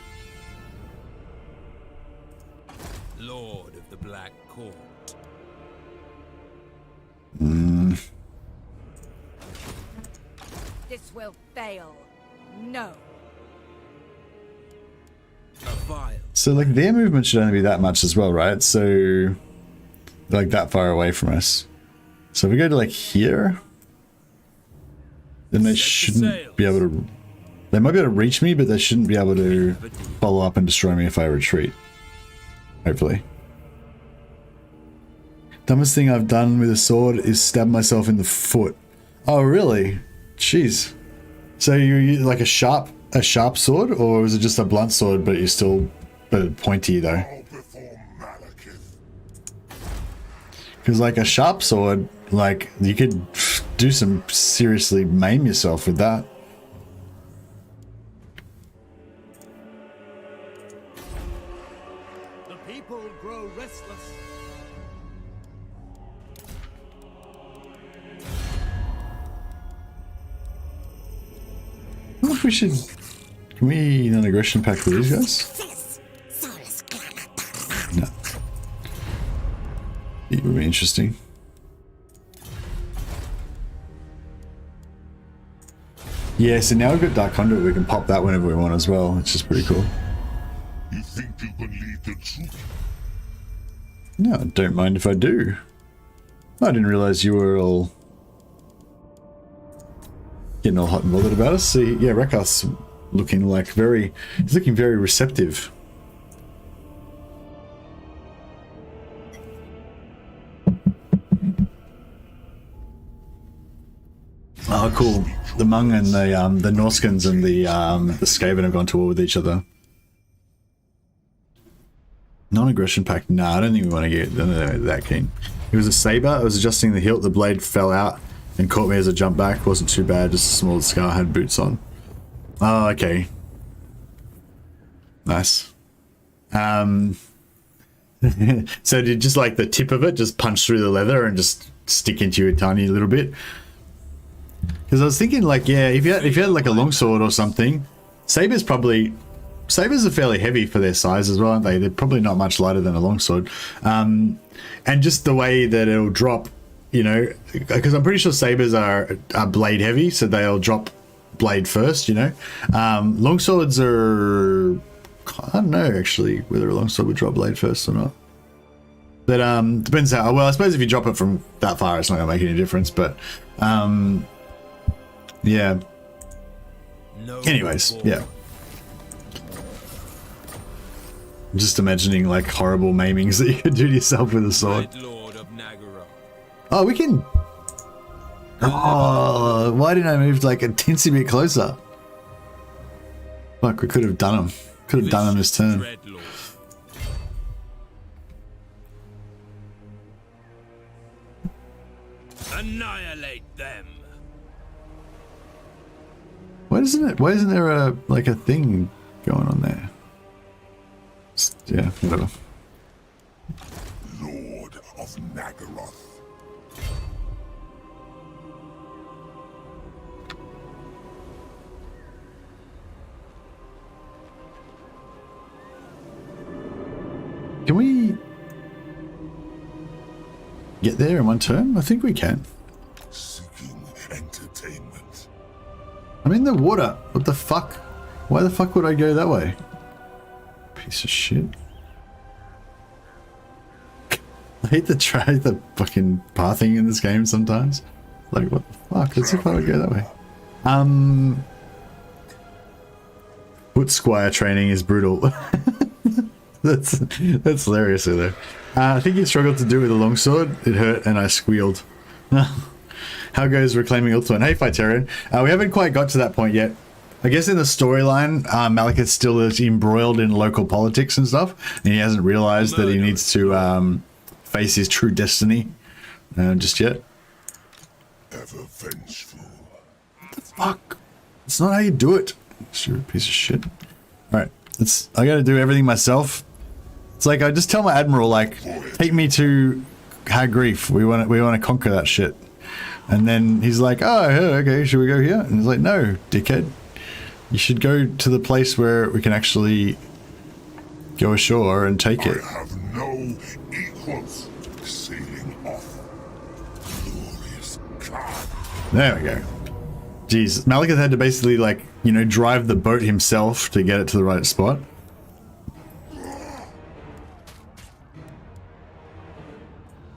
Lord of the Black Court. This will fail. No. A vial. So like their movement should only be that much as well, right? So like that far away from us. So if we go to like here, then they shouldn't be able to... They might be able to reach me, but they shouldn't be able to follow up and destroy me if I retreat. Hopefully. Dumbest thing I've done with a sword is stab myself in the foot. Oh, really? Jeez. So you like a sharp sword, or was it just a blunt sword, but you're still pointy though? Because like a sharp sword, like you could do some seriously maim yourself with that. The people grow restless. I wonder if we should. Can we non-aggression pact with these guys? No. It would be interesting. Yeah, so now we've got Dark Conduit, we can pop that whenever we want as well, which is pretty cool. You think you can lead the troop? No, don't mind if I do. I didn't realize you were all getting all hot and bothered about us. See, yeah, Rekath's looking like he's looking very receptive. Oh, cool. The Hmong and the Norskins and the Skaven have gone to war with each other. Non-aggression pact? Nah, I don't think we want to get that keen. It was a saber. I was adjusting the hilt. The blade fell out and caught me as I jumped back. Wasn't too bad. Just a small scar. I had boots on. Oh, okay. Nice. So did just like the tip of it just punch through the leather and just stick into you a tiny little bit? Because I was thinking, like, yeah, if you had like a longsword or something, sabers are fairly heavy for their size as well, aren't they? They're probably not much lighter than a longsword. And just the way that it'll drop, you know, because I'm pretty sure sabers are blade heavy, so they'll drop blade first, you know. Longswords are, I don't know actually whether a longsword would drop blade first or not. But depends how, well, I suppose if you drop it from that far, it's not gonna make any difference, but yeah. Anyways, yeah. I'm just imagining like horrible maimings that you could do to yourself with a sword. Oh, we can. Oh, why didn't I move like a teensy bit closer? Fuck, we could have done him. Could have done him this turn. Annihilate them. Why isn't there a like a thing going on there? Yeah, whatever. Lord of Nagaroth. Can we get there in one turn? I think we can. Seeking entertainment. I'm in the water. What the fuck? Why the fuck would I go that way? Piece of shit. I hate the fucking pathing in this game sometimes. Like, what the fuck? Let's see if I would go that way. Foot squire training is brutal. That's hilarious though. I think you struggled to do with a longsword. It hurt and I squealed. How goes reclaiming Ulthuan? Hey, Phyterian. We haven't quite got to that point yet. I guess in the storyline, Malekith still is embroiled in local politics and stuff, and he hasn't realized that he needs to face his true destiny just yet. Ever vengeful. What the fuck? That's not how you do it. Stupid piece of shit. Alright, I gotta do everything myself. It's like I just tell my admiral, like, take me to Graef. We want to conquer that shit. And then he's like, oh, okay, should we go here? And he's like, no, dickhead. You should go to the place where we can actually go ashore and take it. I have no equals. Sailing off. Glorious God. There we go. Jeez, Malekith had to basically, like, you know, drive the boat himself to get it to the right spot.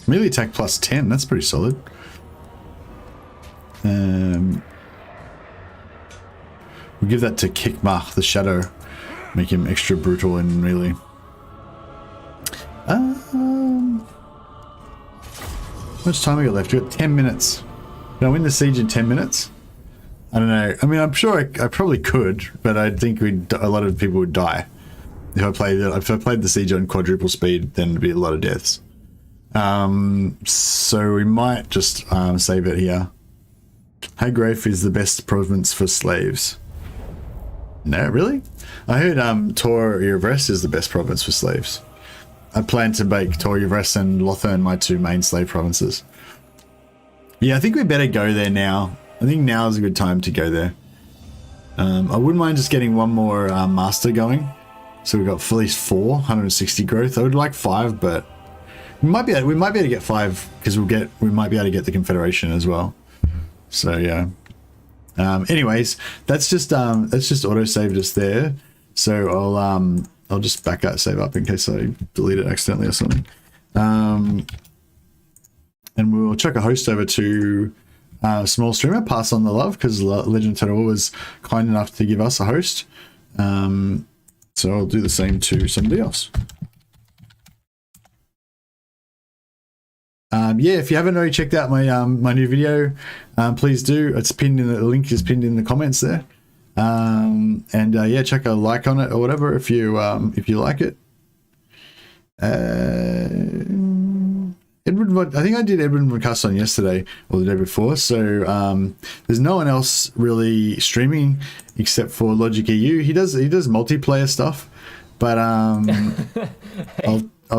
Melee attack plus 10, that's pretty solid. We'll give that to Kikmach, the Shadow. Make him extra brutal in melee. much time we got left? We got 10 minutes. Can I win the siege in 10 minutes? I don't know. I mean, I'm sure I probably could, but I think a lot of people would die. If I played the siege on quadruple speed, then there'd be a lot of deaths. So we might just save it here. Hey, Graef is the best province for slaves. No, really? I heard Tor Yvrest is the best province for slaves. I plan to make Tor Yvrest and Ulthuan my 2 main slave provinces. Yeah, I think we better go there now. I think now is a good time to go there. I wouldn't mind just getting one more master going. So we've got at least 4, 160 growth. I would like 5, but we might be able to get 5 because we might be able to get the Confederation as well. So yeah. Anyways, that's just auto saved us there. So I'll just back out save up in case I delete it accidentally or something. And we'll chuck a host over to small streamer, pass on the love because Legend Total was kind enough to give us a host. So I'll do the same to somebody else. Yeah, if you haven't already checked out my my new video, please do. It's pinned in the link is pinned in the comments there. Yeah, chuck a like on it or whatever if you like it. Edward, I think I did Edward McCuss on yesterday or the day before. So there's no one else really streaming except for Logic EU. He does multiplayer stuff, but I'll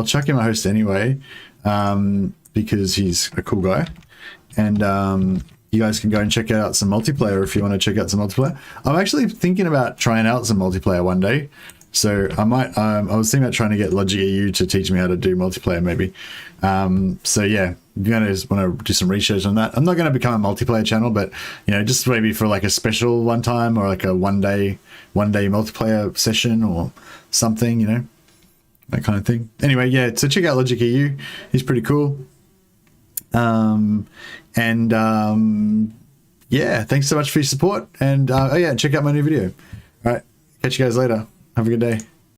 chuck him a host anyway. Because he's a cool guy, and you guys can go and check out some multiplayer if you want to check out some multiplayer. I'm actually thinking about trying out some multiplayer one day, so I might. I was thinking about trying to get Logic EU to teach me how to do multiplayer, maybe. So yeah, you're gonna just want to do some research on that. I'm not going to become a multiplayer channel, but you know, just maybe for like a special one time or like a one day multiplayer session or something, you know, that kind of thing. Anyway, yeah, so check out Logic EU. He's pretty cool. Yeah, thanks so much for your support, and oh yeah, check out my new video. All right, catch you guys later. Have a good day.